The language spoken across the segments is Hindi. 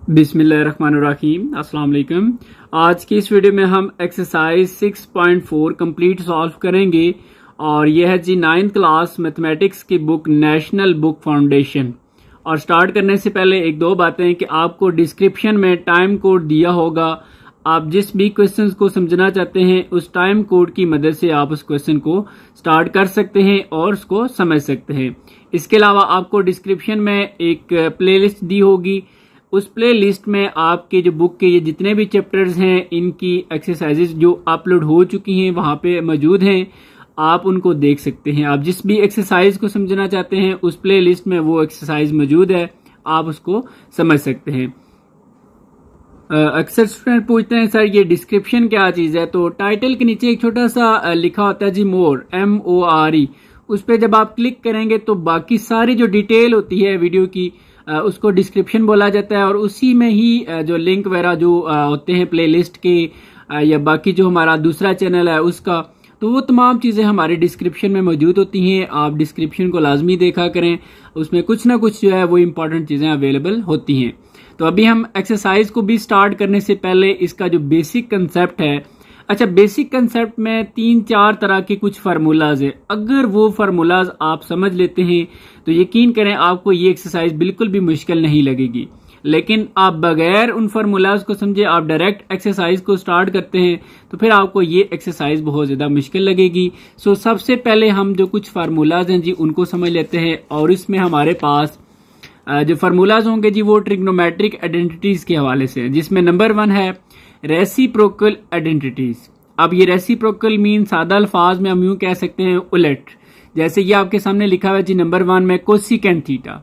बिस्मिल्लाहिर्रहमानिर्रहीम अस्सलाम वालेकुम। आज की इस वीडियो में हम एक्सरसाइज 6.4 कंप्लीट सॉल्व करेंगे और यह है जी 9th क्लास मैथमेटिक्स की बुक नेशनल बुक फाउंडेशन। और स्टार्ट करने से पहले एक दो बातें कि आपको डिस्क्रिप्शन में टाइम कोड दिया होगा। आप जिस भी क्वेश्चन को समझना चाहते हैं उस टाइम कोड की मदद से आप उस क्वेश्चन को स्टार्ट कर सकते हैं और उसको समझ सकते हैं। इसके अलावा आपको डिस्क्रिप्शन में एक प्लेलिस्ट दी होगी, उस प्ले लिस्ट में आपके जो बुक के ये जितने भी चैप्टर्स हैं इनकी एक्सरसाइजेज जो अपलोड हो चुकी हैं वहाँ पे मौजूद हैं, आप उनको देख सकते हैं। आप जिस भी एक्सरसाइज को समझना चाहते हैं उस प्ले लिस्ट में वो एक्सरसाइज मौजूद है, आप उसको समझ सकते हैं। अक्सर स्टूडेंट पूछते हैं सर ये डिस्क्रिप्शन क्या चीज़ है, तो टाइटल के नीचे एक छोटा सा लिखा होता है जी मोर, MORE। उस पर जब आप क्लिक करेंगे तो बाकी सारी जो डिटेल होती है वीडियो की उसको डिस्क्रिप्शन बोला जाता है और उसी में ही जो लिंक वगैरह जो होते हैं प्लेलिस्ट के या बाकी जो हमारा दूसरा चैनल है उसका, तो वो तमाम चीज़ें हमारे डिस्क्रिप्शन में मौजूद होती हैं। आप डिस्क्रिप्शन को लाजमी देखा करें, उसमें कुछ ना कुछ जो है वो इम्पॉर्टेंट चीज़ें अवेलेबल होती हैं। तो अभी हम एक्सरसाइज को भी स्टार्ट करने से पहले इसका जो बेसिक कंसेप्ट है, अच्छा बेसिक कंसेप्ट में 3-4 तरह के कुछ फार्मूलाज है। अगर वो फार्मूलाज आप समझ लेते हैं तो यकीन करें आपको ये एक्सरसाइज बिल्कुल भी मुश्किल नहीं लगेगी। लेकिन आप बगैर उन फार्मूलाज को समझे आप डायरेक्ट एक्सरसाइज को स्टार्ट करते हैं तो फिर आपको ये एक्सरसाइज बहुत ज़्यादा मुश्किल लगेगी। सो सबसे पहले हम जो कुछ फार्मूलाज हैं जी उनको समझ लेते हैं। और इसमें हमारे पास जो फार्मूलाज होंगे जी वो ट्रिग्नोमेट्रिक आइडेंटिटीज़ के हवाले से हैं, जिसमें नंबर 1 है रेसिप्रोकल आइडेंटिटीज। अब ये रेसिप्रोकल मीन सादा अल्फाज में हम यूं कह सकते हैं उलट। जैसे ये आपके सामने लिखा हुआ है जी नंबर 1 में कोसिकेंट थीटा।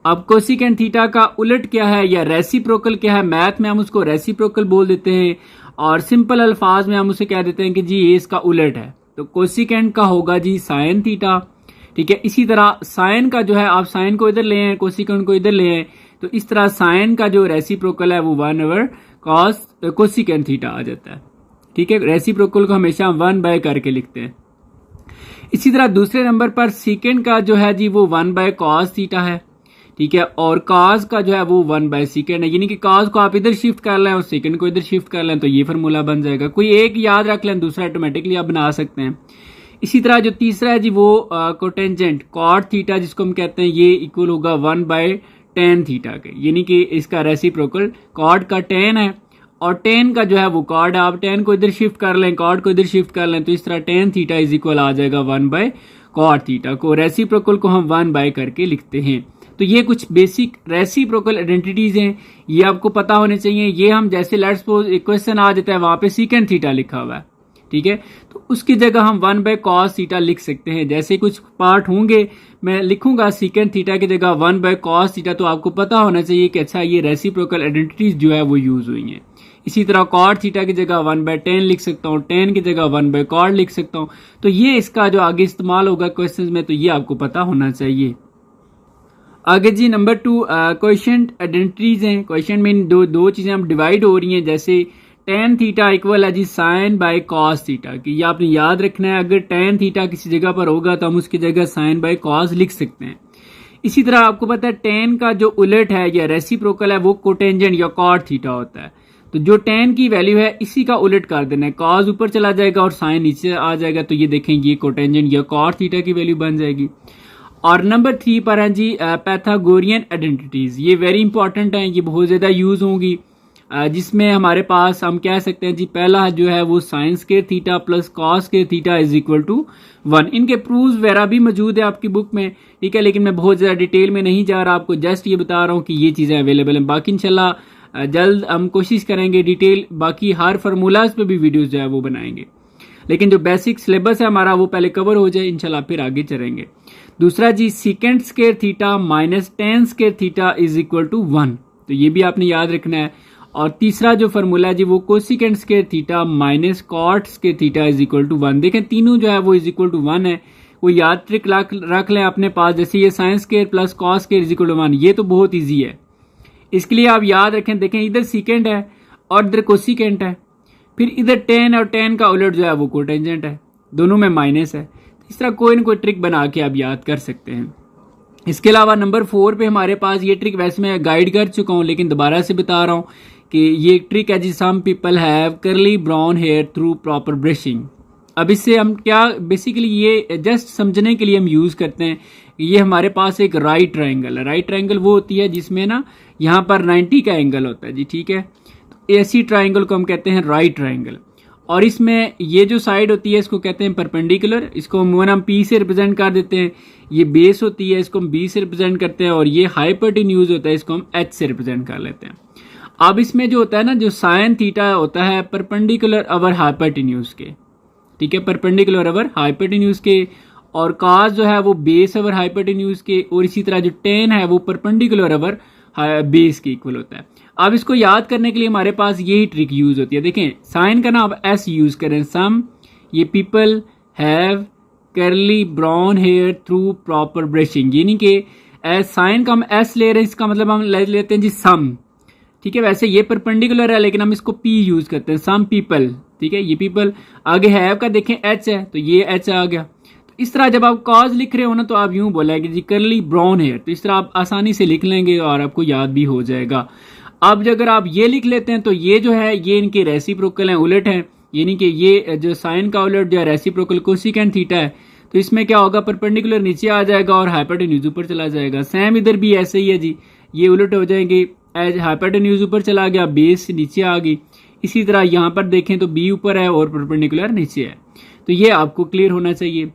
अब कोसिकेंट थीटा का उलट क्या है या रेसिप्रोकल क्या है, मैथ में हम उसको रेसिप्रोकल बोल देते हैं और सिंपल अल्फाज में हम उसे कह देते हैं कि जी ये इसका उलट है। तो कोसिकेंट का होगा जी साइन थीटा, ठीक है। इसी तरह साइन का जो है आप साइन को इधर ले आए, कोसिकेंट को इधर ले आए, तो इस तरह साइन का जो रेसिप्रोकल है वो 1/cos कोसिकेंट थीटा आ जाता है, ठीक है। रेसिप्रोकल को हमेशा 1 करके लिखते हैं। इसी तरह दूसरे नंबर पर सीकेंट का जो है जी वो 1/cos थीटा है, ठीक है। और cos का जो है वो 1/secant है, यानी कि cos को आप इधर शिफ्ट कर लें और सेकेंड को इधर शिफ्ट कर लें तो ये फार्मूला बन जाएगा। कोई एक याद रख लें, दूसरा ऑटोमेटिकली आप बना सकते हैं। इसी तरह जो तीसरा है जी वो कोटेंजेंट कॉट थीटा जिसको हम कहते हैं, ये इक्वल होगा 1/tan थीटा के, यानी कि इसका रेसिप्रोकल कॉट का tan है और tan का जो है वो कॉट है। आप tan को इधर शिफ्ट कर लें, कॉट को इधर शिफ्ट कर लें तो इस तरह tan थीटा इज इक्वल आ जाएगा 1/cot थीटा को। रेसिप्रोकल को हम 1 करके लिखते हैं। तो ये कुछ बेसिक रेसिप्रोकल आइडेंटिटीज हैं, ये आपको पता होने चाहिए। ये हम जैसे लेट्स सपोज एक क्वेश्चन आ जाता है वहां पे सीकेंट थीटा लिखा हुआ है, ठीक है, तो उसकी जगह हम 1/cos थीटा लिख सकते हैं। जैसे कुछ पार्ट होंगे मैं लिखूंगा सीकेंट थीटा की जगह 1/cos थीटा, तो आपको पता होना चाहिए कि अच्छा ये रेसिप्रोकल आइडेंटिटीज जो है वो यूज हुई हैं। इसी तरह cot थीटा की जगह 1/tan लिख सकता हूँ, tan की जगह 1/cot लिख सकता हूँ। तो ये इसका जो आगे इस्तेमाल होगा क्वेश्चंस में, तो ये आपको पता होना चाहिए। आगे जी नंबर 2 क्वेश्चन आइडेंटिटीज हैं। क्वेश्चन में दो चीजें हम डिवाइड हो रही हैं, जैसे tan थीटा इक्वल है जी sin/cos थीटा की। ये आपने याद रखना है, अगर tan थीटा किसी जगह पर होगा तो हम उसकी जगह sin/cos लिख सकते हैं। इसी तरह आपको पता है tan का जो उलट है या रेसिप्रोकल है वो कोटेंजेंट या cot थीटा होता है। तो जो tan की वैल्यू है इसी का उलट कर देना है, cos ऊपर चला जाएगा और sin नीचे आ जाएगा, तो ये देखें ये कोटेंजेंट या cot थीटा की वैल्यू बन जाएगी। और नंबर 3 पर है जी पैथागोरियन आइडेंटिटीज। ये वेरी इंपॉर्टेंट हैं, ये बहुत ज़्यादा यूज होंगी, जिसमें हमारे पास हम कह सकते हैं जी पहला जो है वो sin square theta plus cos square theta is equal to 1। इनके प्रूव्स वगैरह भी मौजूद है आपकी बुक में, ठीक है, लेकिन मैं बहुत ज़्यादा डिटेल में नहीं जा रहा, आपको जस्ट ये बता रहा हूँ कि ये चीज़ें अवेलेबल हैं। बाकी इंशाल्लाह जल्द हम कोशिश करेंगे डिटेल बाकी हर फार्मूलाज पे भी वीडियोज़ जो है वो बनाएंगे, लेकिन जो बेसिक सिलेबस है हमारा वो पहले कवर हो जाए, इंशाल्लाह फिर आगे चलेंगे। दूसरा जी secant square theta minus tan square theta is equal to 1, तो ये भी आपने याद रखना है। और तीसरा जो फार्मूला है जी वो cosecant square theta minus cot square theta is equal to 1। देखें तीनों जो है वो इज इक्वल टू 1 है। वो याद ट्रिक रख लें अपने पास, जैसे ये sin square plus cos square is equal to 1, ये तो बहुत ईजी है। इसके लिए आप याद रखें, देखें इधर सीकेंट है और इधर कोसिकेंट है, फिर इधर tan और tan का उलट जो है वो कोटेंजेंट है, दोनों में माइनस है। इस तरह कोई ना कोई ट्रिक बना के आप याद कर सकते हैं। इसके अलावा नंबर 4 पे हमारे पास ये ट्रिक वैसे मैं गाइड कर चुका हूँ लेकिन दोबारा से बता रहा हूँ कि ये ट्रिक है जी, some people have curly brown hair through proper brushing. अब इससे हम क्या बेसिकली ये जस्ट समझने के लिए हम यूज़ करते हैं। ये हमारे पास एक राइट ट्रायंगल है। राइट ट्रायंगल वो होती है जिसमें ना यहाँ पर 90 का एंगल होता है जी, ठीक है। तो ऐसी ट्रायंगल को हम कहते हैं राइट ट्रायंगल। और इसमें ये जो साइड होती है इसको कहते हैं परपेंडिकुलर। इसको हम पी से रिप्रेजेंट कर देते हैं। ये बेस होती है, इसको हम बी से रिप्रेजेंट करते हैं। और ये हाइपोटेन्यूज होता है, इसको हम एच से रिप्रेजेंट कर लेते हैं। अब इसमें जो होता है ना, जो साइन थीटा होता है परपेंडिकुलर अवर हाइपोटेन्यूज के, ठीक है, परपेंडिकुलर अवर हाइपोटेन्यूज के। और काज जो है वो बेस अवर हाइपोटेन्यूज के। और इसी तरह जो टेन है वो परपेंडिकुलर अवर बेस के इक्वल होता है। अब इसको याद करने के लिए हमारे पास यही ट्रिक यूज होती है। देखें साइन का ना आप एस यूज करें, सम ये people have curly brown hair through proper brushing, यानी कि साइन का हम एस ले रहे हैं, इसका मतलब हम ले लेते हैं जी सम, ठीक है। वैसे ये परपेंडिकुलर है लेकिन हम इसको पी यूज करते हैं, सम पीपल, ठीक है। ये पीपल आगे हैव का देखें एच है तो ये एच आ गया। तो इस तरह जब आप कॉज लिख रहे हो ना तो आप यूं बोलेंगे जी करली ब्राउन हेयर, तो इस तरह आप आसानी से लिख लेंगे और आपको याद भी हो जाएगा। अब अगर आप ये लिख लेते हैं तो ये जो है ये इनके रेसिप्रोकल हैं, उलट हैं, यानी कि ये जो साइन का उलट जो है रेसिप्रोकल कोसिकेंट थीटा है। तो इसमें क्या होगा, परपेंडिकुलर नीचे आ जाएगा और हाइपोटेन्यूज ऊपर चला जाएगा। सेम इधर भी ऐसे ही है जी, ये उलट हो जाएंगे, एज हाइपोटेन्यूज ऊपर चला गया, बेस नीचे आ गई। इसी तरह यहाँ पर देखें तो बी ऊपर है और परपेंडिकुलर नीचे है। तो ये आपको क्लियर होना चाहिए।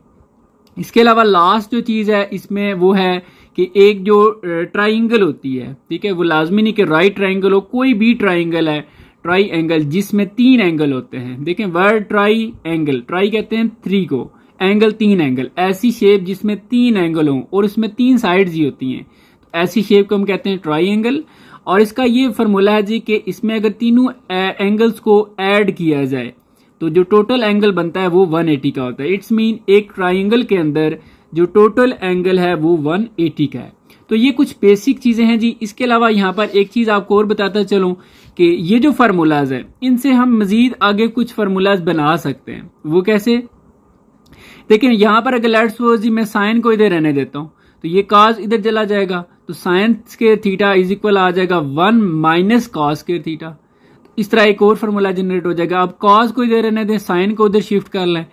इसके अलावा लास्ट जो चीज़ है इसमें वो है कि एक जो ट्राइंगल होती है, ठीक है, वो लाजमी नहीं कि राइट ट्राइंगल हो, कोई भी ट्राइंगल है, ट्राई एंगल जिसमें 3 एंगल होते हैं। देखें वर्ड ट्राई एंगल, ट्राई कहते हैं 3 को, एंगल 3 एंगल, ऐसी शेप जिसमें 3 एंगल हों और उसमें 3 साइड्स ही होती हैं, तो ऐसी शेप को हम कहते हैं ट्राई एंगल। और इसका ये फार्मूला है जी कि इसमें अगर तीनों एंगल्स को ऐड किया जाए तो जो टोटल एंगल बनता है वो 180 का होता है। इट्स मीन एक ट्राइंगल के अंदर जो टोटल एंगल है वो 180 का है। तो ये कुछ बेसिक चीज़ें हैं जी। इसके अलावा यहाँ पर एक चीज़ आपको और बताता चलूँ कि ये जो फार्मूलाज हैं इनसे हम मजीद आगे कुछ फार्मूलाज बना सकते हैं। वो कैसे, देखिए यहाँ पर अगर लेट्स सपोज जी मैं साइन को इधर रहने देता हूँ तो ये काज इधर चला जाएगा, तो साइन के थीटा इज इक्वल आ जाएगा 1 माइनस कॉस के थीटा। इस तरह एक और फार्मूला जनरेट हो जाएगा। अब कॉस को इधर रहने दें, साइन को उधर शिफ्ट कर लें,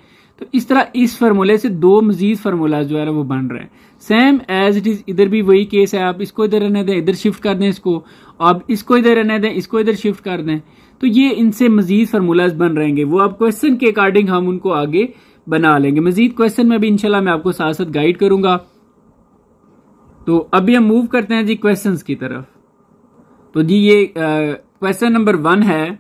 तो इस तरह इस फार्मूले से 2 मजीद फार्मूला जो है ना वो बन रहे हैं। सेम एज इट इज इधर भी वही केस है। आप इसको इधर रहने दें, इधर शिफ्ट कर दें इसको, आप इसको इधर रहने दें, इसको इधर शिफ्ट कर दें, तो ये इनसे मजीद फार्मूलाज बन रहेंगे। वो आप क्वेश्चन के अकॉर्डिंग हम उनको आगे बना लेंगे। मजीद क्वेश्चन में भी इंशाल्लाह मैं आपको साथ साथ गाइड करूंगा। तो अभी हम मूव करते हैं जी क्वेश्चंस की तरफ। तो जी ये क्वेश्चन नंबर 1 है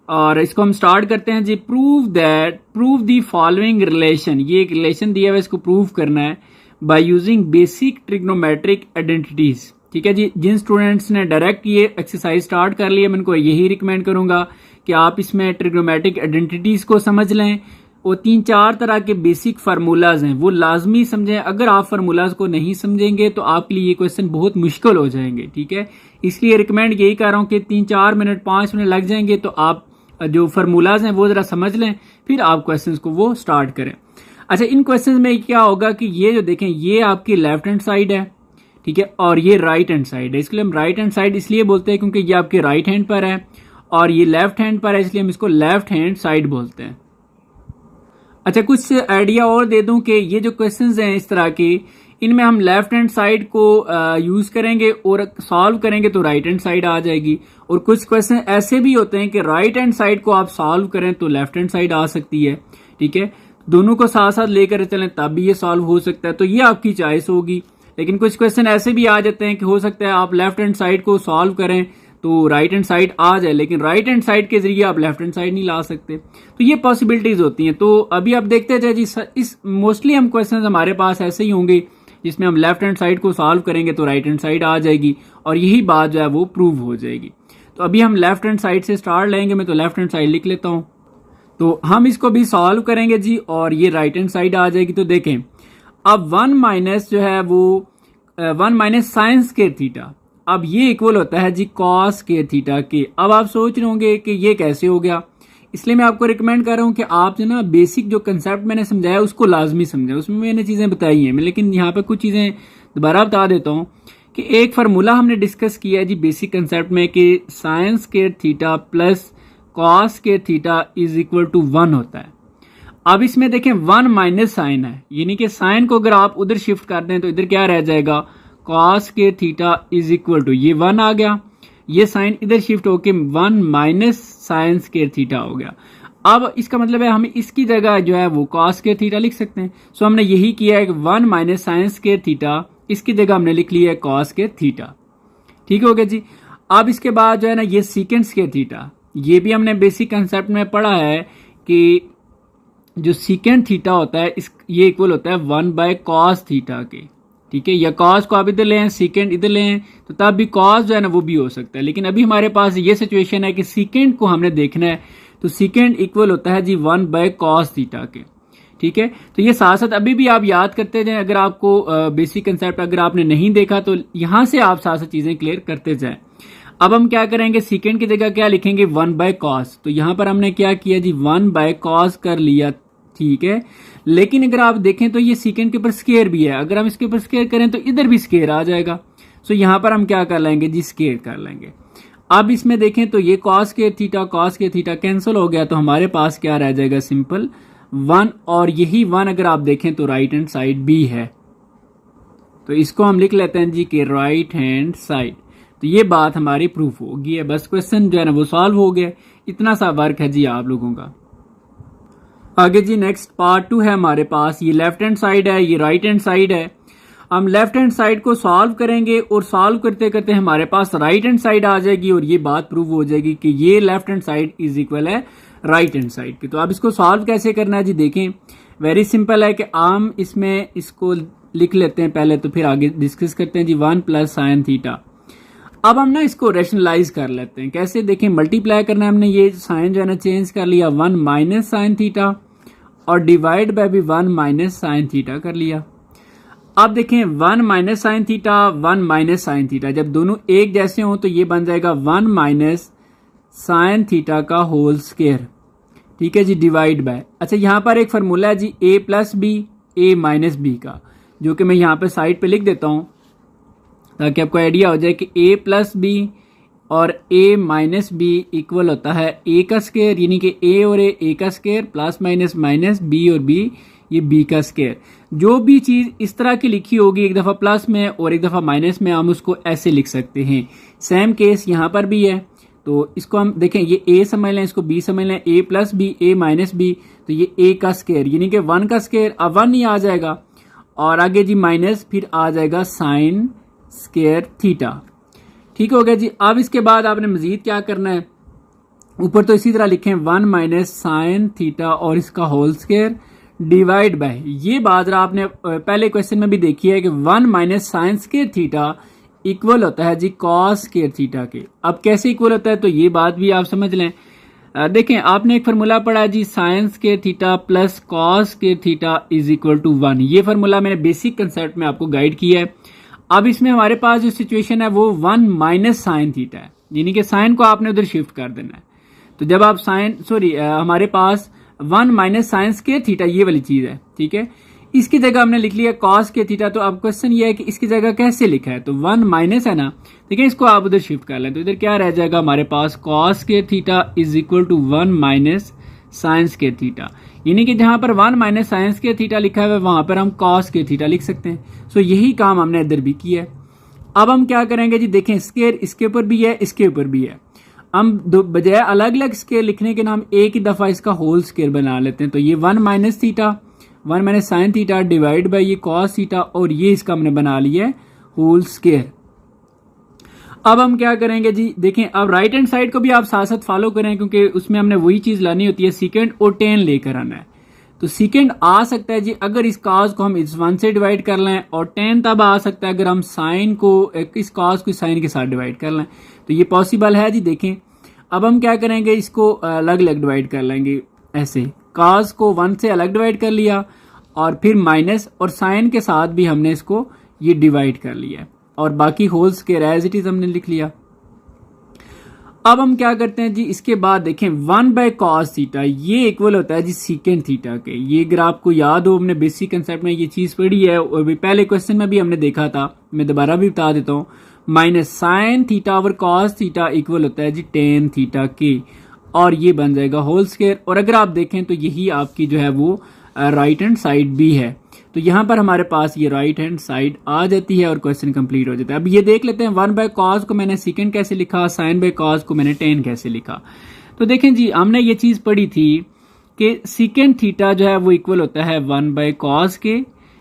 और इसको हम स्टार्ट करते हैं जी। प्रूव द फॉलोइंग रिलेशन, ये एक रिलेशन दिया हुआ है, इसको प्रूव करना है by using basic trigonometric identities. ठीक है जी, जिन स्टूडेंट्स ने डायरेक्ट ये एक्सरसाइज स्टार्ट कर लिया मैं उनको यही रिकमेंड करूंगा कि आप इसमें ट्रिग्नोमेट्रिक आइडेंटिटीज को समझ लें। वो 3-4 तरह के बेसिक फार्मूलाज हैं, वो लाजमी समझें। अगर आप फार्मूलाज को नहीं समझेंगे तो आपके लिए ये क्वेश्चन बहुत मुश्किल हो जाएंगे, ठीक है। इसलिए रिकमेंड यही कर रहा हूँ कि 3-4 मिनट 5 मिनट लग जाएंगे तो आप जो फार्मूलाज हैं वो जरा समझ लें, फिर आप क्वेश्चंस को वो स्टार्ट करें। अच्छा, इन क्वेश्चंस में क्या होगा कि ये जो देखें ये आपकी लेफ्ट हैंड साइड है, ठीक है, और ये राइट हैंड साइड है। इसके लिए हम राइट हैंड साइड इसलिए बोलते हैं क्योंकि ये आपके राइट हैंड पर है और ये लेफ्ट हैंड पर है, इसलिए हम इसको लेफ्ट हैंड साइड बोलते हैं। अच्छा, कुछ आइडिया और दे दूं कि ये जो क्वेश्चंस हैं इस तरह के, इनमें हम लेफ्ट हैंड साइड को यूज करेंगे और सॉल्व करेंगे तो राइट हैंड साइड आ जाएगी। और कुछ क्वेश्चन ऐसे भी होते हैं कि राइट हैंड साइड को आप सॉल्व करें तो लेफ्ट हैंड साइड आ सकती है, ठीक है। दोनों को साथ साथ लेकर चलें तब भी ये सॉल्व हो सकता है, तो ये आपकी चॉइस होगी। लेकिन कुछ क्वेश्चन ऐसे भी आ जाते हैं कि हो सकता है आप लेफ्ट हैंड साइड को सॉल्व करें तो राइट हैंड साइड आ जाए, लेकिन राइट हैंड साइड के जरिए आप लेफ्ट हैंड साइड नहीं ला सकते। तो ये पॉसिबिलिटीज होती हैं। तो अभी आप देखते जाए जी, इस मोस्टली हम क्वेश्चन हमारे पास ऐसे ही होंगे जिसमें हम लेफ्ट हैंड साइड को सॉल्व करेंगे तो राइट हैंड साइड आ जाएगी और यही बात जो है वो प्रूव हो जाएगी। तो अभी हम लेफ्ट हैंड साइड से स्टार्ट लेंगे। मैं तो लेफ्ट हैंड साइड लिख लेता हूँ, तो हम इसको भी सॉल्व करेंगे जी और ये राइट हैंड साइड आ जाएगी। तो देखें अब 1 माइनस जो है वो 1 माइनस साइन स्क्वायर थीटा, अब ये इक्वल होता है जी कॉस स्क्वायर थीटा के। अब आप सोच रहे होंगे कि ये कैसे हो गया, इसलिए मैं आपको रिकमेंड कर रहा हूँ कि आप जो ना बेसिक जो कंसेप्ट मैंने समझाया उसको लाजमी समझें। उसमें मैंने चीज़ें बताई हैं, लेकिन यहाँ पे कुछ चीज़ें दोबारा बता देता हूँ कि एक फार्मूला हमने डिस्कस किया है जी बेसिक कंसेप्ट में कि sine square theta plus cos square theta is equal to 1 होता है। अब इसमें देखें 1 माइनस साइन है, यानी कि साइन को अगर आप उधर शिफ्ट कर दें तो इधर क्या रह जाएगा, cos square theta is equal to ये 1 आ गया, ये साइन इधर शिफ्ट होके 1 माइनस साइन स्क्वायर थीटा हो गया। अब इसका मतलब है हम इसकी जगह जो है वो कॉस स्क्वायर थीटा लिख सकते हैं। सो हमने यही किया है कि 1 माइनस साइन स्क्वायर थीटा, इसकी जगह हमने लिख लिया है कॉस स्क्वायर थीटा। ठीक हो गया जी। अब इसके बाद जो है ना ये सीकेंट स्क्वायर थीटा, ये भी हमने बेसिक कंसेप्ट में पढ़ा है कि जो सीकेंट थीटा होता है ये इक्वल होता है 1 बाय कॉस थीटा के। ठीक है, या कॉस को आप इधर लें, सीकेंट इधर लें, तो तब भी कॉस जो है ना वो भी हो सकता है। लेकिन अभी हमारे पास ये सिचुएशन है कि सीकेंट को हमने देखना है, तो सीकेंट इक्वल होता है जी 1 बाय कॉस थीटा के। ठीक है, तो ये साथ साथ अभी भी आप याद करते जाएं। अगर आपको बेसिक कंसेप्ट अगर आपने नहीं देखा तो यहां से आप साथ साथ चीजें क्लियर करते जाएं। अब हम क्या करेंगे, सीकेंट की जगह क्या लिखेंगे, 1 बाय कॉस। तो यहां पर हमने क्या किया जी, 1 बाय कॉस कर लिया। ठीक है, लेकिन अगर आप देखें तो ये सीकेंट के ऊपर स्केयर भी है, अगर हम इसके ऊपर स्केयर करें तो इधर भी स्केयर आ जाएगा। सो यहां पर हम क्या कर लेंगे जी, स्केयर कर लेंगे। अब इसमें देखें तो ये कॉस स्क्वायर थीटा कैंसिल हो गया, तो हमारे पास क्या रह जाएगा, सिंपल 1, और यही 1 अगर आप देखें तो राइट हैंड साइड भी है, तो इसको हम लिख लेते हैं जी कि राइट हैंड साइड। तो ये बात हमारी प्रूफ होगी है, बस क्वेश्चन जो है ना वो सॉल्व हो गया। इतना सा वर्क है जी आप लोगों का। आगे जी नेक्स्ट पार्ट 2 है हमारे पास, ये लेफ्ट हैंड साइड है, ये राइट हैंड साइड है। हम लेफ्ट हैंड साइड को सॉल्व करेंगे और सॉल्व करते करते हमारे पास राइट हैंड साइड आ जाएगी और ये बात प्रूव हो जाएगी कि ये left hand side is equal है राइट हैंड साइड की। तो अब इसको सॉल्व कैसे करना है जी, देखें वेरी सिंपल है कि हम इसमें इसको लिख लेते हैं पहले, तो फिर आगे डिस्कस करते हैं जी। 1 प्लस साइन थीटा। अब हम ना इसको रेशनलाइज कर लेते हैं, कैसे, देखें मल्टीप्लाई करना है हमने, ये साइन जो है ना चेंज कर लिया, 1 माइनस साइन थीटा, और डिवाइड बाय भी 1 माइनस साइन थीटा कर लिया। अब देखें 1 minus sine theta, 1 minus sine theta, जब दोनों एक जैसे हों तो ये बन जाएगा 1 माइनस साइन थीटा का होल स्क्वायर। ठीक है जी, डिवाइड बाय, अच्छा यहाँ पर एक फार्मूला है जी a plus b a minus b का, जो कि मैं यहाँ पे साइड पे लिख देता हूँ ताकि आपको आइडिया हो जाए कि a प्लस बी और a माइनस बी इक्वल होता है a का स्क्वायर, यानी कि a और a का square plus minus minus b और b ये b का स्क्वायर। जो भी चीज इस तरह की लिखी होगी, एक दफा प्लस में और एक दफा माइनस में, हम उसको ऐसे लिख सकते हैं। सेम केस यहाँ पर भी है, तो इसको हम देखें, ये a समझ लें, इसको b समझ लें, a plus b a minus b, तो ये a का स्क्वायर यानी कि 1 का स्क्वायर, अब 1 ही आ जाएगा और आगे जी माइनस, फिर आ जाएगा साइन स्क्वायर थीटा। ठीक हो गया जी। अब इसके बाद आपने मजीद क्या करना है, ऊपर तो इसी तरह लिखें 1 माइनस साइन थीटा और इसका होल स्क्वायर डिवाइड बाय, ये बात आपने पहले क्वेश्चन में भी देखी है कि 1 minus sine square theta equal होता है जी कॉस स्क्वायर थीटा के। अब कैसे इक्वल होता है, तो ये बात भी आप समझ लें। देखें आपने एक फार्मूला पढ़ा है जी, sine square theta plus cos square theta is equal to 1। ये फार्मूला मैंने बेसिक कंसेप्ट में आपको गाइड किया है। अब इसमें हमारे पास जो सिचुएशन है वो 1 माइनस साइन थीटा है, यानी कि साइन को आपने उधर शिफ्ट कर देना है। तो जब आप हमारे पास 1 माइनस साइन स्क्वायर थीटा ये वाली चीज है, ठीक है, इसकी जगह हमने लिख लिया कॉस स्क्वायर थीटा। तो अब क्वेश्चन ये है कि इसकी जगह कैसे लिखा है, तो 1 माइनस है ना, ठीक है, इसको आप उधर शिफ्ट कर लें, तो इधर क्या रह जाएगा हमारे पास, cos square theta is equal to 1 minus sine square theta, यानी कि जहां पर 1 माइनस साइन स्क्वायर थीटा लिखा है वहां पर हम कॉस स्क्वायर थीटा लिख सकते हैं। सो यही काम हमने इधर भी किया है। अब हम क्या करेंगे जी, देखें स्क्वायर इसके ऊपर भी है, इसके ऊपर भी है, हम बजाय अलग अलग स्क्वायर लिखने के नाम एक ही दफा इसका होल स्क्वायर बना लेते हैं। तो ये 1 minus theta, 1 minus sign theta divide by ये कॉस थीटा, और ये इसका हमने बना लिया है होल स्क्वायर। अब हम क्या करेंगे जी, देखें अब राइट हैंड साइड को भी आप साथ साथ फॉलो करें, क्योंकि उसमें हमने वही चीज लानी होती है, सीकेंड और टेन लेकर आना है। तो सीकेंड आ सकता है जी अगर इस कॉस को हम इस 1 से डिवाइड कर लें, और टेन तब आ सकता है अगर हम साइन को इस कॉस को साइन के साथ डिवाइड कर लें। तो ये पॉसिबल है जी। देखें अब हम क्या करेंगे, इसको अलग अलग डिवाइड कर लेंगे, ऐसे कॉस को 1 से अलग डिवाइड कर लिया, और फिर माइनस और साइन के साथ भी हमने इसको ये डिवाइड कर लिया, और बाकी whole square as it is हमने लिख लिया। अब हम क्या करते हैं जी, इसके बाद देखें 1/cos थीटा ये इक्वल होता है जी सीकेंट थीटा के। ये अगर आपको याद हो, हमने बेसिक कंसेप्ट में ये चीज़ पढ़ी है और भी पहले क्वेश्चन में भी हमने देखा था, मैं दोबारा भी बता देता हूँ। Minus sine theta over cos theta equal होता है जी टेन थीटा के, और ये बन जाएगा होल स्क्वायर। और अगर आप देखें तो यही आपकी जो है वो राइट हैंड साइड भी है। तो यहाँ पर हमारे पास ये राइट हैंड साइड आ जाती है और क्वेश्चन कंप्लीट हो जाता है। अब ये देख लेते हैं 1/cos को मैंने सीकेंड कैसे लिखा, sin/cos को मैंने टेन कैसे लिखा। तो देखें जी, हमने ये चीज़ पढ़ी थी कि सीकेंड थीटा जो है वो इक्वल होता है 1/cos के,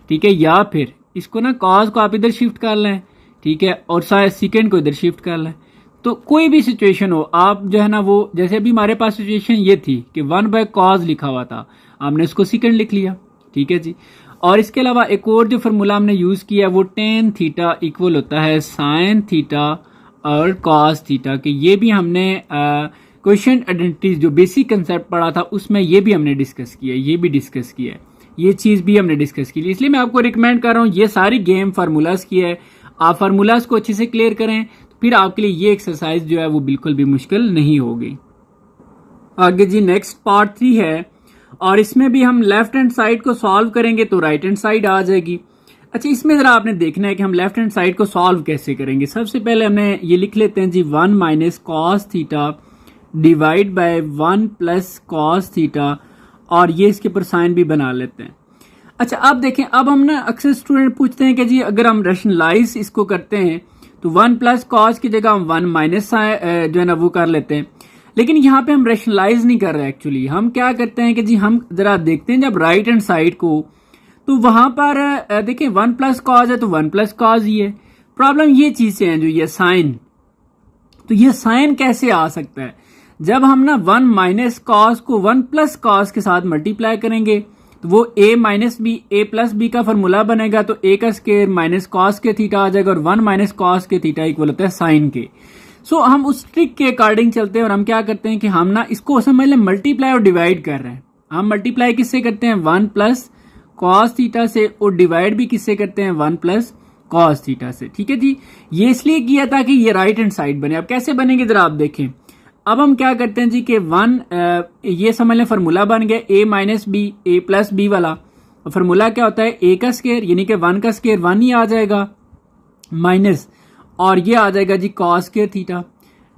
ठीक है, या फिर इसको ना cos को आप इधर शिफ्ट कर लें, ठीक है, और सीकेंड को इधर शिफ्ट कर लें। तो कोई भी सिचुएशन हो, आप जो है ना वो, जैसे अभी हमारे पास सिचुएशन ये थी कि 1/cos लिखा हुआ था, आपने इसको सीकेंड लिख लिया, ठीक है जी। और इसके अलावा एक और जो फार्मूला हमने यूज़ किया वो टेन थीटा इक्वल होता है साइन थीटा और कॉस थीटा के। ये भी हमने क्वेश्चन आइडेंटिटीज जो बेसिक कंसेप्ट पढ़ा था उसमें ये भी हमने डिस्कस किया, ये भी डिस्कस किया है, ये चीज़ भी हमने डिस्कस की। इसलिए मैं आपको रिकमेंड कर रहा हूँ, ये सारी गेम फार्मूलाज की है, आप फार्मूलाज को अच्छे से क्लियर करें तो फिर आपके लिए ये एक्सरसाइज जो है वो बिल्कुल भी मुश्किल नहीं होगी। आगे जी नेक्स्ट पार्ट 3 है, और इसमें भी हम लेफ्ट हैंड साइड को सॉल्व करेंगे तो राइट हैंड साइड आ जाएगी। अच्छा, इसमें ज़रा आपने देखना है कि हम लेफ्ट हैंड साइड को सॉल्व कैसे करेंगे। सबसे पहले हमने ये लिख लेते हैं जी 1 - cos theta divide bye 1 + cos theta, और ये इसके ऊपर साइन भी बना लेते हैं। अच्छा, अब देखें, अब हम ना अक्सर स्टूडेंट पूछते हैं कि जी अगर हम रैशनलाइज इसको करते हैं तो 1 + cos की जगह हम 1 - जो है ना वो कर लेते हैं, लेकिन यहाँ पे हम रैशनलाइज नहीं कर रहे। एक्चुअली हम क्या करते हैं कि जी हम जरा देखते हैं जब राइट हैंड साइड को, तो वहां पर देखें 1 + cos है तो 1 + cos ही है। प्रॉब्लम ये चीजें हैं जो ये साइन, तो ये साइन कैसे आ सकता है, जब हम ना 1 - cos को 1 + cos के साथ मल्टीप्लाई करेंगे तो वो a - b a + b का फॉर्मूला बनेगा, तो a का स्क्वायर माइनस cos के थीटा आ जाएगा, और 1 - cos के थीटा इक्वल होता है साइन के। सो हम उस ट्रिक के अकॉर्डिंग चलते हैं और हम क्या करते हैं कि हम ना इसको समझ लें मल्टीप्लाई और डिवाइड कर रहे हैं। हम मल्टीप्लाई किससे करते हैं 1 + cos थीटा से, और डिवाइड भी किससे करते हैं 1 + cos थीटा से, ठीक है जी। ये इसलिए किया था कि ये राइट हैंड साइड बने। अब कैसे बनेंगे जरा आप देखें। अब हम क्या करते हैं जी कि ये समझ लें फार्मूला बन गया a - b a + b वाला। फार्मूला क्या होता है a का स्क्वायर यानी कि 1 का स्क्वायर 1 ही आ जाएगा, माइनस, और ये आ जाएगा जी cos square theta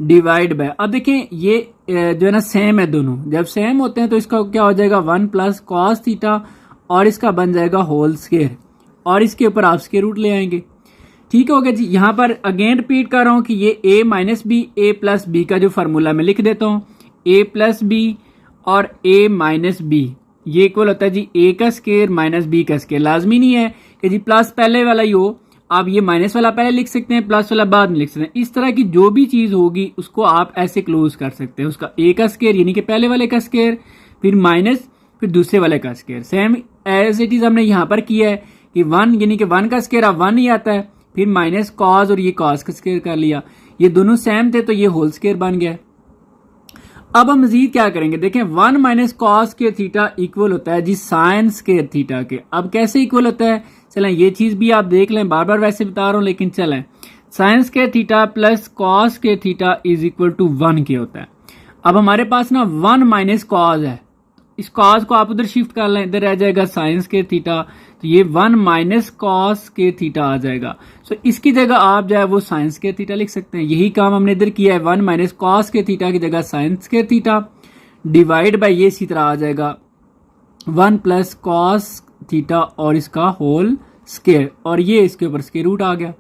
divide bye. अब देखें ये जो है ना सेम है दोनों, जब सेम होते हैं तो इसका क्या हो जाएगा 1 + cos थीटा, और इसका बन जाएगा होल स्क्वायर, और इसके ऊपर आप स्क्वायर रूट ले आएंगे, ठीक हो गया जी। यहाँ पर अगेन रिपीट कर रहा हूँ कि ये a - b a + b का जो फार्मूला मैं लिख देता हूँ, a + b और a - b ये इक्वल होता है जी a का स्क्वायर माइनस b का स्क्वायर। लाजमी नहीं है कि जी प्लस पहले वाला ही हो, आप ये माइनस वाला पहले लिख सकते हैं, प्लस वाला बाद में लिख सकते हैं। इस तरह की जो भी चीज होगी उसको आप ऐसे क्लोज कर सकते हैं, उसका a का स्क्वायर यानी कि पहले वाले का स्क्वायर, फिर माइनस, फिर दूसरे वाले का square. Same as it is हमने यहाँ पर किया है कि 1 यानी कि 1 का स्क्वायर अब 1 ही आता है, फिर माइनस कॉस और ये कॉस का स्क्वायर कर लिया, ये दोनों सेम थे तो ये होल स्क्वायर बन गया। अब हम मजीद क्या करेंगे, देखें 1 - cos स्क्वायर थीटा इक्वल होता है जी साइन स्क्वायर थीटा के। अब कैसे इक्वल होता है, चलें ये चीज भी आप देख लें, बार बार वैसे बता रहा हूं लेकिन चलें, sine square theta plus cos square theta is equal to 1 के होता है। अब हमारे पास ना 1 - cos है, इस cos को आप उधर शिफ्ट कर लें, इधर रह जाएगा साइन स्क्वायर थीटा, तो ये 1 - cos स्क्वायर थीटा आ जाएगा। सो इसकी जगह आप जो है वो साइन स्क्वायर थीटा लिख सकते हैं। यही काम हमने इधर किया है, 1 - cos स्क्वायर थीटा की जगह sign square theta divide bye ये इसी तरह आ जाएगा 1 + cos थीटा और इसका होल स्क्वायर, और ये इसके ऊपर स्क्वायर रूट आ गया।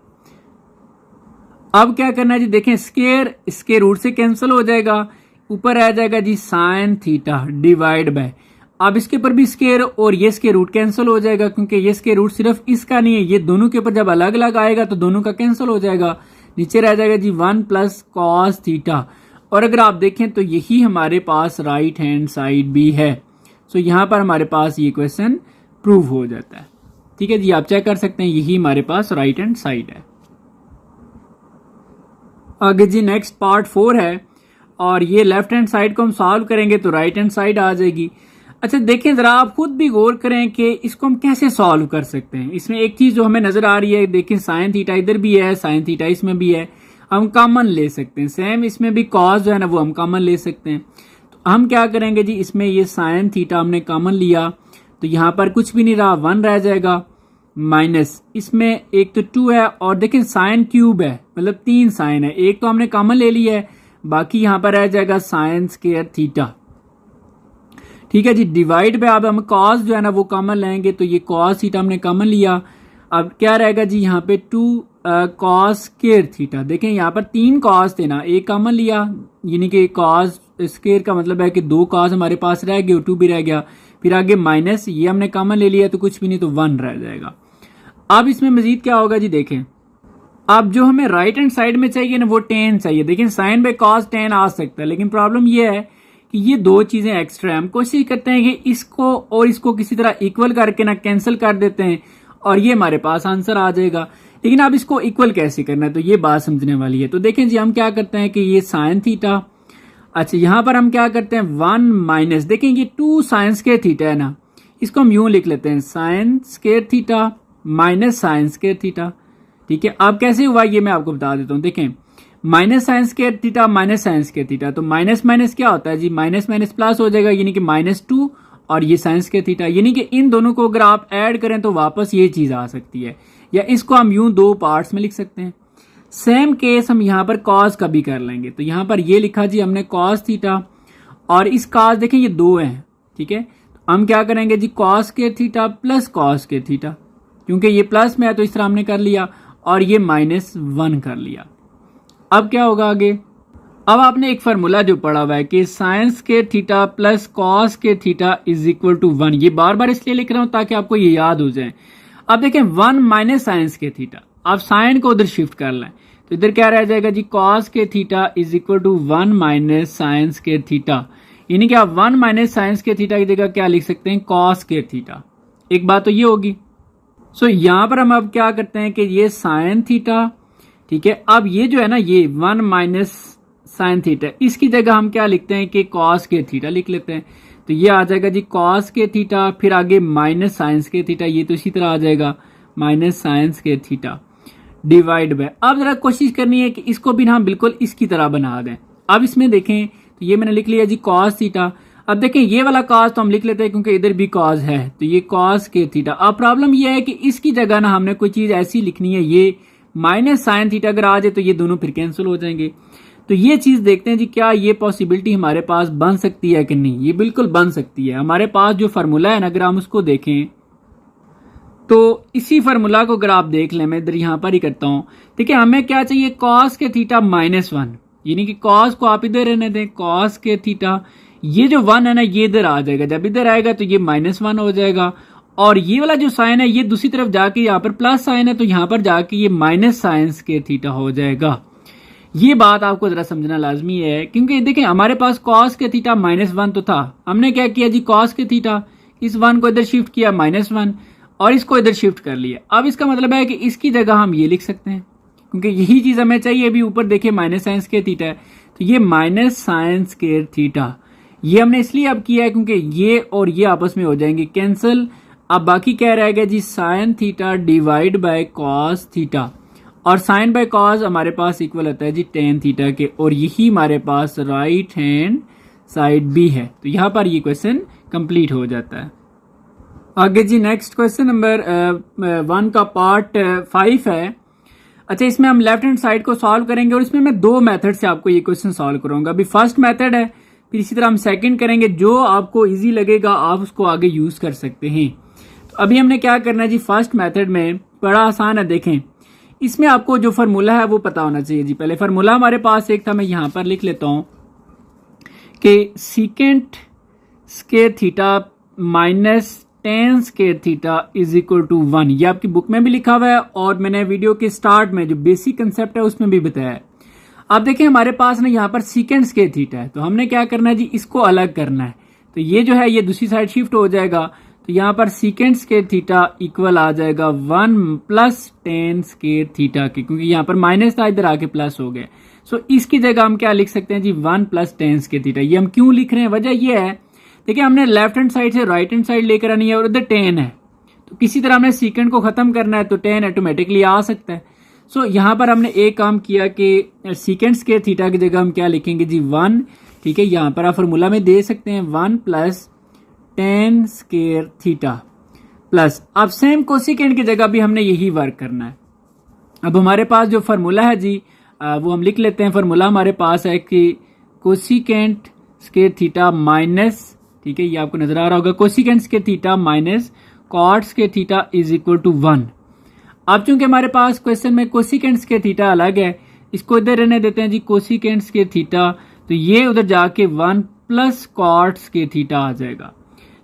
अब क्या करना है जी, देखें स्क्वायर रूट से कैंसिल हो जाएगा, ऊपर आ जाएगा जी साइन थीटा डिवाइड बाय, अब इसके ऊपर भी स्क्वायर और ये स्क्वायर रूट कैंसिल हो जाएगा, क्योंकि ये स्क्वायर रूट सिर्फ इसका नहीं है, ये दोनों के ऊपर जब अलग अलग आएगा तो दोनों का कैंसिल हो जाएगा, नीचे रह जाएगा जी 1 + cos थीटा। और अगर आप देखें तो यही हमारे पास राइट हैंड साइड भी है। सो यहां पर हमारे पास ये क्वेश्चन प्रूव हो जाता है, ठीक है जी। आप चेक कर सकते हैं यही हमारे पास राइट हैंड साइड है। आगे जी नेक्स्ट पार्ट 4 है, और ये लेफ्ट हैंड साइड को हम सॉल्व करेंगे तो राइट हैंड साइड आ जाएगी। अच्छा देखें जरा आप खुद भी गौर करें कि इसको हम कैसे सॉल्व कर सकते हैं। इसमें एक चीज जो हमें नजर आ रही है, देखें साइन थीटा इधर भी है, साइन थीटा इसमें भी है। हम कॉमन ले सकते हैं। सेम इसमें भी कॉस जो है ना वो हम कॉमन ले सकते हैं। तो हम क्या करेंगे जी, इसमें ये साइन थीटा हमने कॉमन लिया तो यहाँ पर कुछ भी नहीं रहा, 1 रह जाएगा, माइनस इसमें एक तो 2 है और देखें साइन क्यूब है, मतलब 3 साइन है, एक तो हमने कॉमन ले लिया है, बाकी यहाँ पर रह जाएगा साइन स्क्वायर थीटा। ठीक है जी, डिवाइड पे अब हम कॉस जो है ना वो कॉमन लेंगे, तो ये कॉस थीटा हमने कॉमन लिया। अब क्या रहेगा जी, यहाँ पे 2 कॉस स्क्वायर थीटा। देखें यहाँ पर 3 कॉस थे ना, एक कॉमन लिया, यानी कि कॉस स्क्वायर का मतलब है कि 2 कॉस हमारे पास रह गए और 2 भी रह गया, फिर आगे माइनस, ये हमने कॉमन ले लिया तो कुछ भी नहीं, तो 1 रह जाएगा। अब इसमें मजीद क्या होगा जी, देखें अब जो हमें राइट हैंड साइड में चाहिए ना वो tan चाहिए। देखें साइन बाय कॉस tan आ सकता है, लेकिन प्रॉब्लम ये है कि ये 2 चीजें एक्स्ट्रा है। हम कोशिश करते हैं कि इसको और इसको किसी तरह इक्वल करके ना कैंसिल कर देते हैं और ये हमारे पास आंसर आ जाएगा। लेकिन अब इसको इक्वल कैसे करना है, तो ये बात समझने वाली है। तो देखें जी, हम क्या करते हैं कि ये साइन थीटा, अच्छा यहां पर हम क्या करते हैं 1 माइनस, देखें ये 2 साइन स्क्वायर थीटा है ना, इसको हम यूं लिख लेते हैं sign square theta minus sine square theta. ठीक है, अब कैसे हुआ ये मैं आपको बता देता हूं। देखें minus sine square theta minus sine square theta, तो माइनस माइनस क्या होता है जी, माइनस माइनस प्लस हो जाएगा, यानी कि -2 और ये साइन स्क्वायर थीटा, यानी कि इन दोनों को अगर आप ऐड करें तो वापस ये चीज आ सकती है, या इसको हम यूं 2 पार्ट्स में लिख सकते हैं। सेम केस हम यहाँ पर कॉस का भी कर लेंगे, तो यहाँ पर ये लिखा जी हमने कॉस थीटा, और इस कॉस देखें ये 2 हैं, ठीक है, तो हम क्या करेंगे जी cos square theta plus cos square theta, क्योंकि ये प्लस में है तो इस तरह हमने कर लिया, और ये -1 कर लिया। अब क्या होगा आगे, अब आपने एक फार्मूला जो पढ़ा हुआ है कि sine square theta plus cos square theta is equal to 1, ये बार बार इसलिए लिख रहा हूं ताकि आपको ये याद हो जाए। अब देखें 1 माइनस साइन स्क्वायर थीटा, आप साइन को उधर शिफ्ट कर लें तो इधर क्या रह जाएगा जी cos square theta is equal to 1 minus sine square theta, यानी कि आप 1 माइनस साइन स्क्वायर थीटा की जगह क्या लिख सकते हैं कॉस स्क्वायर थीटा। एक बात तो ये होगी। सो यहां पर हम अब क्या करते हैं कि ये साइन थीटा, ठीक है, अब ये जो है ना ये 1 माइनस साइन थीटा, इसकी जगह हम क्या लिखते हैं कि कॉस के थीटा लिख लेते हैं, तो ये आ जाएगा जी कॉस के थीटा, फिर आगे माइनस साइंस के थीटा, ये तो इसी तरह आ जाएगा माइनस साइंस के थीटा डिवाइड बाय। अब जरा कोशिश करनी है कि इसको भी हम बिल्कुल इसकी तरह बना दें। अब इसमें देखें तो ये मैंने लिख लिया जी कॉस थीटा। अब देखें ये वाला कॉस तो हम लिख लेते हैं क्योंकि इधर भी कॉस है, तो ये कॉस के थीटा। अब प्रॉब्लम ये है कि इसकी जगह ना हमने कोई चीज ऐसी लिखनी है, ये माइनस साइन थीटा अगर आ जाए तो ये दोनों फिर कैंसिल हो जाएंगे। तो ये चीज देखते हैं जी क्या ये पॉसिबिलिटी हमारे पास बन सकती है कि नहीं। ये बिल्कुल बन सकती है। हमारे पास जो फार्मूला है ना अगर हम उसको देखें तो इसी फार्मूला को अगर आप देख लें, मैं इधर यहां पर ही करता हूं, ठीक है, हमें क्या चाहिए कॉस के थीटा -1, यानी कि कॉस को आप इधर रहने दें, कॉस के थीटा, ये जो 1 है ना ये इधर आ जाएगा, जब इधर आएगा तो ये -1 हो जाएगा, और ये वाला जो साइन है ये दूसरी तरफ जाके यहाँ पर प्लस साइन है तो यहाँ पर जाके ये माइनस साइन के थीटा हो जाएगा। ये बात आपको जरा समझना लाजमी है क्योंकि देखें हमारे पास कॉस के थीटा -1 तो था, हमने क्या किया जी कॉस के थीटा इस 1 को इधर शिफ्ट किया -1 और इसको इधर शिफ्ट कर लिया। अब इसका मतलब है कि इसकी जगह हम ये लिख सकते हैं क्योंकि यही चीज हमें चाहिए। अभी ऊपर देखिए माइनस साइन के थीटा है तो ये माइनस साइन के थीटा, ये हमने इसलिए अब किया है क्योंकि ये और ये आपस में हो जाएंगे कैंसिल। अब बाकी क्या रहेगा जी sine theta divide by cos theta, और साइन बाय कॉस हमारे पास इक्वल होता है जी टेन थीटा के, और यही हमारे पास राइट हैंड साइड भी है। तो यहां पर ये क्वेश्चन कंप्लीट हो जाता है। आगे जी नेक्स्ट क्वेश्चन नंबर 1 का पार्ट 5 है। अच्छा, इसमें हम लेफ्ट हैंड साइड को सॉल्व करेंगे और इसमें मैं 2 मेथड से आपको ये क्वेश्चन सॉल्व करूंगा। अभी फर्स्ट मेथड है, फिर इसी तरह हम सेकंड करेंगे। जो आपको इजी लगेगा आप उसको आगे यूज कर सकते हैं। तो अभी हमने क्या करना है जी, फर्स्ट मेथड में बड़ा आसान है। देखें इसमें आपको जो फार्मूला है वो पता होना चाहिए जी। पहले फार्मूला हमारे पास एक था, मैं यहां पर लिख लेता हूं कि secant square theta minus tan square theta is equal to 1। ये आपकी बुक में भी लिखा हुआ है और मैंने वीडियो के स्टार्ट में जो बेसिक कंसेप्ट है उसमें भी बताया है। अब देखें हमारे पास ना यहाँ पर सीकेंट स्क्वायर थीटा है, तो हमने क्या करना है जी, इसको अलग करना है। तो ये जो है ये दूसरी साइड शिफ्ट हो जाएगा, तो यहाँ पर सीकेंट स्क्वायर थीटा इक्वल आ जाएगा 1 प्लस टेन स्क्वायर थीटा के, क्योंकि यहाँ पर माइनस था इधर आके प्लस हो गया। सो इसकी जगह हम क्या लिख सकते हैं जी 1 प्लस टेन स्क्वायर थीटा। ये हम क्यों लिख रहे हैं, वजह ये है देखिए हमने लेफ्ट हैंड साइड से राइट हैंड साइड लेकर आनी है और इधर टेन है, तो किसी तरह हमने सीकेंट को खत्म करना है तो टेन ऑटोमेटिकली आ सकता है। सो यहाँ पर हमने एक काम किया कि सीकेंड स्क्वायर थीटा की जगह हम क्या लिखेंगे जी 1, ठीक है। यहाँ पर आप फॉर्मूला में दे सकते हैं 1 plus ten square theta plus, अब सेम कोसिकेंड की जगह भी हमने यही वर्क करना है। अब हमारे पास जो फार्मूला है जी वो हम लिख लेते हैं। फार्मूला हमारे पास है कि कोसिकेंड स्क्वायर थीटा माइनस, ठीक है, ये आपको नजर आ रहा होगा, cosecant square theta minus cot square theta is equal to 1। अब चूंकि हमारे पास क्वेश्चन में कोसिकेंड स्क्वायर थीटा अलग है, इसको इधर रहने देते हैं जी कोसिकेंड स्क्वायर थीटा, तो ये उधर जाके 1 प्लस कॉट स्क्वायर थीटा आ जाएगा,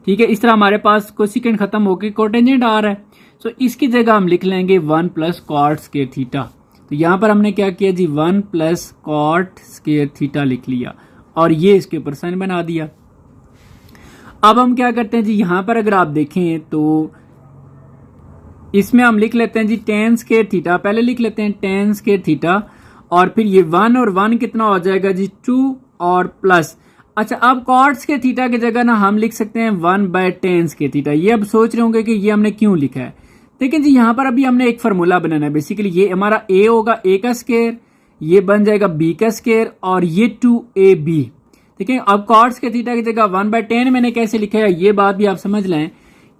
ठीक है। इस तरह हमारे पास कोसिकेंड खत्म होकर कोटेंजेंट आ रहा है, सो इसकी जगह हम लिख लेंगे 1 प्लस कॉट स्क्वायर थीटा। तो यहां पर हमने क्या किया जी 1 प्लस कॉट स्क्वायर थीटा लिख लिया और ये इसके ऊपर साइन बना दिया। अब हम क्या करते हैं जी, यहां पर अगर आप देखें तो इसमें हम लिख लेते हैं जी टेन स्क्वायर थीटा, पहले लिख लेते हैं टेन स्क्वायर थीटा और फिर ये 1 और 1 कितना हो जाएगा जी 2 और प्लस, अच्छा अब कॉट स्क्वायर थीटा की जगह ना हम लिख सकते हैं 1/10 स्क्वायर थीटा। ये अब सोच रहे होंगे कि ये हमने क्यों लिखा है, लेकिन जी यहाँ पर अभी हमने एक फार्मूला बनाना है। बेसिकली ये हमारा a होगा a का स्क्वायर, ये बन जाएगा b का स्क्वायर और ये 2ab, ठीक है। अब कॉट स्क्वायर थीटा की जगह 1/10 मैंने कैसे लिखा है, ये बात भी आप समझ लें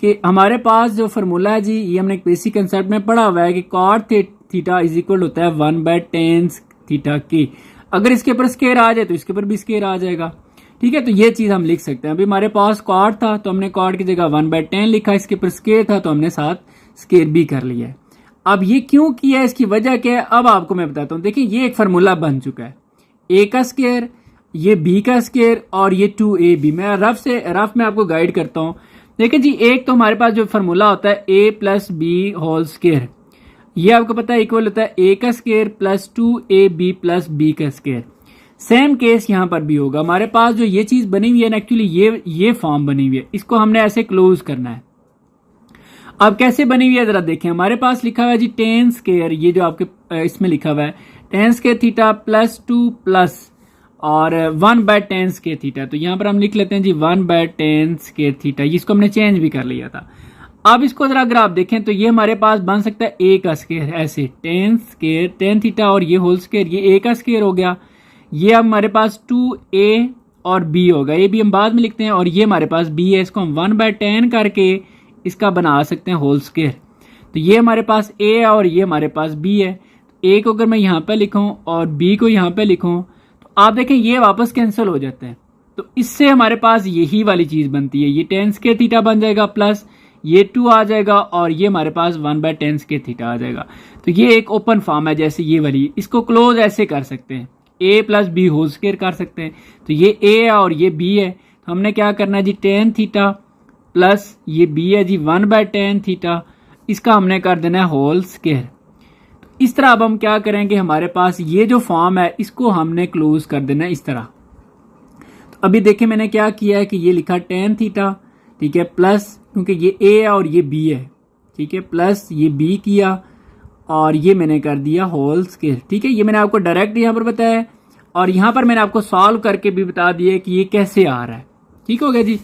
कि हमारे पास जो फार्मूला है जी ये हमने एक बेसिक कंसेप्ट में पढ़ा हुआ है कि कॉट थीटा इज इक्वल होता है 1/10 थीटा के, अगर इसके ऊपर स्क्वायर आ जाए तो इसके ऊपर भी स्क्वायर आ जाएगा, ठीक है। तो ये चीज हम लिख सकते हैं। अभी हमारे पास कॉट था तो हमने कॉट की जगह 1/10 लिखा, इसके ऊपर स्क्वायर था तो हमने साथ स्क्वायर भी कर लिया है। अब ये क्यों किया है, इसकी वजह क्या है, अब आपको मैं बताता हूं। देखिए ये एक फार्मूला बन चुका है, a का स्क्वायर, ये b का स्क्वायर और ये 2ab। मैं रफ में आपको गाइड करता हूं। देखिए जी एक तो हमारे पास जो फार्मूला होता है a plus b whole square, ये आपको पता है इक्वल होता है a का square plus 2ab plus b का स्क्वायर। सेम केस यहां पर भी होगा। हमारे पास जो ये चीज बनी हुई है ना, एक्चुअली ये फॉर्म बनी हुई है, इसको हमने ऐसे क्लोज करना है। अब कैसे बनी हुई है जरा देखें, हमारे पास लिखा हुआ है जी टेन स्क्वायर, ये जो आपके इसमें लिखा हुआ है ten square theta plus 2 plus और 1/10 स्क्वायर थीटा। तो यहां पर हम लिख लेते हैं जी 1/10 स्क्वायर थीटा, इसको हमने चेंज भी कर लिया था। अब इसको जरा अगर आप देखें तो ये हमारे पास बन सकता है a का स्क्वायर, ऐसे टेन स्क्वायर टेन थीटा और ये होल स्क्वायर, ये a का स्क्वायर हो गया। ये हमारे पास 2a और b होगा, ये भी हम बाद में लिखते हैं, और ये हमारे पास b है, इसको हम 1/10 करके इसका बना सकते हैं होल स्क्वायर। तो ये हमारे पास a है और ये हमारे पास b है। a को अगर मैं यहाँ पे लिखूं और b को यहाँ पे लिखूं तो आप देखें ये वापस कैंसिल हो जाते हैं। तो इससे हमारे पास यही वाली चीज बनती है, ये टेन स्क्वायर थीटा बन जाएगा प्लस ये 2 आ जाएगा और ये हमारे पास 1/10 स्क्वायर थीटा आ जाएगा। तो ये एक ओपन फॉर्म है जैसे ये वाली, इसको क्लोज ऐसे कर सकते हैं, a plus b whole square कर सकते हैं। तो ये a है और ये b है, तो हमने क्या करना है जी टेन थीटा प्लस ये b है जी 1/10 थीटा, इसका हमने कर देना है होल स्क्वायर। तो इस तरह अब हम क्या करेंगे, हमारे पास ये जो फॉर्म है इसको हमने क्लोज कर देना है इस तरह। तो अभी देखिए मैंने क्या किया है कि ये लिखा टेन थीटा, ठीक है, प्लस क्योंकि ये a है और ये b है, ठीक है, प्लस ये b किया और ये मैंने कर दिया होल स्क्वायर, ठीक है। ये मैंने आपको डायरेक्ट यहाँ पर बताया है और यहाँ पर मैंने आपको सॉल्व करके भी बता दिया कि ये कैसे आ रहा है, ठीक हो गया जी।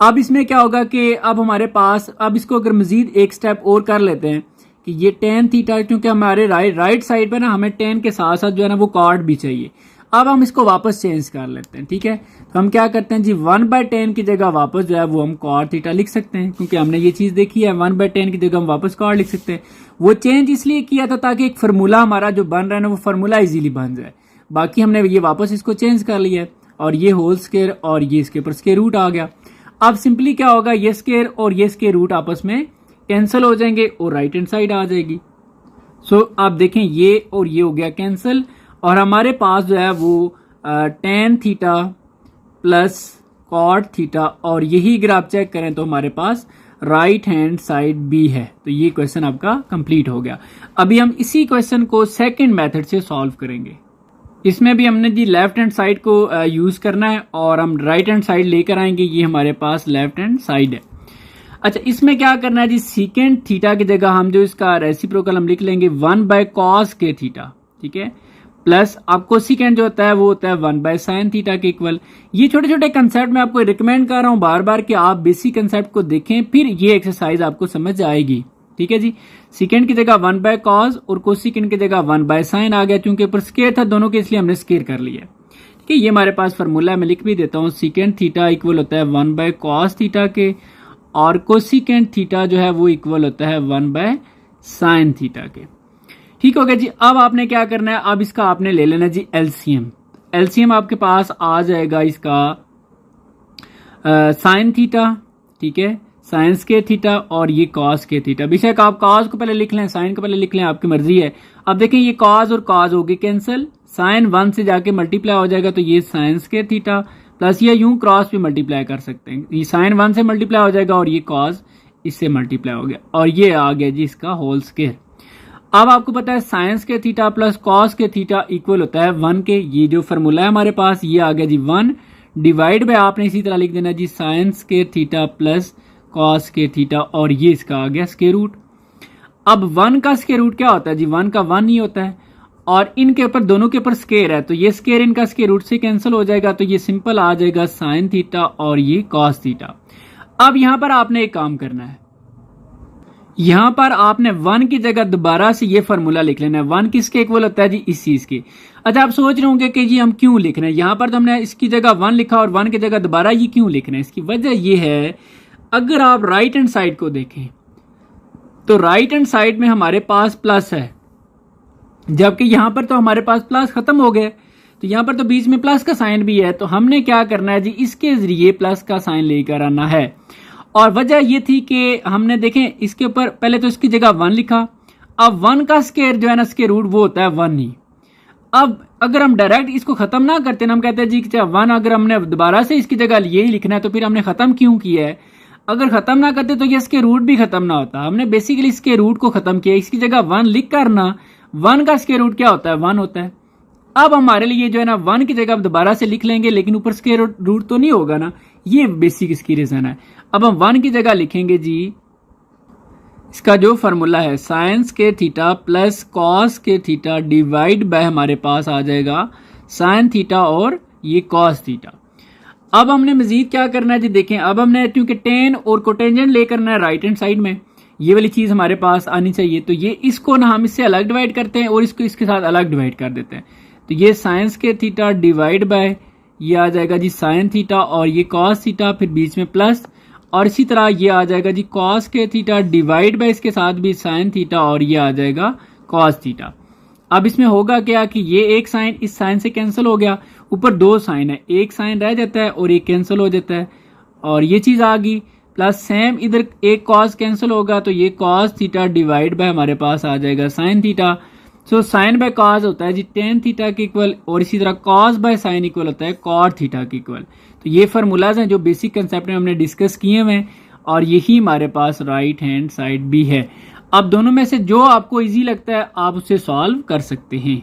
अब इसमें क्या होगा कि अब हमारे पास, अब इसको अगर मजीद एक स्टेप और कर लेते हैं कि ये टेन थीटा, क्योंकि हमारे राइट साइड पे ना हमें टेन के साथ साथ जो है ना वो कॉट भी चाहिए। अब हम इसको वापस चेंज कर लेते हैं, ठीक है। तो हम क्या करते हैं जी 1/10 की जगह वापस जो है वो हम कॉट थीटा लिख सकते हैं, क्योंकि हमने ये चीज देखी है 1/10 की जगह हम वापस कॉट लिख सकते हैं। वो चेंज इसलिए किया था ताकि एक फार्मूला हमारा जो बन रहा है ना वो फार्मूला इजीली बन जाए। बाकी हमने ये वापस इसको चेंज कर लिया है और ये होल स्क्वायर और ये इसके ऊपर स्क्वायर रूट आ गया। अब सिंपली क्या होगा, ये स्क्वायर और ये स्क्वायर रूट आपस में कैंसिल हो जाएंगे और राइट हैंड साइड आ जाएगी। सो आप देखें ये और ये हो गया कैंसिल और हमारे पास जो है वो tan theta plus cot theta, और यही अगर आप चेक करें तो हमारे पास राइट हैंड साइड बी है। तो ये क्वेश्चन आपका कंप्लीट हो गया। अभी हम इसी क्वेश्चन को सेकंड मेथड से सॉल्व करेंगे। इसमें भी हमने जी लेफ्ट हैंड साइड को यूज करना है और हम राइट हैंड साइड लेकर आएंगे। ये हमारे पास लेफ्ट हैंड साइड है। अच्छा, इसमें क्या करना है जी, सीकेंड थीटा की जगह हम जो इसका रेसिप्रोकल हम लिख लेंगे 1/cos के थीटा, ठीक है, प्लस आपको सीकेंड जो होता है वो होता है 1/sin थीटा के इक्वल। ये छोटे छोटे कंसेप्ट मैं आपको रिकमेंड कर रहा हूं बार बार कि आप बेसिक कंसेप्ट को देखें, फिर ये एक्सरसाइज आपको समझ आएगी, ठीक है जी। सीकेंड की जगह 1 बाय कॉस और कोसिकेंड की जगह 1 बाय साइन आ गया, क्योंकि ऊपर स्केयर था दोनों के, इसलिए हमने स्केयर कर लिया। ठीक है, ये हमारे पास फार्मूला है, मैं लिख भी देता हूँ। सीकेंड थीटा इक्वल होता है 1 बाय कॉस थीटा के, और कोसिकेंड थीटा जो है वो इक्वल होता है 1 बाय साइन थीटा के। ठीक हो गया जी। अब आपने क्या करना है, अब इसका आपने ले लेना जी एलसीएम। एलसीएम आपके पास आ जाएगा इसका साइन थीटा, ठीक है, साइंस के थीटा और ये कॉस के थीटा। बेशक आप कॉस को पहले लिख लें, साइन को पहले लिख लें, आपकी मर्जी है। अब देखें ये कॉस और कॉस होगी कैंसिल, साइन 1 से जाके मल्टीप्लाई हो जाएगा, तो ये साइंस के थीटा प्लस ये यूं क्रॉस भी मल्टीप्लाई कर सकते हैं, ये साइन 1 से मल्टीप्लाई हो जाएगा और ये कॉस इससे मल्टीप्लाई हो गया, और ये आ गया जी इसका होल स्क्वायर। अब आपको पता है साइंस के थीटा प्लस कॉस के थीटा इक्वल होता है 1 के। ये जो फार्मूला है हमारे पास ये आ गया जी 1 डिवाइड बाय, आपने इसी तरह लिख देना जी साइंस के थीटा प्लस कॉस के थीटा, और ये इसका आ गया स्क्वायर रूट। अब 1 का स्क्वायर रूट क्या होता है जी, 1 का 1 ही होता है, और इनके ऊपर दोनों के ऊपर स्क्वायर है, तो ये स्क्वायर इनका स्क्वायर रूट से कैंसिल हो जाएगा, तो ये सिंपल आ जाएगा साइन थीटा और ये कॉस थीटा। अब यहां पर आपने एक काम करना है, यहां पर आपने 1 की जगह दोबारा से ये फार्मूला लिख लेना है। 1 किसके इक्वल होता है जी, इस चीज के। अच्छा, आप सोच रहे होंगे कि जी हम क्यों लिख रहे हैं, यहां पर तो हमने इसकी जगह 1 लिखा और 1 की जगह दोबारा ये क्यों लिख रहे हैं। इसकी वजह ये है, अगर आप राइट हैंड साइड को देखें तो राइट हैंड साइड में हमारे पास प्लस है, जबकि यहां पर तो हमारे पास प्लस खत्म हो गए, तो यहां पर तो बीच में प्लस का साइन भी है, तो हमने क्या करना है जी, इसके जरिए प्लस का साइन लेकर आना है। और वजह ये थी कि हमने देखें इसके ऊपर पहले तो इसकी जगह 1 लिखा, अब 1 का स्क्वायर जो है ना स्क्वायर रूट वो होता है 1 ही। अब अगर हम डायरेक्ट इसको खत्म ना करते ना, हम कहते हैं जी 1 अगर हमने दोबारा से इसकी जगह यही लिखना है, तो फिर हमने खत्म क्यों किया है। अगर खत्म ना करते तो ये इसके रूट भी खत्म ना होता, हमने बेसिकली इसके रूट को खत्म किया, इसकी जगह 1 लिख कर ना, 1 का स्क्वायर रूट क्या होता है 1 होता है। अब हमारे लिए जो है ना 1 की जगह दोबारा से लिख लेंगे, लेकिन ऊपर स्क्वायर रूट तो नहीं होगा ना, ये बेसिक इसकी रीजन है। अब हम 1 की जगह लिखेंगे जी इसका जो फार्मूला है साइंस के थीटा प्लस कॉस के थीटा डिवाइड बाय हमारे पास आ जाएगा साइन थीटा और ये कॉस थीटा। अब हमने मजीद क्या करना है जी, देखें अब हमने क्योंकि टेन और कोटेंजेंट ले करना है राइट हैंड साइड में, ये वाली चीज हमारे पास आनी चाहिए, तो ये इसको ना हम इससे अलग डिवाइड करते हैं और इसको इसके साथ अलग डिवाइड कर देते हैं, तो ये साइंस के थीटा डिवाइड बाय ये आ जाएगा जी साइन थीटा और ये कॉस थीटा, फिर बीच में प्लस, और इसी तरह ये आ जाएगा जी कॉस के थीटा डिवाइड बाय इसके साथ भी साइन थीटा और ये आ जाएगा कॉस थीटा। अब इसमें होगा क्या कि ये एक साइन इस साइन से कैंसिल हो गया, ऊपर 2 साइन है, एक साइन रह जाता है और एक कैंसिल हो जाता है, और ये चीज आ गई, प्लस सेम इधर एक कॉस कैंसिल होगा, तो ये कॉस थीटा डिवाइड बाय हमारे पास आ जाएगा sine theta. So sine by cos होता है जी टेन थीटा के इक्वल, और इसी तरह कॉस बाय साइन इक्वल होता है कॉट थीटा के इक्वल। तो ये फार्मूलाज हैं जो बेसिक कंसेप्ट में हमने डिस्कस किए हुए हैं, और यही हमारे पास राइट हैंड साइड भी है। अब दोनों में से जो आपको इजी लगता है आप उसे सॉल्व कर सकते हैं।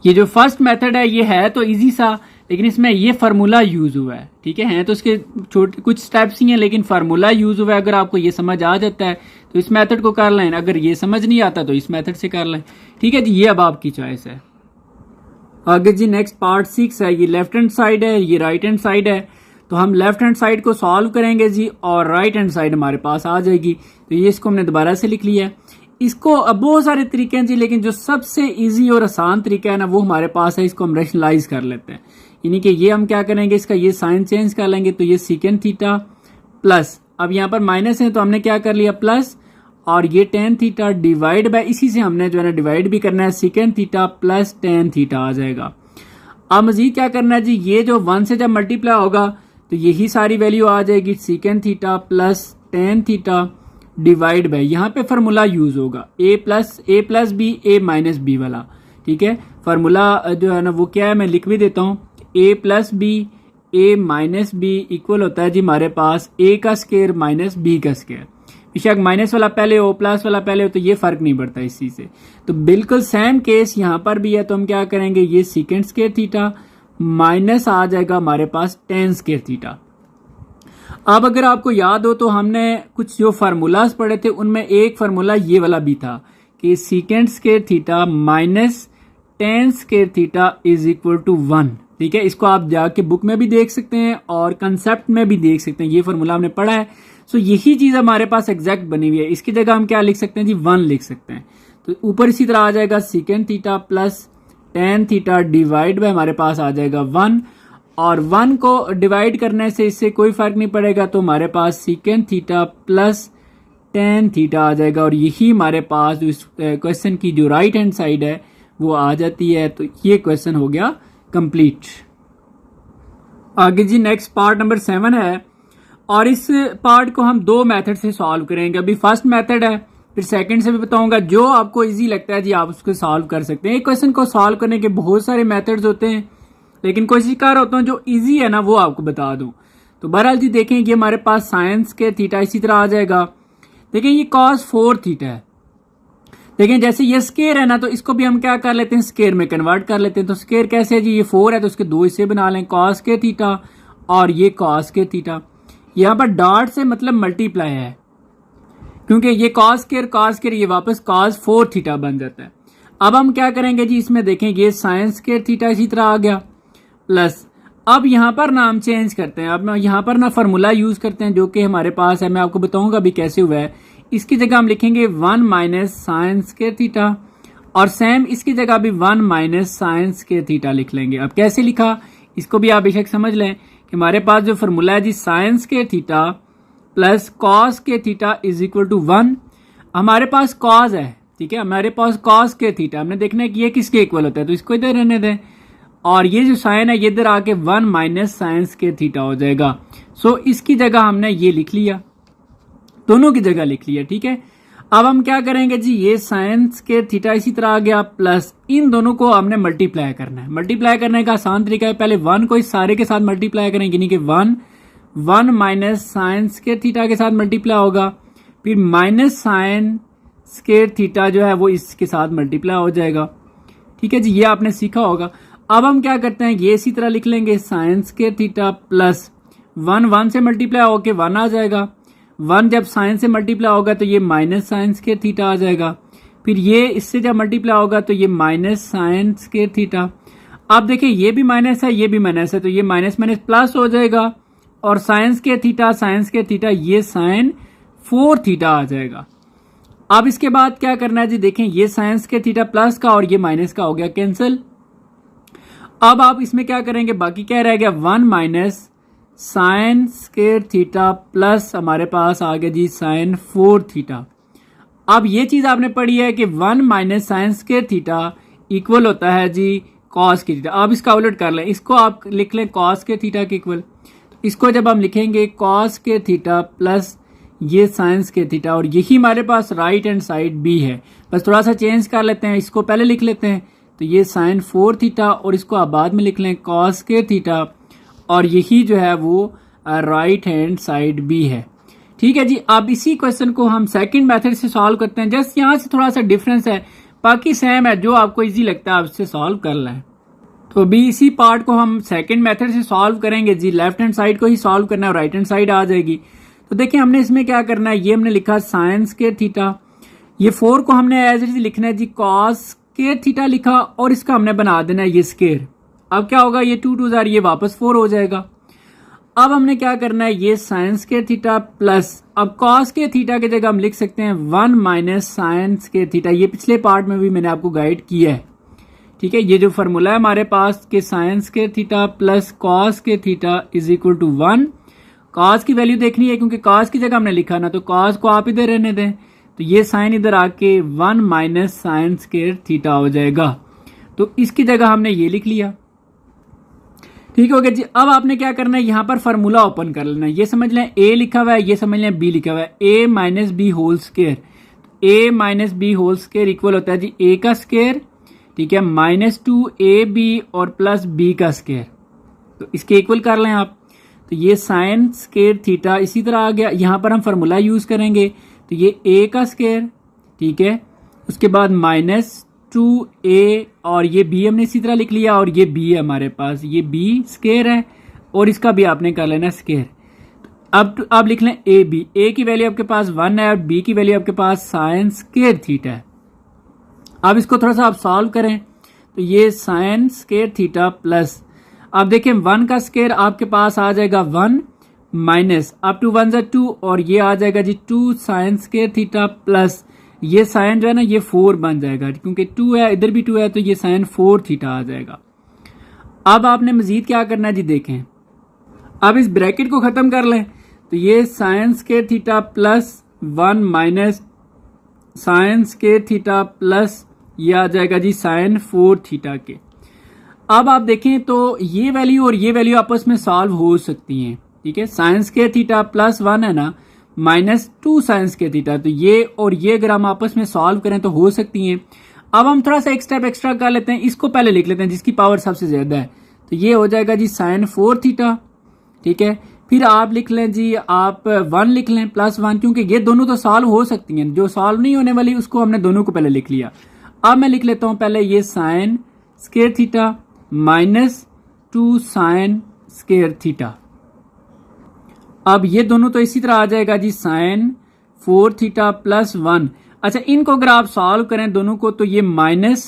ये जो फर्स्ट मेथड है ये है तो इजी सा, लेकिन इसमें ये फार्मूला यूज हुआ है, ठीक है, हैं तो इसके छोटे कुछ स्टेप्स ही हैं, लेकिन फार्मूला यूज हुआ है। अगर आपको ये समझ आ जाता है तो इस मेथड को कर लें, अगर ये समझ नहीं आता तो इस मेथड से कर लें, ठीक है जी। ये अब आपकी चॉइस है। आगे जी नेक्स्ट पार्ट 6 है, ये लेफ्ट हैंड साइड है, ये राइट हैंड साइड है, तो हम लेफ्ट हैंड साइड को सॉल्व करेंगे जी, और राइट हैंड साइड हमारे पास आ जाएगी, तो ये इसको हमने दोबारा से लिख लिया है। इसको अब बहुत सारे तरीके हैं जी, लेकिन जो सबसे इजी और आसान तरीका है ना वो हमारे पास है, इसको हम रेशनलाइज कर लेते हैं। यानी कि ये हम क्या करेंगे, इसका ये साइन चेंज कर लेंगे, तो ये सीकेंड थीटा प्लस, अब यहाँ पर माइनस है तो हमने क्या कर लिया प्लस, और ये टेन थीटा डिवाइड बाय, इसी से हमने जो है ना डिवाइड भी करना है, secant theta plus tan theta आ जाएगा। अब मजीद क्या करना है जी, ये जो 1 से जब मल्टीप्लाई होगा तो यही सारी वैल्यू आ जाएगी, secant theta plus tan theta divide by, यहाँ पे फार्मूला यूज होगा a plus b a minus b वाला, ठीक है। फार्मूला जो है ना वो क्या है, मैं लिख भी देता हूँ, a plus b a minus b equal होता है जी हमारे पास a का स्क्वायर माइनस b का स्क्वायर। बेशक माइनस वाला पहले हो प्लस वाला पहले हो तो ये फर्क नहीं पड़ता इस चीज से। तो बिल्कुल सेम केस यहाँ पर भी है, तो हम क्या करेंगे, ये सीकेंड स्क्वायर थीटा माइनस आ जाएगा हमारे पास टेन स्क्वायर थीटा। अब अगर आपको याद हो तो हमने कुछ जो फार्मूलाज पढ़े थे उनमें एक फार्मूला ये वाला भी था कि secant square theta minus tan square theta is equal to 1। ठीक है, इसको आप जाके बुक में भी देख सकते हैं और कंसेप्ट में भी देख सकते हैं, ये फार्मूला हमने पढ़ा है। सो यही चीज हमारे पास एग्जैक्ट बनी हुई है। इसकी जगह हम क्या लिख सकते हैं जी, 1 लिख सकते हैं। तो ऊपर इसी तरह आ जाएगा सीकेंड theta plus tan theta divide bye हमारे पास आ जाएगा 1, और 1 को डिवाइड करने से इससे कोई फर्क नहीं पड़ेगा, तो हमारे पास secant theta plus tan theta आ जाएगा। और यही हमारे पास जो इस क्वेश्चन की जो राइट हैंड साइड है वो आ जाती है। तो ये क्वेश्चन हो गया कंप्लीट। आगे जी नेक्स्ट पार्ट नंबर 7 है, और इस पार्ट को हम 2 मेथड से सॉल्व करेंगे। अभी फर्स्ट मेथड है, फिर सेकंड से भी बताऊंगा। जो आपको इजी लगता है जी आप उसको सॉल्व कर सकते हैं। एक क्वेश्चन को सॉल्व करने के बहुत सारे मेथड्स होते हैं, लेकिन कोशिश कर रहा होता हूँ जो इजी है ना वो आपको बता दूं। तो बहरहाल जी देखें, ये हमारे पास साइंस के थीटा इसी तरह आ जाएगा। देखें ये cos 4 थीटा है। देखें जैसे ये स्केयर है ना, तो इसको भी हम क्या कर लेते हैं, स्केयर में कन्वर्ट कर लेते हैं। तो स्केयर कैसे है जी, ये 4 है तो उसके 2 हिस्से बना लें, cos के थीटा और ये cos के थीटा। यहाँ पर डॉट से मतलब मल्टीप्लाई है, क्योंकि ये cos स्केयर ये वापस cos 4 थीटा बन जाता है। अब हम क्या करेंगे जी, इसमें देखें ये साइन स्केयर थीटा इसी तरह आ गया, प्लस अब यहाँ पर नाम चेंज करते हैं। अब यहाँ पर ना फार्मूला यूज करते हैं जो कि हमारे पास है, मैं आपको बताऊंगा अभी कैसे हुआ है। इसकी जगह हम लिखेंगे 1 माइनस साइन स्केयर थीटा, और सेम इसकी जगह भी 1 माइनस साइन स्केयर थीटा लिख लेंगे। अब कैसे लिखा इसको भी आप बेशक समझ लें कि हमारे पास जो फार्मूला है जी sine square theta plus cos के थीटा इज इक्वल टू 1। हमारे पास कॉस है, ठीक है, हमारे पास कॉस के थीटा, हमने देखना है कि ये किसके इक्वल होता है, तो इसको इधर रहने दें। और ये जो साइन है ये इधर आके 1 माइनस साइन के थीटा हो जाएगा। सो इसकी जगह हमने ये लिख लिया, दोनों की जगह लिख लिया, ठीक है। अब हम क्या करेंगे जी, ये साइन के थीटा इसी तरह आ गया, प्लस इन दोनों को हमने मल्टीप्लाई करना है। मल्टीप्लाई करने का आसान तरीका है, पहले 1 को इस सारे के साथ मल्टीप्लाई करेंगे, यानी कि 1 माइनस साइन के थीटा के साथ मल्टीप्लाई होगा, फिर माइनस साइन स्केयर थीटा जो है वो इसके साथ मल्टीप्लाई हो जाएगा, ठीक है जी, ये आपने सीखा होगा। अब हम क्या करते हैं, ये इसी तरह लिख लेंगे साइन स्केयर थीटा प्लस 1 से मल्टीप्लाई होके 1 आ जाएगा, 1 जब साइन से मल्टीप्लाई होगा तो ये माइनस साइन स्केयर थीटा आ जाएगा, फिर ये इससे जब मल्टीप्लाई होगा तो ये माइनस साइन स्केयर थीटा। अब देखिए ये भी माइनस है, ये भी माइनस है, तो ये माइनस माइनस प्लस हो जाएगा, और साइन स्केयर थीटा ये साइन 4 थीटा आ जाएगा। अब इसके बाद क्या करना है जी, देखें ये साइन स्केयर थीटा प्लस का और ये माइनस का हो गया कैंसिल। अब आप इसमें क्या करेंगे, बाकी क्या रह गया, 1 minus sign square theta plus हमारे पास आ गया जी साइन 4 थीटा। अब ये चीज आपने पढ़ी है कि 1 minus sign square theta equal होता है जी कॉस के थीटा। अब इसका उलट कर लें, इसको आप लिख लें कॉस के थीटा के इक्वल। इसको जब हम लिखेंगे कॉस के थीटा प्लस ये साइंस के थीटा, और यही हमारे पास राइट हैंड साइड भी है, बस थोड़ा सा चेंज कर लेते हैं, इसको पहले लिख लेते हैं, तो ये साइन 4 थीटा और इसको आप बाद में लिख लें कॉस के थीटा, और यही जो है वो राइट हैंड साइड भी है, ठीक है जी। अब इसी क्वेश्चन को हम सेकंड मेथड से सॉल्व करते हैं, जस्ट यहाँ से थोड़ा सा डिफरेंस है, बाकी सेम है, जो आपको इजी लगता है आप इससे सॉल्व कर लें। तो अभी इसी पार्ट को हम सेकंड मेथड से सॉल्व करेंगे जी, लेफ्ट हैंड साइड को ही सॉल्व करना है, राइट हैंड साइड आ जाएगी। तो देखिए हमने इसमें क्या करना है, ये हमने लिखा साइन स्क्वायर थीटा, ये 4 को हमने एज इट इज लिखना है जी कॉस स्क्वायर थीटा लिखा, और इसका हमने बना देना है ये स्क्वायर। अब क्या होगा, ये 2 2 ये वापस 4 हो जाएगा। अब हमने क्या करना है, ये साइन स्क्वायर थीटा प्लस, अब कॉस स्क्वायर थीटा की जगह हम लिख सकते हैं 1 माइनस साइन स्क्वायर थीटा। ये पिछले पार्ट में भी मैंने आपको गाइड किया है, ठीक है। ये जो फॉर्मूला है हमारे पास कि sine square theta plus cos square theta is equal to 1। Cos की वैल्यू देखनी है क्योंकि कॉस की जगह हमने लिखा ना, तो कॉस को आप इधर रहने दें, तो ये साइन इधर आके 1 माइनस साइन स्क्वायर थीटा हो जाएगा, तो इसकी जगह हमने ये लिख लिया, ठीक हो गया जी। अब आपने क्या करना है, यहाँ पर फार्मूला ओपन कर लेना है, ये समझ लें ए लिखा हुआ है, ये समझ लें बी लिखा हुआ है, A minus B whole square, A minus B whole square equal होता है जी ए का स्क्वायर, ठीक है, -2 ए बी और प्लस बी का स्क्वायर, तो इसके इक्वल कर लें आप। तो ये साइन स्क्वायर थीटा इसी तरह आ गया, यहाँ पर हम फार्मूला यूज करेंगे, तो ये ए का स्क्वायर, ठीक है, उसके बाद -2a और ये b हमने इसी तरह लिख लिया, और ये b है हमारे पास, ये b स्क्वायर है, और इसका भी आपने कर लेना स्क्वायर। अब आप लिख लें ए बी, ए की वैल्यू आपके पास 1 है और b की वैल्यू आपके पास साइन स्क्वायर थीटा है। अब इसको थोड़ा सा आप सॉल्व करें, तो ये साइन स्क्वायर थीटा प्लस, अब देखें 1 का स्क्वायर आपके पास आ जाएगा 1 माइनस अप टू 1 ज़ा 2 और ये आ जाएगा जी 2 साइन स्क्वायर थीटा प्लस ये साइन जो है ना ये 4 बन जाएगा क्योंकि 2 है, इधर भी 2 है तो ये साइन 4 थीटा आ जाएगा। अब आपने मजीद क्या करना है जी, देखें अब इस ब्रैकेट को खत्म कर लें तो ये sine square theta plus 1 minus sine square theta plus ये आ जाएगा जी साइन 4 थीटा के। अब आप देखें तो ये वैल्यू और ये वैल्यू आपस में सॉल्व हो सकती हैं, ठीक है। साइन स्क्वायर थीटा प्लस 1 है ना माइनस 2 साइन स्क्वायर थीटा, तो ये और ये अगर हम आपस में सॉल्व करें तो हो सकती हैं। अब हम थोड़ा सा एक स्टेप एक्स्ट्रा कर लेते हैं, इसको पहले लिख लेते हैं जिसकी पावर सबसे ज्यादा है, तो ये हो जाएगा जी साइन 4 थीटा, ठीक है। फिर आप लिख लें जी, आप 1 लिख लें प्लस 1, क्योंकि ये दोनों तो सॉल्व हो सकती हैं, जो सॉल्व नहीं होने वाली उसको हमने दोनों को पहले लिख लिया। अब मैं लिख लेता हूं पहले ये sine square theta minus 2 sign square theta. अब ये दोनों तो इसी तरह आ जाएगा जी साइन 4 थीटा प्लस 1। अच्छा, इनको अगर आप सॉल्व करें दोनों को तो ये माइनस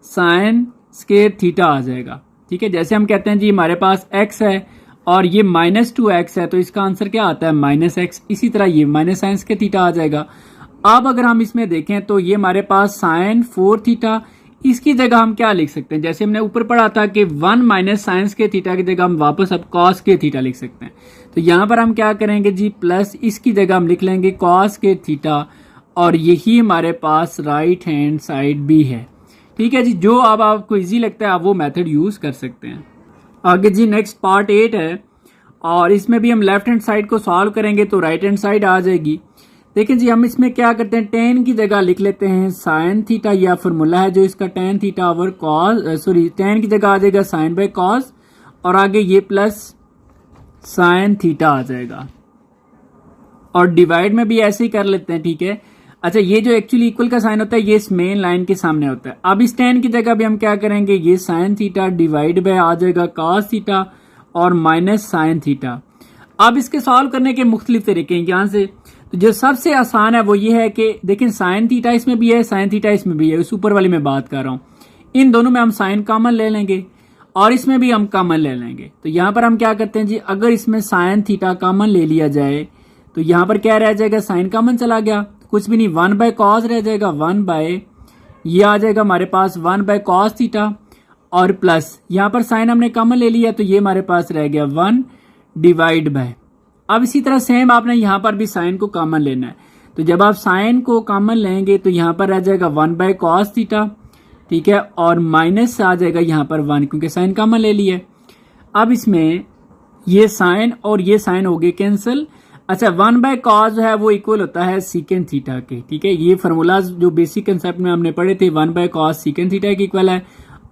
साइन स्क्वायर थीटा आ जाएगा, ठीक है। जैसे हम कहते हैं जी हमारे पास x है और ये माइनस 2x है तो इसका आंसर क्या आता है माइनस x। इसी तरह ये माइनस साइन स्क्वायर थीटा आ जाएगा। अब अगर हम इसमें देखें तो ये हमारे पास साइन 4 थीटा, इसकी जगह हम क्या लिख सकते हैं, जैसे हमने ऊपर पढ़ा था कि 1 माइनस साइन स्क्वायर थीटा की जगह हम वापस अब कॉस स्क्वायर थीटा लिख सकते हैं। तो यहां पर हम क्या करेंगे जी, प्लस इसकी जगह हम लिख लेंगे कॉस स्क्वायर थीटा और यही हमारे पास राइट हैंड साइड भी है, ठीक है जी। जो अब आपको इजी लगता है आप वो मेथड यूज कर सकते हैं। आगे जी नेक्स्ट पार्ट 8 है और इसमें भी हम लेफ्ट हैंड साइड को सॉल्व करेंगे तो राइट हैंड साइड आ जाएगी। देखिए जी, हम इसमें क्या करते हैं, टेन की जगह लिख लेते हैं साइन थीटा, या फॉर्मूला है जो इसका tan theta over cos, sorry ten की जगह आ जाएगा साइन बाय कॉस और आगे ये प्लस साइन थीटा आ जाएगा। और डिवाइड में भी ऐसे ही कर लेते हैं, ठीक है। अच्छा, ये जो एक्चुअली इक्वल का साइन होता है ये इस मेन लाइन के सामने होता है। अब इस टेन की जगह भी हम क्या करेंगे, ये साइन थीटा डिवाइड बाय आ जाएगा कॉस थीटा और माइनस साइन थीटा। अब इसके सॉल्व करने के मुख्तलिफ तरीके हैं यहाँ से। तो जो सबसे आसान है वो ये है कि देखें साइन थीटा इसमें भी है, साइन थीटा इसमें भी है, उस ऊपर वाली मैं बात कर रहा हूँ। इन दोनों में हम साइन कॉमन ले लेंगे और इसमें भी हम कॉमन ले लेंगे। तो यहाँ पर हम क्या करते हैं जी, अगर इसमें साइन थीटा कॉमन ले लिया जाए तो यहाँ पर क्या रह जाएगा, साइन कॉमन चला गया, कुछ भी नहीं, 1 बाय कॉस रह जाएगा, 1 बाय ये आ जाएगा हमारे पास 1 बाय कॉस थीटा और प्लस यहाँ पर साइन हमने कॉमन ले लिया तो ये हमारे पास रह गया 1 डिवाइड बाय। अब इसी तरह सेम आपने यहाँ पर भी साइन को कॉमन लेना है। तो जब आप साइन को कॉमन लेंगे तो यहाँ पर रह जाएगा 1 बाय कॉस थीटा, ठीक है, और माइनस आ जाएगा यहाँ पर 1 क्योंकि साइन कॉमन ले लिया। अब इसमें ये साइन और ये साइन हो गए कैंसिल। अच्छा, 1 बाय कॉस जो है वो इक्वल होता है सीकेंड थीटा के, ठीक है। ये फार्मूला जो बेसिक कंसेप्ट में हमने पढ़े थे 1 बाय कॉस सीकेंड थीटा के इक्वल है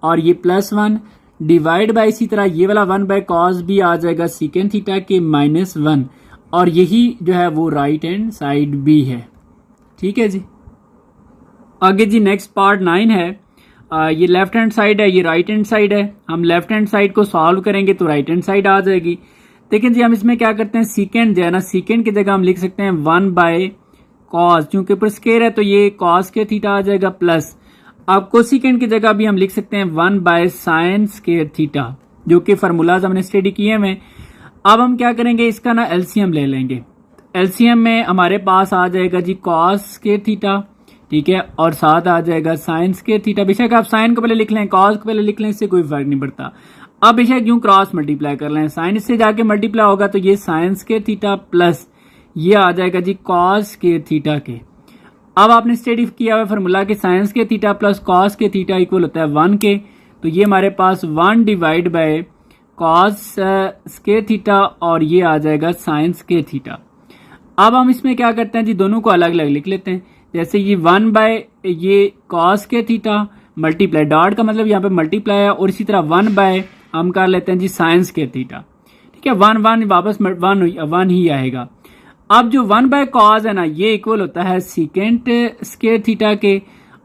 और ये प्लस 1 डिवाइड बाय इसी तरह ये वाला 1 बाय कॉस भी आ जाएगा सीकेंड थीटा के माइनस 1 और यही जो है वो राइट हैंड साइड भी है, ठीक है जी। आगे जी नेक्स्ट पार्ट 9 है। ये लेफ्ट हैंड साइड है, ये राइट हैंड साइड है। हम लेफ्ट हैंड साइड को सॉल्व करेंगे तो राइट हैंड साइड आ जाएगी। देखिए जी, हम इसमें क्या करते हैं, सीकेंड जो है ना, सीकेंड की जगह हम लिख सकते हैं 1 बाय कॉस, क्योंकि ऊपर स्क्वायर है तो ये कॉस के थीटा आ जाएगा प्लस। अब कोसिकेंड की जगह भी हम लिख सकते हैं 1 बाय साइन स्क्वायर थीटा, जो कि फार्मूलाज हमने स्टडी किए हैं। अब हम क्या करेंगे, इसका ना एलसीएम ले लेंगे। एलसीएम में हमारे पास आ जाएगा जी कॉस स्क्वायर थीटा, ठीक है, और साथ आ जाएगा साइन स्क्वायर थीटा। बेशक आप साइन को पहले लिख लें, कॉस को पहले लिख लें, इससे कोई फर्क नहीं पड़ता। अब बेशक यूं क्रॉस मल्टीप्लाई कर लें, साइन इससे जाके मल्टीप्लाई होगा तो ये साइन स्क्वायर थीटा प्लस ये आ जाएगा जी कॉस स्क्वायर थीटा के। अब आपने स्टडी किया हुआ फार्मूला के sign square theta plus cos के थीटा इक्वल होता है 1 के, तो ये हमारे पास 1 divide by cos square theta और ये आ जाएगा साइन स्क्वायर थीटा। अब हम इसमें क्या करते हैं जी, दोनों को अलग अलग लिख लेते हैं। जैसे ये 1 बाय ये cos square theta multiply, dot का मतलब यहाँ पे मल्टीप्लाई है, और इसी तरह 1 बाय हम कर लेते हैं जी साइन स्क्वायर थीटा, ठीक है। 1 1 वापस 1 ही आएगा। अब जो 1 बाय कॉस है ना, ये इक्वल होता है सीकेंट स्क्वायर थीटा के,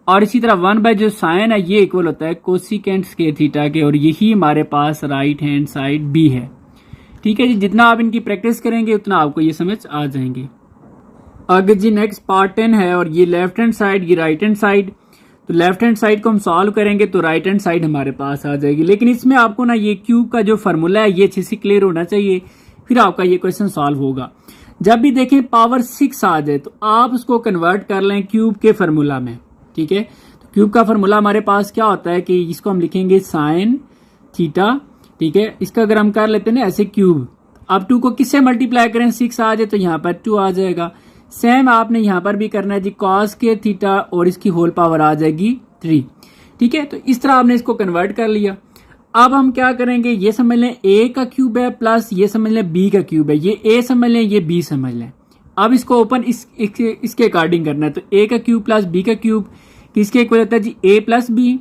और इसी तरह 1 बाय जो साइन है ये इक्वल होता है कोसिकेंट स्क्वायर थीटा के, और यही हमारे पास राइट हैंड साइड भी है, ठीक है जी। जितना आप इनकी प्रैक्टिस करेंगे उतना आपको ये समझ आ जाएंगे। आगे जी नेक्स्ट पार्ट 10 है और ये लेफ्ट हैंड साइड, ये राइट हैंड साइड। तो लेफ्ट हैंड साइड को हम सॉल्व करेंगे तो राइट हैंड साइड हमारे पास आ जाएगी। लेकिन इसमें आपको ना ये क्यूब का जो फार्मूला है ये अच्छे से क्लियर होना चाहिए, फिर आपका ये क्वेश्चन सॉल्व होगा। जब भी देखें पावर 6 आ जाए तो आप उसको कन्वर्ट कर लें क्यूब के फार्मूला में, ठीक है। तो क्यूब का फार्मूला हमारे पास क्या होता है कि इसको हम लिखेंगे साइन थीटा, ठीक है। इसका अगर हम कर लेते हैं ना ऐसे क्यूब, अब 2 को किससे मल्टीप्लाई करें, 6 आ जाए तो यहाँ पर 2 आ जाएगा। सेम आपने यहाँ पर भी करना है जी, कॉस के थीटा और इसकी होल पावर आ जाएगी 3, ठीक है। तो इस तरह आपने इसको कन्वर्ट कर लिया। अब हम क्या करेंगे, ये समझ लें ए का क्यूब है प्लस ये समझ लें बी का क्यूब है, ये ए समझ लें ये बी समझ लें। अब इसको ओपन इसके अकॉर्डिंग करना है, तो ए का क्यूब प्लस बी का क्यूब किसके इक्वल होता है जी, ए प्लस बी,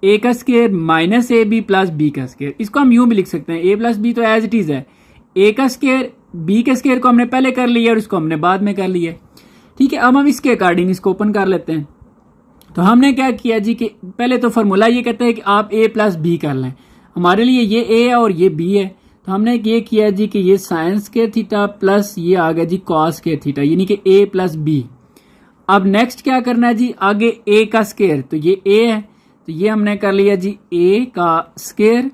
ए का square minus a b plus B का स्क्वायर। इसको हम यूं भी लिख सकते हैं, ए प्लस बी तो एज इट इज है, ए का स्क्वायर बी के स्क्वायर को हमने पहले कर लिया और इसको हमने बाद में कर लिया, ठीक है। अब हम इसके अकॉर्डिंग इसको ओपन कर लेते हैं। तो हमने क्या किया जी कि पहले तो फार्मूला ये कहता है कि आप ए प्लस बी कर लें, हमारे लिए ये ए है और ये बी है, तो हमने ये किया जी कि ये साइन स्क्वायर थीटा प्लस ये आ गया जी कॉस स्क्वायर थीटा, यानी कि ए प्लस बी। अब नेक्स्ट क्या करना है जी, आगे ए का स्क्वायर, तो ये ए है तो ये हमने कर लिया जी ए का स्क्वायर,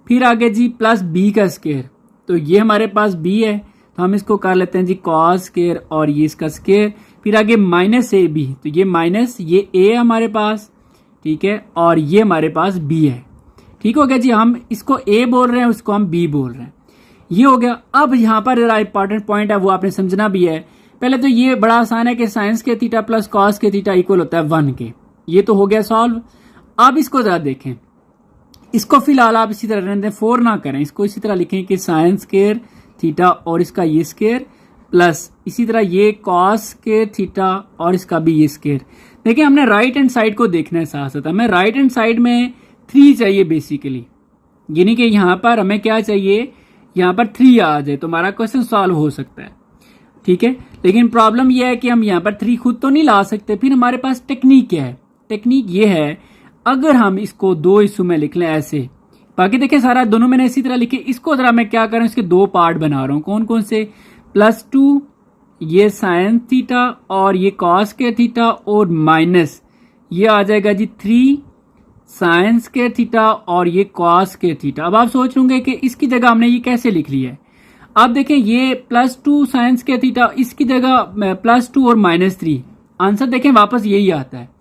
फिर आगे जी प्लस बी का स्क्वायर, तो ये हमारे पास बी है तो हम इसको कर लेते हैं जी कॉस स्क्वायर और ये इसका स्क्वायर, फिर आगे माइनस ए बी, तो ये माइनस ये ए है हमारे पास, ठीक है, और ये हमारे पास बी है, ठीक हो गया जी। हम इसको ए बोल रहे हैं, उसको हम बी बोल रहे हैं, ये हो गया। अब यहाँ पर जरा इंपॉर्टेंट पॉइंट है वो आपने समझना भी है। पहले तो ये बड़ा आसान है कि साइंस के थीटा प्लस कॉस के थीटा इक्वल होता है 1 के, ये तो हो गया सॉल्व। अब इसको जरा देखें, इसको फिलहाल आप इसी तरह रहने दें, 4 ना करें, इसको इसी तरह लिखें कि साइन स्क्वायर थीटा और इसका ये स्क्वायर प्लस इसी तरह ये कॉस के थीटा और इसका भी ये स्क्वायर। देखिए हमने राइट हैंड साइड को देखना है साथ साथ, हमें राइट हैंड साइड में 3 चाहिए बेसिकली, यानी कि यहाँ पर हमें क्या चाहिए, यहाँ पर 3 आ जाए तो हमारा क्वेश्चन सॉल्व हो सकता है, ठीक है। लेकिन प्रॉब्लम यह है कि हम यहाँ पर 3 खुद तो नहीं ला सकते, फिर हमारे पास टेक्निक क्या है, टेक्निक ये है अगर हम इसको 2 हिस्सों में लिख लें ऐसे, बाकी देखिए सारा दोनों मैंने इसी तरह लिखे, इसको जरा मैं क्या करूं, इसके 2 पार्ट बना रहा हूं, कौन कौन से, +2 ये साइन थीटा और ये कॉस के थीटा और माइनस ये आ जाएगा जी 3 साइन के थीटा और ये कॉस के थीटा। अब आप सोच होंगे कि इसकी जगह हमने ये कैसे लिख लिया है। आप देखें ये +2 साइन के थीटा, इसकी जगह +2 और -3, आंसर देखें वापस यही आता है।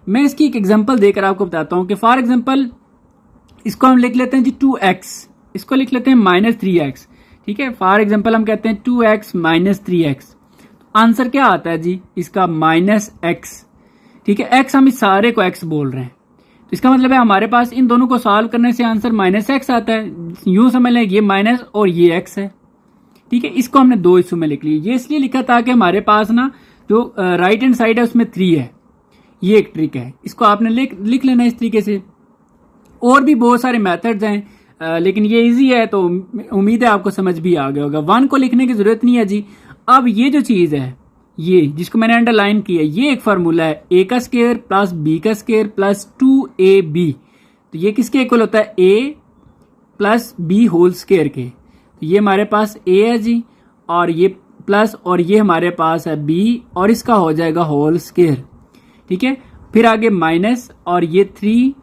मैं इसकी एक एग्जांपल देकर आपको बताता हूं कि फॉर एग्जांपल इसको हम लिख लेते हैं जी 2x, इसको लिख लेते हैं -3x, ठीक है। फॉर एग्जांपल हम कहते हैं 2x - 3x, आंसर क्या आता है जी इसका -x, ठीक है। x हम इस सारे को x बोल रहे हैं, तो इसका मतलब है हमारे पास इन दोनों को सॉल्व करने से आंसर -x आता है, यूं समझ लें ये माइनस और ये x है, ठीक है। इसको हमने 2 हिस्सों में लिख लिया, ये इसलिए लिखा था कि हमारे पास ना जो राइट हैंड साइड है उसमें 3 है, ये एक ट्रिक है, इसको आपने लिख लेना इस तरीके से। और भी बहुत सारे मेथड्स हैं लेकिन ये इजी है तो उम्मीद है आपको समझ भी आ गया होगा। 1 को लिखने की जरूरत नहीं है जी। अब ये जो चीज है ये जिसको मैंने अंडरलाइन किया है, ये एक फार्मूला है ए का स्क्वायर प्लस बी का स्क्वायर प्लस 2ab, तो ये किसके इक्वल होता है, ए प्लस बी होल स्क्वायर के, तो ये हमारे पास ए है जी और ये प्लस और ये हमारे पास है बी और इसका हो जाएगा होल स्क्वायर, ठीक है। फिर आगे माइनस और ये 3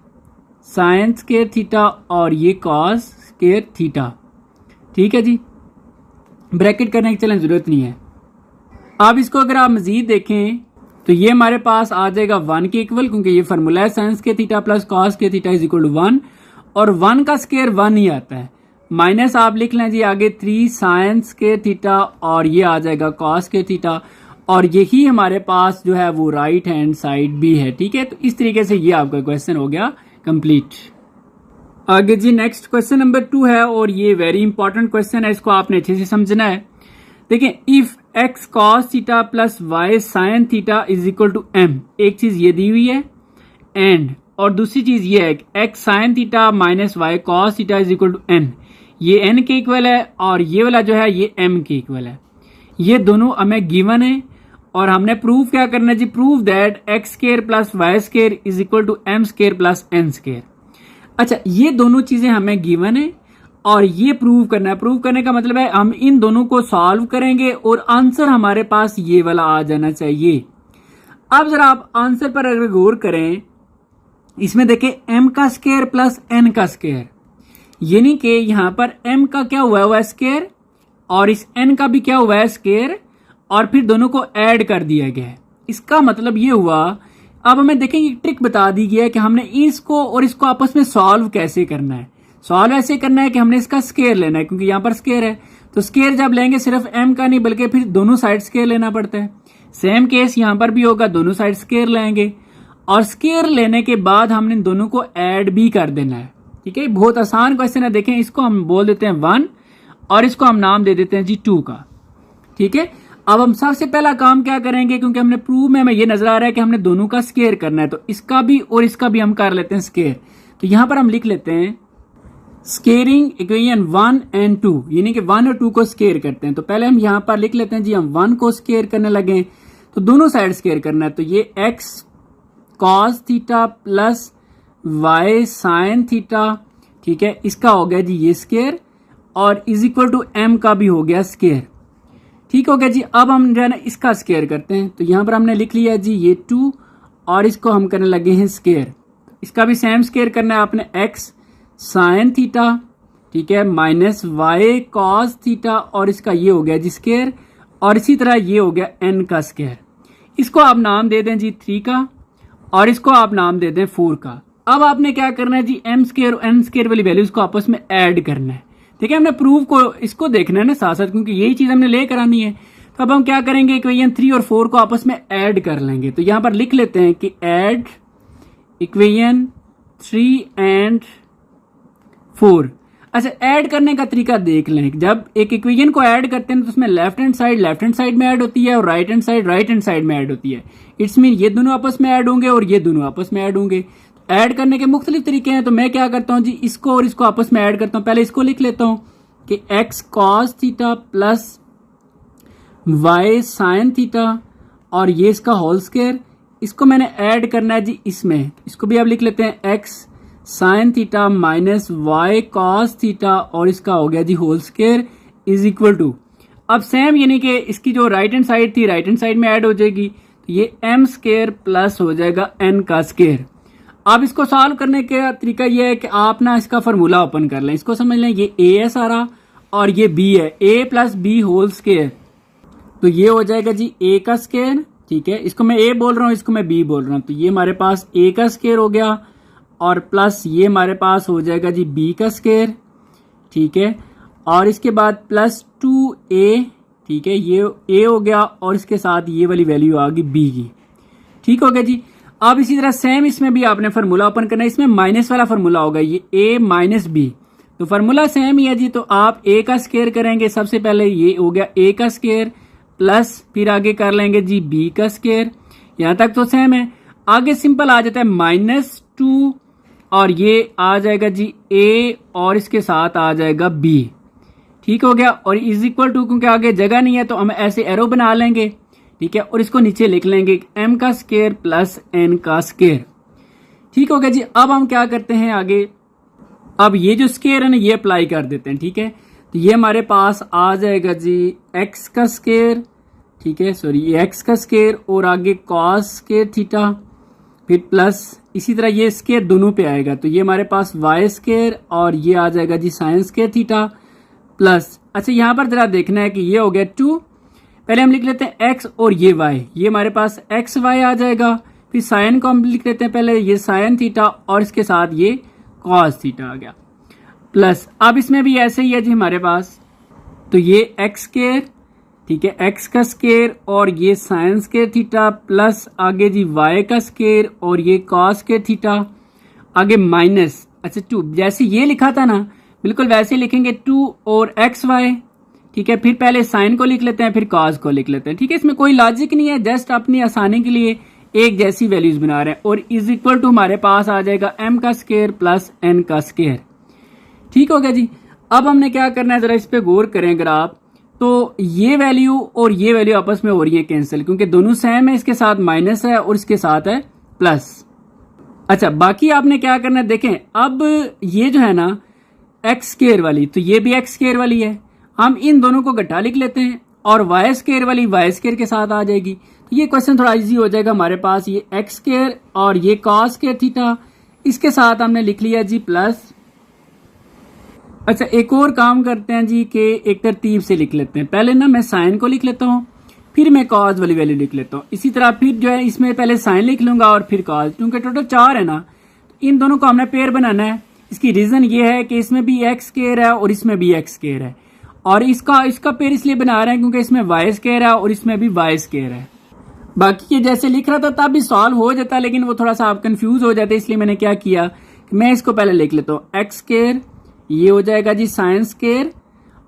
साइन स्क्वायर थीटा और ये कॉस स्क्वायर थीटा, ठीक है जी। ब्रैकेट करने की चलें जरूरत नहीं है। अब इसको अगर आप मजीद देखें तो ये हमारे पास आ जाएगा 1 के इक्वल, क्योंकि ये फार्मूला है साइन के थीटा प्लस कॉस के थीटा इज इक्वल टू 1, और 1 का स्क्वायर 1 ही आता है। माइनस आप लिख लें जी आगे 3 साइन के थीटा और ये आ जाएगा कॉस के थीटा, और यही हमारे पास जो है वो राइट हैंड साइड भी है, ठीक है। तो इस तरीके से ये आपका क्वेश्चन हो गया कंप्लीट। आगे जी नेक्स्ट क्वेश्चन नंबर 2 है और ये वेरी इंपॉर्टेंट क्वेश्चन है, इसको आपने अच्छे से समझना है। देखिए if x cos theta plus y sine theta is equal to m, एक चीज ये दी हुई है एंड, और दूसरी चीज ये है x sine theta minus y cos theta is equal to n, ये n के इक्वल है और ये वाला जो है ये m के इक्वल है। ये दोनों हमें गिवन है और हमने प्रूव क्या करना है जी, prove that x square plus y square is equal to m square plus n square. अच्छा ये दोनों चीजें हमें गिवन है और ये प्रूव करना है। प्रूव करने का मतलब है हम इन दोनों को सॉल्व करेंगे और आंसर हमारे पास ये वाला आ जाना चाहिए। अब जरा आप आंसर पर अगर गौर करें इसमें देखें m का स्क्वायर प्लस n का स्क्वायर, यानी कि यहां पर m का क्या हुआ है स्क्वायर और इस n का भी क्या हुआ है स्क्वायर, और फिर दोनों को ऐड कर दिया गया है। इसका मतलब ये हुआ, अब हमें देखेंगे ट्रिक बता दी गई है कि हमने इसको और इसको आपस में सॉल्व कैसे करना है। सॉल्व ऐसे करना है कि हमने इसका स्क्वायर लेना है, क्योंकि यहां पर स्क्वायर है तो स्क्वायर जब लेंगे सिर्फ m का नहीं बल्कि फिर दोनों साइड स्क्वायर लेना पड़ता है। सेम केस यहां पर भी होगा, दोनों साइड स्क्वायर लेंगे और स्क्वायर लेने के बाद हमने दोनों को ऐड भी कर देना है। ठीक है, बहुत आसान क्वेश्चन है। देखें इसको हम बोल देते हैं 1 और इसको हम नाम दे देते हैं जी 2 का। ठीक है, अब हम सबसे पहला काम क्या करेंगे, क्योंकि हमने प्रूव में हमें ये नजर आ रहा है कि हमने दोनों का स्क्वायर करना है, तो इसका भी और इसका भी हम कर लेते हैं स्क्वायर। तो यहां पर हम लिख लेते हैं स्क्वेयरिंग इक्वेशन 1 एंड 2, यानी कि 1 और 2 को स्क्वायर करते हैं। तो पहले हम यहां पर लिख लेते हैं जी हम 1 को स्क्वायर करने लगे, तो दोनों साइड स्क्वायर करना है। तो ये x cos theta plus y sin theta, ठीक है, इसका हो गया जी ये स्क्वायर और इज इक्वल टू m का भी हो गया स्क्वायर। ठीक हो गया जी। अब हम जो है ना इसका स्क्वायर करते हैं, तो यहां पर हमने लिख लिया जी ये 2 और इसको हम करने लगे हैं स्क्वायर। इसका भी सेम स्क्वायर करना है आपने, x sin थीटा, ठीक है, माइनस y cos थीटा और इसका ये हो गया जी स्क्वायर और इसी तरह ये हो गया n का स्क्वायर। इसको आप नाम दे दें जी 3 का और इसको आप नाम दे दें 4 का। अब आपने क्या करना है जी m स्क्वायर और n स्क्वायर वाली वैल्यूज को आपस में ऐड करना है। ठीक है, हमने प्रूफ को इसको देखना है ना साथ साथ, क्योंकि यही चीज हमने ले कर आनी है। तो अब हम क्या करेंगे, इक्वेशन 3 और 4 को आपस में ऐड कर लेंगे। तो यहां पर लिख लेते हैं कि ऐड इक्वेशन 3 एंड 4। अच्छा, ऐड करने का तरीका देख लें। जब एक इक्वेशन को ऐड करते हैं तो उसमें लेफ्ट हैंड साइड में ऐड होती है और राइट हैंड साइड में ऐड होती है। इट्स मीन ये दोनों आपस में ऐड होंगे और ये दोनों आपस में ऐड होंगे। ऐड करने के मुख्तलिफ तरीके हैं, तो मैं क्या करता हूं जी इसको और इसको आपस में ऐड करता हूं। पहले इसको लिख लेता हूं कि x cos theta plus y sin theta और ये इसका होल स्क्वायर, इसको मैंने ऐड करना है जी इसमें। इसको भी आप लिख लेते हैं x sin theta minus y cos theta और इसका हो गया जी whole square is equal to, अब सेम यानी कि इसकी जो right hand side right hand hand साइड में ऐड हो जाएगी, तो ये m स्क्वायर प्लस हो जाएगा n का स्क्वायर। अब इसको सॉल्व करने का तरीका यह है कि आप ना इसका फॉर्मूला ओपन कर लें। इसको समझ लें, ये a है सारा और ये b है, a plus b whole square, तो ये हो जाएगा जी a का स्क्वायर। ठीक है, इसको मैं a बोल रहा हूँ, इसको मैं b बोल रहा हूँ, तो ये हमारे पास a का स्क्वायर हो गया और प्लस ये हमारे पास हो जाएगा जी b का स्क्वायर। ठीक है, और इसके बाद प्लस 2a, ठीक है, ये a हो गया और इसके साथ ये वाली वैल्यू आ गई b की। ठीक हो गया जी। अब इसी तरह सेम इसमें भी आपने फार्मूला ओपन करना है, इसमें माइनस वाला फार्मूला होगा, ये a माइनस बी, तो फार्मूला सेम ही है जी। तो आप a का स्क्वायर करेंगे, सबसे पहले ये हो गया a का स्क्वायर प्लस फिर आगे कर लेंगे जी b का स्क्वायर, यहां तक तो सेम है। आगे सिंपल आ जाता है -2 और ये आ जाएगा जी a और इसके साथ आ जाएगा b। ठीक हो गया, और इज इक्वल टू, क्योंकि आगे जगह नहीं है तो हम ऐसे एरो बना लेंगे। ठीक है, और इसको नीचे लिख लेंगे m का स्क्वायर प्लस n का स्क्वायर। ठीक हो गया जी। अब हम क्या करते हैं आगे, अब ये जो स्क्वायर है ना ये अप्लाई कर देते हैं। ठीक है, तो ये हमारे पास आ जाएगा जी x का स्क्वायर, ठीक है, सॉरी ये x का स्क्वायर और आगे cos स्क्वायर थीटा, फिर प्लस इसी तरह ये स्क्वायर दोनों पे आएगा, तो ये हमारे पास y स्क्वायर और ये आ जाएगा जी sin स्क्वायर थीटा प्लस, अच्छा यहां पर जरा देखना है कि ये हो गया 2, पहले हम लिख लेते हैं x और ये y, ये हमारे पास एक्स वाई आ जाएगा, फिर साइन को हम लिख लेते हैं पहले, ये साइन थीटा और इसके साथ ये कॉस थीटा आ गया प्लस, अब इसमें भी ऐसे ही है जी हमारे पास, तो ये एक्स स्क्वायर, ठीक है, एक्स का स्क्वायर और ये साइन स्क्वायर थीटा प्लस आगे जी वाई का स्क्वायर और ये कॉस स्क्वायर थीटा, आगे माइनस, अच्छा 2, जैसे ये लिखा था ना बिल्कुल वैसे लिखेंगे 2 और एक्स वाई, ठीक है, फिर पहले साइन को लिख लेते हैं फिर कॉस को लिख लेते हैं। ठीक है, इसमें कोई लॉजिक नहीं है, जस्ट अपनी आसानी के लिए एक जैसी वैल्यूज बना रहे हैं, और इज इक्वल टू हमारे पास आ जाएगा m का स्क्वायर प्लस n का स्क्वायर। ठीक हो गया जी। अब हमने क्या करना है, जरा इस पे गौर करें अगर आप, तो ये वैल्यू और ये वैल्यू आपस में हो रही है कैंसिल, क्योंकि दोनों सेम है, इसके साथ माइनस है और इसके साथ है प्लस। अच्छा बाकी आपने क्या करना है, देखें अब ये जो है ना एक्स स्क्वायर वाली, तो ये भी एक्स स्क्वायर वाली है, हम इन दोनों को गठा लिख लेते हैं और वाई स्क्वायर वाली वाई स्क्वायर के साथ आ जाएगी, तो ये क्वेश्चन थोड़ा इजी हो जाएगा हमारे पास। ये एक्स स्क्वायर और ये कॉस स्क्वायर थीटा, इसके साथ हमने लिख लिया जी प्लस। अच्छा, एक और काम करते हैं जी कि एक तरतीब से लिख लेते हैं। पहले ना मैं साइन को लिख लेता हूँ, फिर मैं कॉज वाली वैल्यू लिख लेता हूँ। इसी तरह फिर जो है इसमें पहले साइन लिख लूंगा और फिर कॉज, क्योंकि टोटल 4 है ना, तो इन दोनों को हमने पेयर बनाना है। इसकी रीजन ये है कि इसमें भी एक्स स्क्वायर है और इसमें भी एक्स स्क्वायर है, और इसका पेयर इसलिए बना रहे हैं क्योंकि इसमें वाई स्क्वायर है और इसमें भी वाई स्क्वायर है। बाकी ये जैसे लिख रहा था तब भी सॉल्व हो जाता, लेकिन वो थोड़ा सा आप कंफ्यूज हो जाते, इसलिए मैंने क्या किया कि मैं इसको पहले लिख लेता हूँ एक्स स्क्वायर, ये हो जाएगा जी साइन स्क्वायर,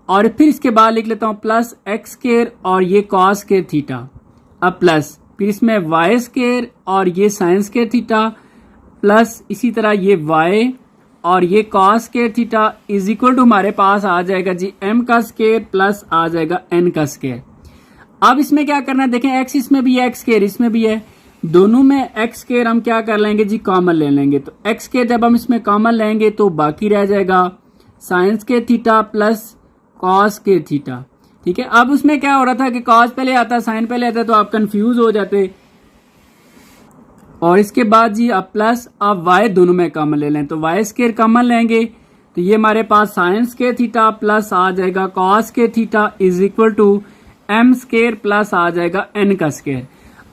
और फिर इसके बाद लिख लेता हूँ प्लस एक्स स्क्वायर और ये कॉस स्क्वायर थीटा, अब प्लस फिर इसमें वाई स्क्वायर और ये साइन स्क्वायर थीटा, प्लस इसी तरह ये वाई और ये cos square theta is equal to हमारे पास आ जाएगा जी एम का स्क्वायर प्लस आ जाएगा एन का स्क्वायर। अब इसमें क्या करना है, देखें एक्स इसमें भी है, एक्स स्क्वायर इसमें भी है, दोनों में एक्स स्क्वायर हम क्या कर लेंगे जी कॉमन ले लेंगे। तो एक्स स्क्वायर जब हम इसमें कॉमन लेंगे तो बाकी रह जाएगा sign square theta plus cos square theta. ठीक है, अब उसमें क्या हो रहा था कि कॉस पहले आता साइन पहले आता, तो आप कंफ्यूज हो जाते। और इसके बाद जी अब प्लस आप वाई दोनों में कॉमन ले लें, तो वाई स्क्वायर कॉमन लेंगे तो ये हमारे पास साइन स्क्वायर थीटा प्लस आ जाएगा cos square theta is equal to M square plus आ जाएगा एन का स्क्वायर।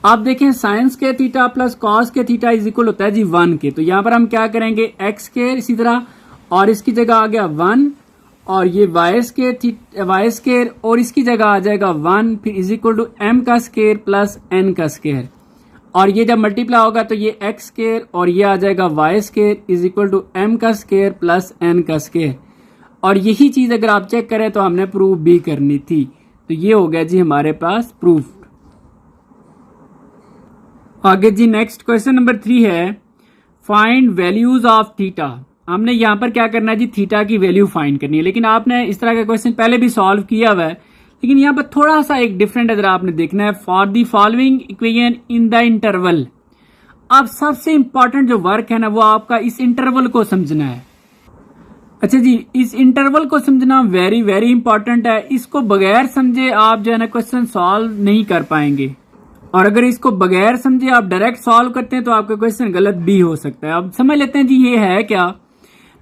आप देखें sine square theta plus cos square theta is equal होता है जी 1 के, तो यहाँ पर हम क्या करेंगे एक्स स्क्वायर इसी तरह, और इसकी जगह आ गया 1, और ये वाई स्क्वायर और इसकी जगह आ जाएगा 1, फिर इज इक्वल टू एम का स्क्वायर प्लस एन का स्क्वायर, और ये जब मल्टीप्लाई होगा तो ये एक्स स्क्वायर और ये आ जाएगा Y square is equal to m का स्क्वायर प्लस एन का स्क्वायर। और यही चीज अगर आप चेक करें तो हमने प्रूफ भी करनी थी, तो ये हो गया जी हमारे पास प्रूफ। आगे जी नेक्स्ट क्वेश्चन नंबर 3 है फाइंड वैल्यूज ऑफ थीटा। हमने यहाँ पर क्या करना है जी थीटा की वैल्यू फाइंड करनी है, लेकिन आपने इस तरह का क्वेश्चन पहले भी सॉल्व किया हुआ है, लेकिन यहाँ पर थोड़ा सा एक डिफरेंट अगर आपने देखना है। For the following equation in the interval, अब सबसे इंपॉर्टेंट जो वर्क है ना वो आपका इस इंटरवल को समझना है। अच्छा जी, इस इंटरवल को समझना वेरी वेरी इंपॉर्टेंट है, इसको बगैर समझे आप जो है ना क्वेश्चन सॉल्व नहीं कर पाएंगे, और अगर इसको बगैर समझे आप डायरेक्ट सॉल्व करते हैं तो आपका क्वेश्चन गलत भी हो सकता है। अब समझ लेते हैं जी ये है क्या।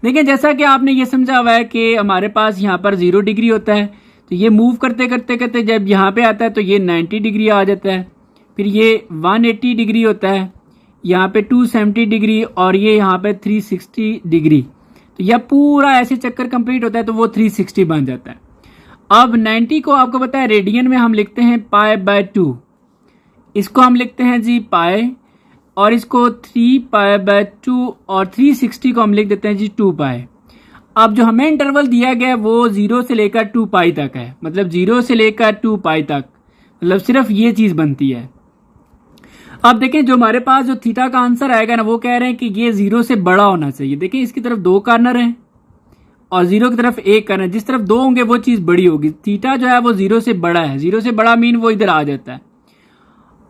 देखिए जैसा कि आपने ये समझा हुआ है कि हमारे पास यहाँ पर 0 डिग्री होता है, तो ये मूव करते करते करते जब यहाँ पे आता है तो ये 90 डिग्री आ जाता है, फिर ये 180 डिग्री होता है, यहाँ पे 270 डिग्री और ये यहाँ पे 360 डिग्री, तो यह पूरा ऐसे चक्कर कंप्लीट होता है तो वो 360 बन जाता है। अब 90 को आपको पता है रेडियन में हम लिखते हैं π/2, इसको हम लिखते हैं जी पाई, और इसको 3π/2 और 360 को हम लिख देते हैं जी 2π। अब जो हमें इंटरवल दिया गया है वो 0 से लेकर 2π तक है, मतलब 0 से लेकर 2π तक, मतलब सिर्फ ये चीज बनती है। अब देखें जो हमारे पास जो थीटा का आंसर आएगा ना वो कह रहे हैं कि ये 0 से बड़ा होना चाहिए। देखें इसकी तरफ 2 कॉर्नर हैं और 0 की तरफ 1 कॉर्नर, जिस तरफ 2 होंगे वो चीज बड़ी होगी। थीटा जो है वो 0 से बड़ा है, 0 से बड़ा मीन वो इधर आ जाता है,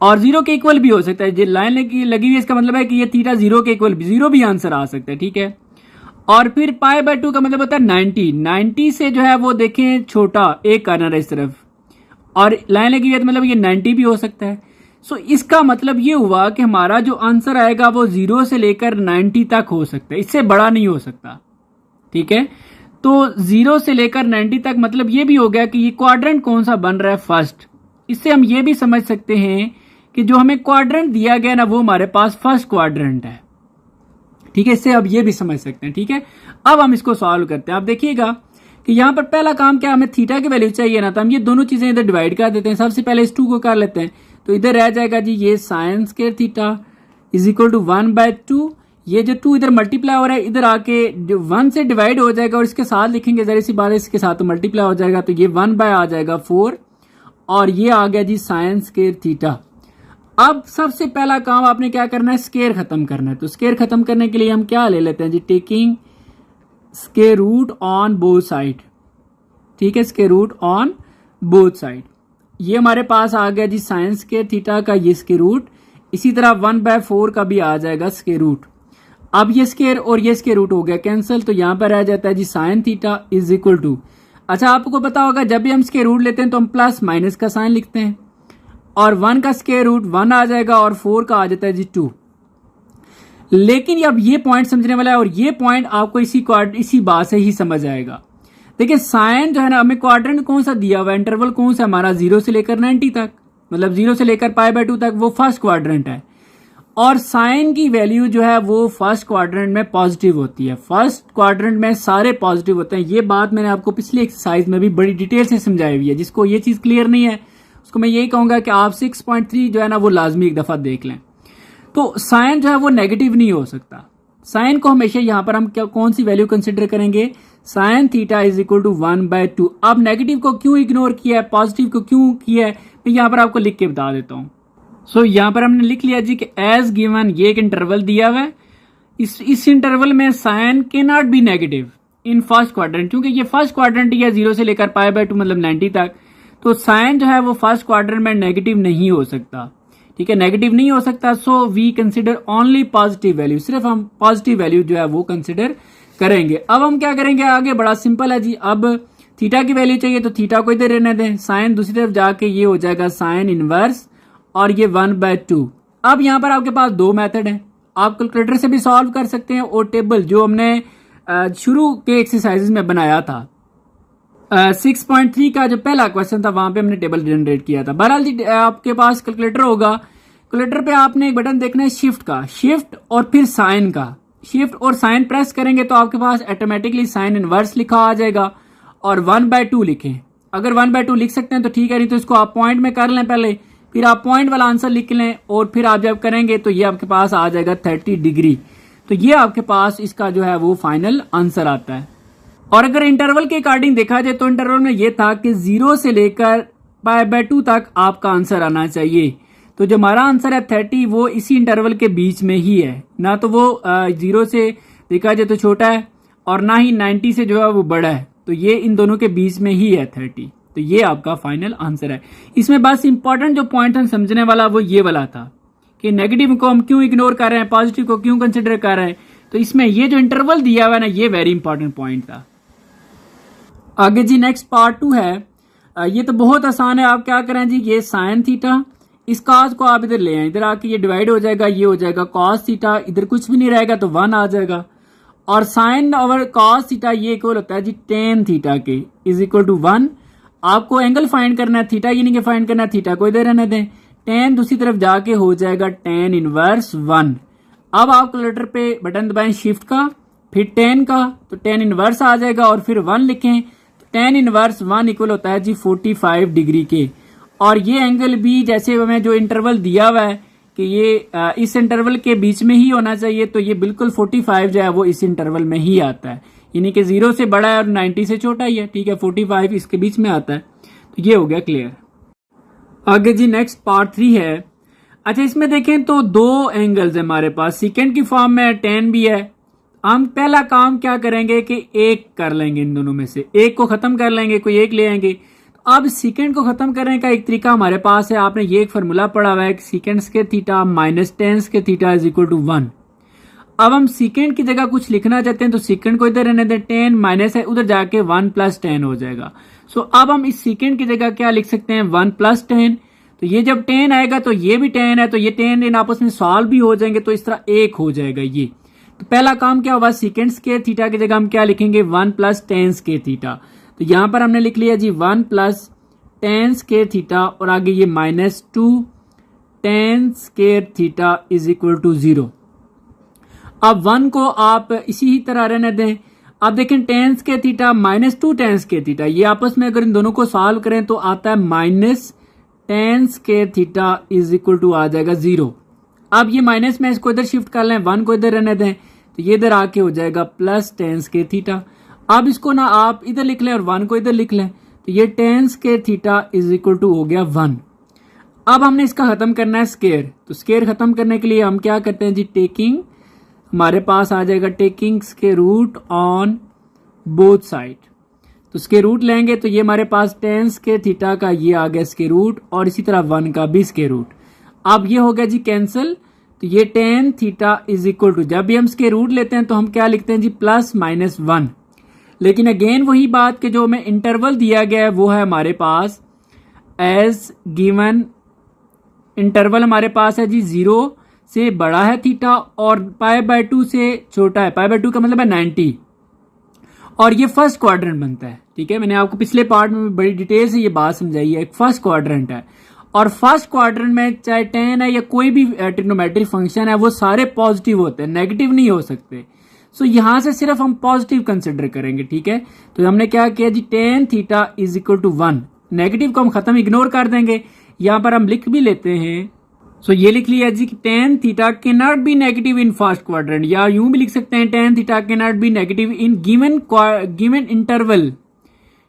और 0 के इक्वल भी हो सकता है। जो लाइन लगी हुई है इसका मतलब है कि ये थीटा 0 के इक्वल, 0 भी आंसर आ सकता है। ठीक है, और फिर π/2 का मतलब होता है 90 से जो है वो देखें छोटा 1 कॉर्नर है इस तरफ, और लाइन लगी हुई है तो मतलब ये 90 भी हो सकता है। सो इसका मतलब ये हुआ कि हमारा जो आंसर आएगा वो 0 से लेकर 90 तक हो सकता है, इससे बड़ा नहीं हो सकता। ठीक है, तो 0 से लेकर 90 तक मतलब ये भी हो गया कि ये क्वाड्रेंट कौन सा बन रहा है फर्स्ट। इससे हम ये भी समझ सकते हैं कि जो हमें क्वाड्रेंट दिया गया ना वो हमारे पास फर्स्ट क्वाड्रेंट है। ठीक है, इससे अब ये भी समझ सकते हैं। ठीक है, अब हम इसको सॉल्व करते हैं। आप देखिएगा कि यहाँ पर पहला काम क्या, हमें थीटा की वैल्यू चाहिए ना, तो हम ये दोनों चीजें इधर डिवाइड कर देते हैं। सबसे पहले इस 2 को कर लेते हैं, तो इधर रह जाएगा जी ये sine square theta is equal to 1/2। ये जो 2 इधर मल्टीप्लाई हो रहा है इधर आके जो 1 से डिवाइड हो जाएगा, और इसके साथ लिखेंगे जरा सी बात, इसके साथ तो मल्टीप्लाई हो जाएगा, तो ये 1 आ जाएगा 4, और ये आ गया जी साइन स्क्वायर थीटा। अब सबसे पहला काम आपने क्या करना है, स्क्वायर खत्म करना है। तो स्क्वायर खत्म करने के लिए हम क्या ले लेते हैं जी, taking square root on both side. ठीक है, square root on both side, ये हमारे पास आ गया जी साइन स्क्वायर थीटा का ये स्क्वायर रूट, इसी तरह 1/4 का भी आ जाएगा स्क्वायर रूट। अब ये स्क्वायर और ये स्क्वायर रूट हो गया कैंसिल, तो यहां पर आ जाता है जी sine theta is equal to, अच्छा आपको पता होगा जब भी हम स्क्वायर रूट लेते हैं तो हम प्लस माइनस का साइन लिखते हैं, और 1 का स्क्वायर रूट 1 आ जाएगा और 4 का आ जाता है जी 2। लेकिन अब ये पॉइंट समझने वाला है और ये पॉइंट आपको इसी बात से ही समझ आएगा। देखिए साइन जो है ना, हमें क्वाड्रेंट कौन सा दिया हुआ है, इंटरवल कौन सा हमारा 0 से लेकर 90 तक, मतलब 0 से लेकर π/2 तक, वो फर्स्ट क्वाड्रेंट है। और साइन की वैल्यू जो है वो फर्स्ट क्वाड्रेंट में पॉजिटिव होती है। फर्स्ट क्वाड्रेंट में सारे पॉजिटिव होते हैं। ये बात मैंने आपको पिछली एक्सरसाइज में भी बड़ी डिटेल से समझाई हुई है। जिसको ये चीज क्लियर नहीं है उसको मैं यही कहूंगा कि आप 6.3 जो है ना वो लाजमी एक दफा देख लें। तो साइन जो है वो नेगेटिव नहीं हो सकता। साइन को हमेशा यहां पर हम कौन सी वैल्यू कंसिडर करेंगे, sine theta is equal to 1/2। अब नेगेटिव को क्यों इग्नोर किया है, पॉजिटिव को क्यों किया है, मैं यहां पर आपको लिख के बता देता हूं। सो यहां पर हमने लिख लिया जी कि एज गिवन, ये एक इंटरवल दिया हुआ है, इस इंटरवल में साइन के not be negative in first quadrant, क्योंकि ये फर्स्ट क्वाड्रेंट ही है 0 से लेकर π/2 मतलब 90 तक। तो साइन जो है वो फर्स्ट क्वाड्रेंट में नेगेटिव नहीं हो सकता, ठीक है, नेगेटिव नहीं हो सकता। So we consider only positive value, सिर्फ हम पॉजिटिव वैल्यू जो है वो कंसिडर करेंगे। अब हम क्या करेंगे आगे, बड़ा सिंपल है जी। अब थीटा की वैल्यू चाहिए तो थीटा को इधर रहने दें, साइन दूसरी तरफ जाके ये हो जाएगा साइन इनवर्स और ये 1/2। अब यहां पर आपके पास दो मेथड है, आप कैलकुलेटर से भी सॉल्व कर सकते हैं और टेबल जो हमने शुरू के एक्सरसाइजेज में बनाया था 6.3 का जो पहला क्वेश्चन था वहां पे हमने टेबल जनरेट किया था। बहरहाल जी आपके पास कैलकुलेटर होगा, कैलकुलेटर पे आपने एक बटन देखना है शिफ्ट का, शिफ्ट और फिर साइन का, शिफ्ट और साइन प्रेस करेंगे तो आपके पास ऑटोमेटिकली साइन इनवर्स लिखा आ जाएगा और 1/2 लिखें। अगर 1/2 लिख सकते हैं तो ठीक है, नहीं तो इसको आप पॉइंट में कर लें पहले, फिर आप पॉइंट वाला आंसर लिख लें और फिर आप जब करेंगे तो ये आपके पास आ जाएगा 30 डिग्री। तो ये आपके पास इसका जो है वो फाइनल आंसर आता है। और अगर इंटरवल के अकॉर्डिंग देखा जाए तो इंटरवल में ये था कि 0 से लेकर π/2 तक आपका आंसर आना चाहिए। तो जो हमारा आंसर है 30 वो इसी इंटरवल के बीच में ही है, ना तो वो 0 से देखा जाए तो छोटा है और ना ही 90 से जो है वो बड़ा है, तो ये इन दोनों के बीच में ही है 30। तो ये आपका फाइनल आंसर है। इसमें बस इंपॉर्टेंट जो पॉइंट हम समझने वाला वो ये वाला था कि नेगेटिव को हम क्यों इग्नोर कर रहे हैं, पॉजिटिव को क्यों कंसिडर कर रहे हैं। तो इसमें ये जो इंटरवल दिया हुआ है ना, ये वेरी इंपॉर्टेंट पॉइंट था। आगे जी नेक्स्ट पार्ट 2 है। ये तो बहुत आसान है। आप क्या करें जी, ये साइन थीटा, इस कॉस को आप इधर ले आए, इधर आके ये डिवाइड हो जाएगा, ये हो जाएगा कॉस थीटा, इधर कुछ भी नहीं रहेगा तो 1 आ जाएगा। और साइन ओवर कॉस थीटा ये इक्वल होता है जी टेन थीटा के, इज इक्वल टू 1। आपको एंगल फाइंड करना है, थीटा ये नहीं कि फाइंड करना है, थीटा को इधर रहने दें, टेन दूसरी तरफ जाके हो जाएगा टेन इनवर्स 1। अब आप कैलकुलेटर पे बटन दबाएं शिफ्ट का, फिर टेन का, तो टेन इनवर्स आ जाएगा और फिर 1 लिखें, तो टेन इनवर्स 1 इक्वल होता है जी 45 डिग्री के। और ये एंगल भी जैसे हमें जो इंटरवल दिया हुआ है कि ये इस इंटरवल के बीच में ही होना चाहिए, तो ये बिल्कुल 45 जो है वो इस इंटरवल में ही आता है, यानी कि 0 से बड़ा है और 90 से छोटा ही है, ठीक है, 45 इसके बीच में आता है। तो ये हो गया क्लियर। आगे जी नेक्स्ट पार्ट 3 है। अच्छा इसमें देखें तो दो एंगल्स है हमारे पास, सेकेंड की फॉर्म में टेन भी है। हम पहला काम क्या करेंगे कि एक कर लेंगे, इन दोनों में से एक को खत्म कर लेंगे, कोई एक ले आएंगे। अब सेकेंड को खत्म करने का एक तरीका हमारे पास है, आपने ये एक फार्मूला पढ़ा हुआ है कि सेकेंड के थीटा माइनस टेंस के थीटा इज इक्वल टू 1। अब हम सेकेंड की जगह कुछ लिखना चाहते हैं तो सेकेंड को इधर रहने दें, टेन माइनस है उधर जाके 1 + 10 हो जाएगा। सो अब हम इस सेकेंड की जगह क्या लिख सकते हैं 1 + 10। तो ये जब 10 आएगा तो ये भी 10 है, तो ये 10 इन आपस में सॉल्व भी हो जाएंगे, तो इस तरह एक हो जाएगा ये। तो पहला काम क्या होगा, सेकेंड्स के थीटा की जगह हम क्या लिखेंगे 1 + 10 के थीटा। तो यहां पर हमने लिख लिया जी 1 + 10 के थीटा और आगे ये -2 10 के थीटा इज इक्वल टू 0। अब 1 को आप इसी ही तरह रहने दें। अब देखें 10 के थीटा -2 10 के थीटा, ये आपस में अगर इन दोनों को सॉल्व करें तो आता है -10 के थीटा इज इक्वल टू आ जाएगा 0। अब ये माइनस में इसको इधर शिफ्ट कर लें, 1 को इधर रहने दें, तो ये इधर आके हो जाएगा +10 के थीटा। अब इसको ना आप इधर लिख लें और 1 को इधर लिख लें, तो ये 10 के थीटा इज इक्वल टू हो गया 1। अब हमने इसका खत्म करना है स्केयर, तो स्केयर खत्म करने के लिए हम क्या करते हैं जी टेकिंग, हमारे पास आ जाएगा taking square root on both side. तो स्क्वायर रूट लेंगे तो ये हमारे पास 10 के थीटा का ये आ गया स्क्वायर रूट और इसी तरह 1 का भी स्क्वायर रूट। अब ये हो गया जी कैंसिल, तो ये 10 थीटा इज इक्वल टू, जब भी हम स्क्वायर रूट लेते हैं तो हम क्या लिखते हैं जी +-1। लेकिन अगेन वही बात कि जो हमें इंटरवल दिया गया है वो है हमारे पास एज गिवन, इंटरवल हमारे पास है जी 0 से बड़ा है थीटा और π/2 से छोटा है। π/2 का मतलब है 90 और ये फर्स्ट क्वाड्रेंट बनता है। ठीक है, मैंने आपको पिछले पार्ट में बड़ी डिटेल से ये बात समझाई है। एक फर्स्ट क्वाड्रेंट है और फर्स्ट क्वाड्रेंट में चाहे tan है या कोई भी ट्रिग्नोमेट्रिक फंक्शन है वो सारे पॉजिटिव होते हैं, नेगेटिव नहीं हो सकते। सो यहां से सिर्फ हम पॉजिटिव कंसिडर करेंगे। ठीक है, तो हमने क्या किया जी, tan theta is equal to 1। Negative को हम खत्म इग्नोर कर देंगे, यहां पर हम लिख भी लेते हैं। सो ये लिख लिया जी कि tan theta can not be negative in first quadrant, या यूं भी लिख सकते हैं tan theta can not be negative in given interval.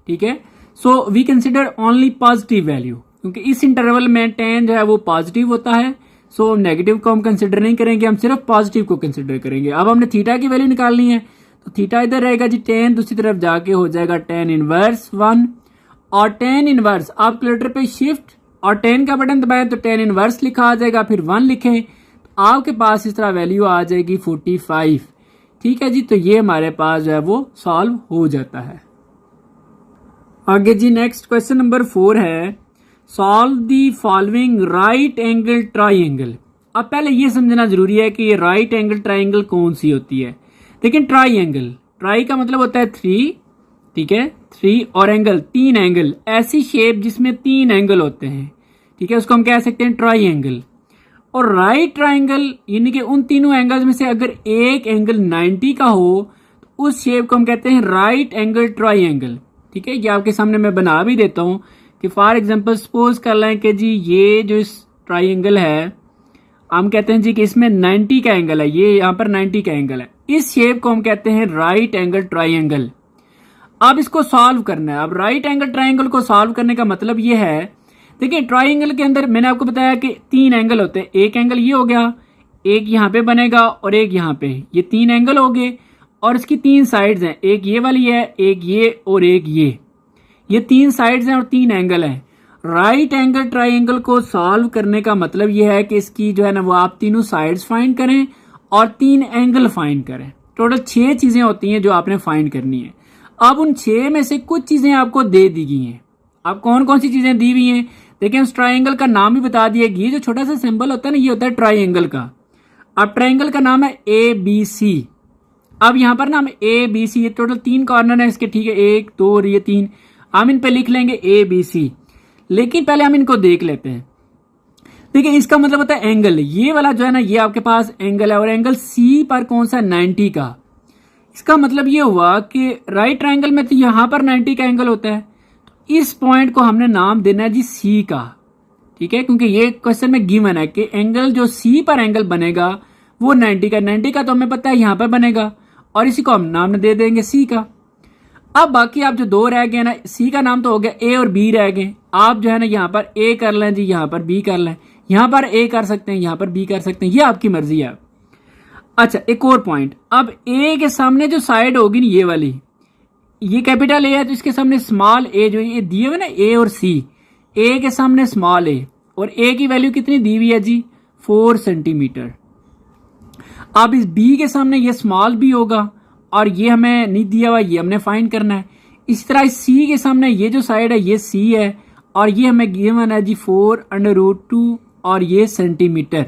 ठीक है, so we consider only positive value, क्योंकि इस इंटरवल में tan जो है वो पॉजिटिव होता है। सो नेगेटिव को हम कंसिडर नहीं करेंगे, हम सिर्फ पॉजिटिव को कंसिडर करेंगे। अब हमने थीटा की वैल्यू निकालनी है, तो थीटा इधर रहेगा जी, tan दूसरी तरफ जाके हो जाएगा tan इनवर्स 1 और tan इनवर्स आप कैलकुलेटर पे शिफ्ट और 10 का बटन दबाएं तो tan इनवर्स लिखा आ जाएगा, फिर 1 लिखें तो आपके पास इस तरह वैल्यू आ जाएगी 45। ठीक है जी, तो ये हमारे पास जो है वो सॉल्व हो जाता है। आगे जी नेक्स्ट क्वेश्चन नंबर 4 है, solve the following right angle triangle. अब पहले ये समझना जरूरी है कि ये राइट एंगल ट्राइंगल कौन सी होती है। लेकिन ट्राइंगल, ट्राई का मतलब होता है 3, ठीक है, 3 और एंगल 3 एंगल, ऐसी शेप जिसमें 3 एंगल होते हैं। ठीक है, उसको हम कह सकते हैं ट्राइंगल। और राइट ट्राइंगल यानी कि उन तीनों एंगल्स में से अगर एक एंगल 90 का हो तो उस शेप को हम कहते हैं राइट एंगल ट्राइंगल। ठीक है, ये आपके सामने मैं बना भी देता हूं कि फॉर एग्जांपल सपोज कर लें कि जी ये जो इस ट्राइंगल है हम कहते हैं जी कि इसमें 90 का एंगल है, ये यहाँ पर 90 का एंगल है, इस शेप को हम कहते हैं राइट एंगल ट्राइंगल। अब इसको सॉल्व करना है। अब राइट एंगल ट्राइंगल को सॉल्व करने का मतलब ये है, देखिए ट्राइंगल के अंदर मैंने आपको बताया कि 3 एंगल होते हैं। एक एंगल ये हो गया, एक यहाँ पे बनेगा और एक यहाँ पे, ये 3 एंगल हो गए और इसकी 3 साइड्स हैं, एक ये वाली है, एक ये और एक ये 3 साइड्स हैं और 3 एंगल हैं। राइट एंगल ट्राइंगल को सॉल्व करने का मतलब यह है कि इसकी जो है ना वो आप तीनों साइड्स फाइंड करें और 3 एंगल फाइंड करें। टोटल 6 चीजें होती हैं जो आपने फाइंड करनी है। अब उन 6 में से कुछ चीजें आपको दे दी गई हैं। अब कौन कौन सी चीजें दी हुई हैं देखिए, उस ट्राइंगल का नाम भी बता दिया गया, जो छोटा सा सिंबल होता है ना ये होता है ट्राइंगल का। अब ट्राइंगल का नाम है ABC। अब यहाँ पर ना हम ABC, ये टोटल 3 कॉर्नर है इसके, ठीक है, 1 2 और ये 3, हम इन पे लिख लेंगे ABC। लेकिन पहले हम इनको देख लेते हैं। देखिए इसका मतलब होता है एंगल, ये वाला जो है ना ये आपके पास एंगल है और एंगल C पर कौन सा 90 का। इसका मतलब ये हुआ कि राइट ट्राइंगल में तो यहां पर 90 का एंगल होता है, तो इस पॉइंट को हमने नाम देना है जी C का। ठीक है, क्योंकि ये क्वेश्चन में गिवन है कि एंगल जो C पर एंगल बनेगा वो 90 का तो हमें पता है यहां पर बनेगा और इसी को हम नाम दे देंगे C का। अब बाकी आप जो 2 रह गए ना, C का नाम तो हो गया, A और B रह गए। आप जो है ना यहाँ पर A कर लें जी, यहाँ पर B कर लें, यहाँ पर A कर सकते हैं, यहाँ पर B कर सकते हैं, ये आपकी मर्जी है। अच्छा एक और पॉइंट, अब A के सामने जो साइड होगी ना ये वाली, ये कैपिटल A है तो इसके सामने स्मॉल a जो ये दिए हुए ना A और C, A के सामने स्मॉल a और A की वैल्यू कितनी दी हुई है जी 4 सेंटीमीटर। अब इस B के सामने ये स्मॉल b होगा और ये हमें नहीं दिया हुआ, ये हमने फाइंड करना है। इसी तरह इस C के सामने ये जो साइड है ये C है और ये हमें गिवन है जी 4√2 और ये सेंटीमीटर।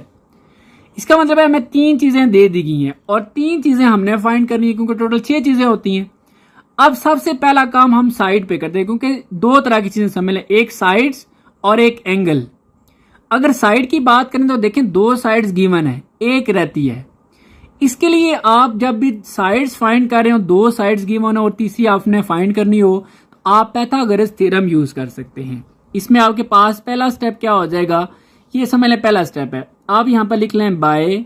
इसका मतलब है हमें 3 चीजें दे दी गई हैं और 3 चीजें हमने फाइंड करनी है, क्योंकि टोटल 6 चीजें होती हैं। अब सबसे पहला काम हम साइड पे करते हैं, क्योंकि 2 तरह की चीजें शामिल है, एक साइड्स और एक एंगल। अगर साइड की बात करें तो देखें 2 साइड्स गिवन है, एक रहती है। इसके लिए आप जब भी साइड्स फाइंड कर रहे हो, 2 साइड्स गिवन हो और तीसरी आपने फाइंड करनी हो, तो आप पाइथागोरस थ्योरम यूज कर सकते हैं। इसमें आपके पास पहला स्टेप क्या हो जाएगा, ये समझ लें पहला स्टेप है, आप यहां पर लिख लें बाय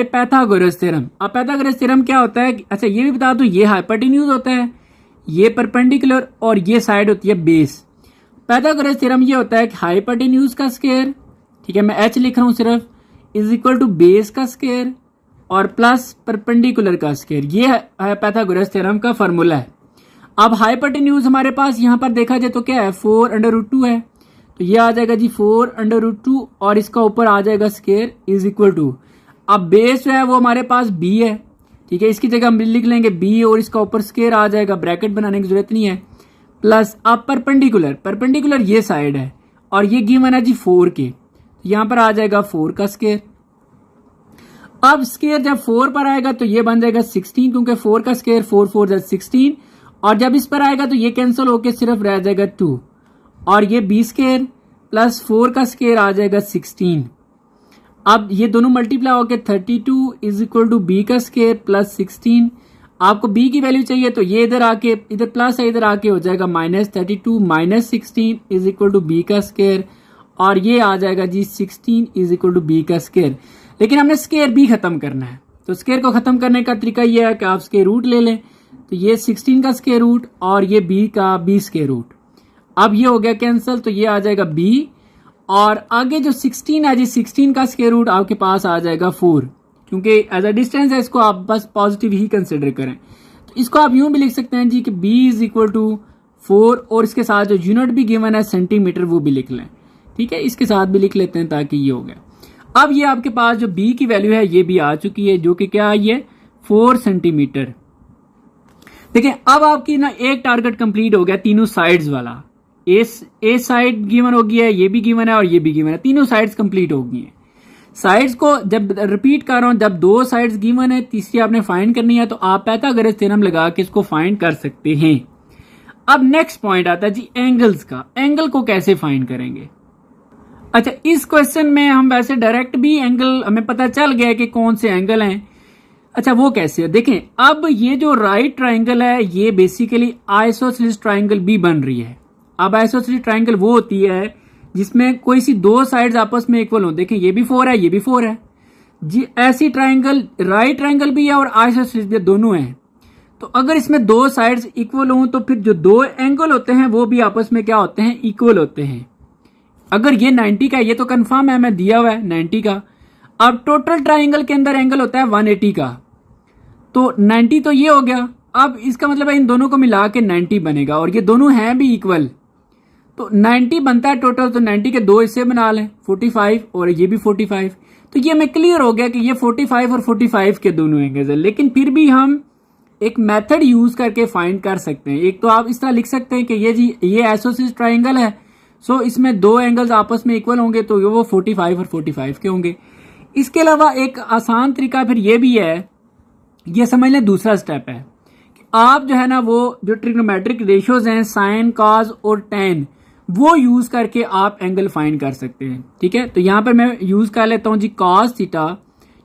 पाइथागोरस थ्योरम। अब पाइथागोरस थ्योरम क्या होता है, अच्छा ये भी बता दूं, ये हाइपोटेन्यूज होता है, ये परपेंडिकुलर और ये साइड होती है बेस। पाइथागोरस थ्योरम ये होता है कि हाइपोटेन्यूज का स्क्वायर, ठीक है मैं h लिख रहा हूं सिर्फ, इज इक्वल टू बेस का स्क्वायर और प्लस परपेंडिकुलर का स्क्वायर। ये है पाइथागोरस थ्योरम का फार्मूला है। अब हाइपोटेन्यूज हमारे पास यहां पर देखा जाए तो क्या है 4√2 है, तो ये आ जाएगा जी 4√2 और इसका ऊपर आ जाएगा स्क्वायर इज इक्वल टू, अब बेस जो है वो हमारे पास b है, ठीक है, इसकी जगह हम लिख लेंगे b और इसका ऊपर स्क्वायर आ जाएगा, ब्रैकेट बनाने की जरूरत नहीं है, प्लस अब परपेंडिकुलर ये साइड है और ये गिवन है जी 4 के, यहां पर आ जाएगा 4 का स्क्वायर। अब स्क्वायर जब 4 पर आएगा तो ये बन जाएगा 16, क्योंकि 4 का स्क्वायर 4 4 16, और जब इस पर आएगा तो ये कैंसिल होके सिर्फ रह जाएगा 2, और ये बी स्क्वायर प्लस 4 का स्क्वायर आ जाएगा 16। अब ये दोनों मल्टीप्लाई होके 32 इज इक्वल टू बी का स्क्वायर प्लस 16। आपको बी की वैल्यू चाहिए तो ये इधर आके, इधर प्लस है, इधर आके हो जाएगा -32 -16 इज इक्वल टू बी का स्क्वायर, और ये आ जाएगा जी 16 इज इक्वल टू बी का स्क्वायर। लेकिन हमने स्क्वायर बी खत्म करना है, तो स्क्वायर को खत्म करने का तरीका ये है कि आप स्क्वायर रूट ले लें। तो ये 16 का स्क्वायर रूट और ये बी का बी स्क्वायर रूट, अब ये हो गया कैंसिल, तो ये आ जाएगा बी, और आगे जो 16 है जी 16 का स्क्वायर रूट आपके पास आ जाएगा 4, क्योंकि एज अ डिस्टेंस है इसको आप बस पॉजिटिव ही कंसिडर करें। तो इसको आप यूं भी लिख सकते हैं जी कि b इज इक्वल टू 4, और इसके साथ जो यूनिट भी गिवन है सेंटीमीटर वो भी लिख लें, ठीक है, इसके साथ भी लिख लेते हैं ताकि ये हो गया। अब ये आपके पास जो b की वैल्यू है ये भी आ चुकी है, जो कि क्या आई है 4 सेंटीमीटर। देखिए अब आपकी ना एक टारगेट कंप्लीट हो गया, तीनों साइड्स वाला, ए साइड गिवन हो गया है, ये भी गिवन है और ये भी गिवन है, तीनों साइड्स कंप्लीट हो गई हैं। साइड्स को जब रिपीट कर रहा हूं, जब 2 साइड्स गिवन है, तीसरी आपने फाइंड करनी है, तो आप पाइथागोरस थ्योरम लगा के इसको फाइंड कर सकते हैं। अब नेक्स्ट पॉइंट आता है जी एंगल्स का। एंगल को कैसे फाइंड करेंगे? अच्छा, इस क्वेश्चन में हम वैसे डायरेक्ट भी एंगल हमें पता चल गया कि कौन से एंगल हैं। अच्छा, वो कैसे है देखें। अब ये जो राइट ट्राइंगल है ये बेसिकली आइसोसेलेस ट्राइंगल भी बन रही है। अब आइसोसेलेस ट्राइंगल वो होती है जिसमें कोई सी 2 साइड्स आपस में इक्वल हो। देखें ये भी 4 है, ये भी 4 है जी। ऐसी ट्राइंगल राइट ट्राइंगल भी है और आइसोसेलेस भी, दोनों हैं। तो अगर इसमें 2 साइड्स इक्वल हों तो फिर जो 2 एंगल होते हैं वो भी आपस में क्या होते हैं, इक्वल होते हैं। अगर ये 90 का, ये तो कंफर्म है, मैं दिया हुआ है 90 का। अब टोटल ट्राइंगल के अंदर एंगल होता है 180 का, तो 90 तो ये हो गया। अब इसका मतलब है इन दोनों को मिला के 90 बनेगा, और ये दोनों हैं भी इक्वल, तो 90 बनता है टोटल। तो 90 के 2 हिस्से बना लें, 45 और ये भी 45। तो ये हमें क्लियर हो गया कि ये 45 और 45 के दोनों एंगल्स हैं। लेकिन फिर भी हम एक मेथड यूज करके फाइंड कर सकते हैं। एक तो आप इस तरह लिख सकते हैं कि ये जी ये आइसोसेलेस ट्राइंगल है, सो इसमें 2 एंगल्स आपस में इक्वल होंगे, तो वो 45 और 45 के होंगे। इसके अलावा एक आसान तरीका फिर ये भी है, ये समझ लें दूसरा स्टेप है कि आप जो है ना वो जो ट्रिग्नोमेट्रिक रेशियोज हैं साइन, कॉस और टेन, वो यूज करके आप एंगल फाइंड कर सकते हैं। ठीक है, तो यहां पर मैं यूज कर लेता हूं जी कॉस थीटा।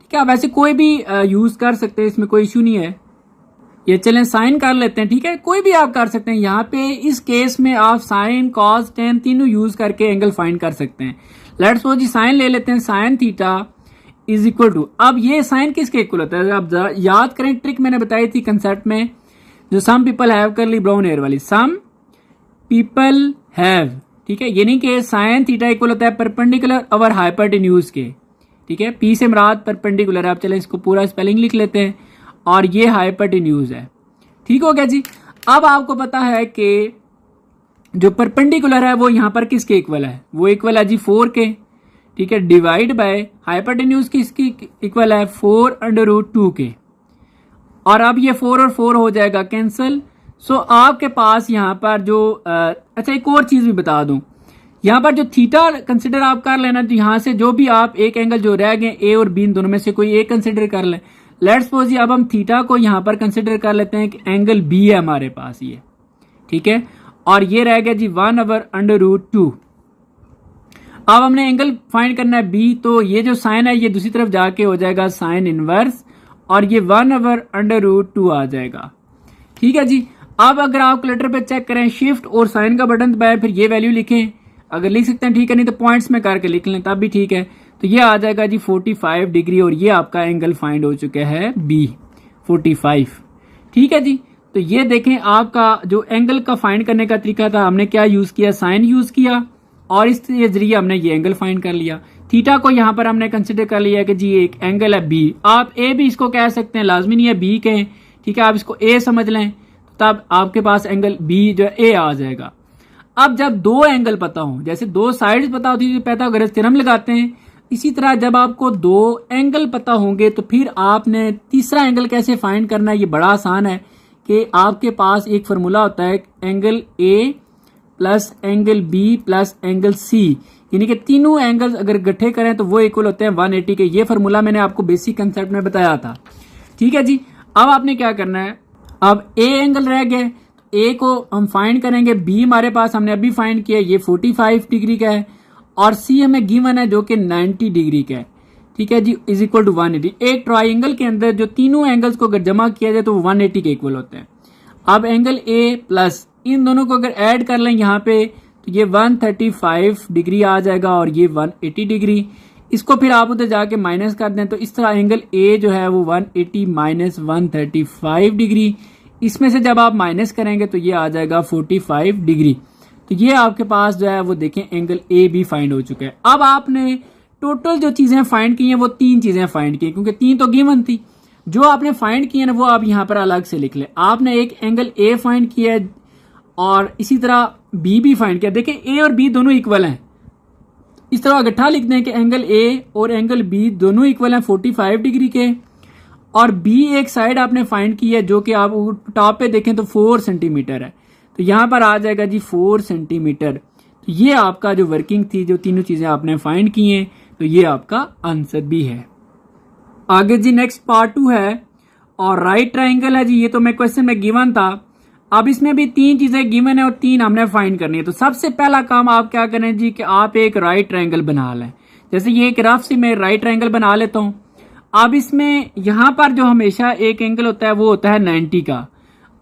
ठीक है, आप वैसे कोई भी यूज कर सकते हैं, इसमें कोई इश्यू नहीं है। ये चलें साइन कर लेते हैं। ठीक है, कोई भी आप कर सकते हैं। यहाँ पे इस केस में आप साइन, कॉस, टेन तीनों यूज करके एंगल फाइंड कर सकते हैं। लेट्स सपोज जी साइन ले लेते हैं, sine theta is equal to, अब ये साइन किसके इक्वल होता है? आप याद करें, ट्रिक मैंने बताई थी कंसेप्ट में, जो सम people have curly brown hair वाली, सम पीपल हैव। ठीक है, ये नहीं कि साइन थीटा इक्वल होता है परपेंडिकुलर ओवर हाइपोटेन्यूज के। ठीक है, पी से मुराद परपेंडिकुलर है। आप चले इसको पूरा स्पेलिंग लिख लेते हैं, और ये हाइपोटेन्यूज है। ठीक हो गया जी। अब आपको पता है कि जो परपेंडिकुलर है वो यहां पर किसके इक्वल है? वो इक्वल है जी 4 के। ठीक है, डिवाइड बाय हाइपोटेन्यूज किसकी इक्वल है? 4√2 के। और अब ये 4 और 4 हो जाएगा कैंसिल। सो आपके पास यहां पर जो अच्छा एक और चीज भी बता दूं, यहां पर जो थीटा कंसिडर आप कर लेना, तो यहां से जो भी आप एक एंगल जो रह गए ए और बी, दोनों में से कोई एक कंसिडर कर लें। लेट्स सपोज जी अब हम थीटा को यहां पर कंसिडर कर लेते हैं कि एंगल बी है हमारे पास ये। ठीक है, और ये रह गया जी 1/√2। अब हमने एंगल फाइंड करना है बी, तो ये जो साइन है ये दूसरी तरफ जाके हो जाएगा साइन इनवर्स, और ये 1/√2 आ जाएगा। ठीक है जी। अब अगर आप कैलकुलेटर पे चेक करें, शिफ्ट और साइन का बटन दबाएं, फिर ये वैल्यू लिखें। अगर लिख सकते हैं ठीक है, नहीं तो पॉइंट्स में करके लिख लें तब भी ठीक है। तो ये आ जाएगा जी 45 डिग्री, और ये आपका एंगल फाइंड हो चुका है बी 45। ठीक है जी। तो ये देखें आपका जो एंगल का फाइंड करने का तरीका था, हमने क्या यूज किया? साइन यूज किया, और इस जरिए हमने ये एंगल फाइंड कर लिया। थीटा को यहां पर हमने कंसिडर कर लिया कि जी एक एंगल है बी। आप ए भी इसको कह सकते हैं, लाजमी नहीं है बी कहें। ठीक है, आप इसको ए समझ लें, तब आपके पास एंगल बी जो है ए आ जाएगा। अब जब 2 एंगल पता हो, जैसे 2 साइड्स पता होती है तो पाइथागोरस थ्योरम लगाते हैं, इसी तरह जब आपको 2 एंगल पता होंगे तो फिर आपने तीसरा एंगल कैसे फाइंड करना है? ये बड़ा आसान है कि आपके पास एक फार्मूला होता है, angle A plus angle B plus angle C यानी कि तीनों एंगल्स अगर इकट्ठे करें तो वो इक्वल होते हैं 180 के। ये फार्मूला मैंने आपको बेसिक कंसेप्ट में बताया था। ठीक है जी, अब आपने क्या करना है, अब ए एंगल रह गए, ए को हम फाइंड करेंगे, बी हमारे पास हमने अभी फाइंड किया, ये 45 डिग्री का है, और सी हमें गिवन है जो कि 90 डिग्री का है। ठीक है जी, इज इक्वल टू 180। एक ट्राइंगल के अंदर जो तीनों एंगल्स को अगर जमा किया जाए तो वो 180 के इक्वल होते हैं। अब एंगल ए प्लस इन दोनों को अगर ऐड कर लें यहाँ पे तो ये 135 डिग्री आ जाएगा और ये 180 डिग्री। इसको फिर आप उधर जाके माइनस कर दें तो इस तरह एंगल ए जो है वो 180 माइनस 135 डिग्री, इसमें से जब आप माइनस करेंगे तो ये आ जाएगा 45 डिग्री। तो ये आपके पास जो है वो देखें एंगल ए भी फाइंड हो चुका है। अब आपने टोटल जो चीजें फाइंड की हैं वो 3 चीजें फाइंड की, क्योंकि 3 तो गिवन थी। जो आपने फाइंड किए ना वो आप यहाँ पर अलग से लिख ले। आपने एक एंगल ए फाइंड किया है और इसी तरह बी भी फाइंड किया। देखें ए और बी दोनों इक्वल हैं, इस तरह इकट्ठा लिख दें कि एंगल ए और एंगल बी दोनों इक्वल हैं 45 डिग्री के, और बी एक साइड आपने फाइंड की है जो कि आप टॉप पे देखें तो 4 सेंटीमीटर है, तो यहां पर आ जाएगा जी 4 सेंटीमीटर। तो ये आपका जो वर्किंग थी, जो तीनों चीजें आपने फाइंड की हैं, तो ये आपका आंसर भी है। आगे जी नेक्स्ट पार्ट 2 है और राइट ट्राइंगल है जी। ये तो मैं क्वेश्चन में गिवन था। अब इसमें भी 3 चीजें गिवन है और 3 हमने फाइंड करनी है। तो सबसे पहला काम आप क्या करें जी कि आप एक राइट ट्राइंगल बना लें। जैसे ये एक रफ सी मैं राइट ट्राइंगल बना लेता हूं। अब इसमें यहां पर जो हमेशा एक एंगल होता है वो होता है 90 का।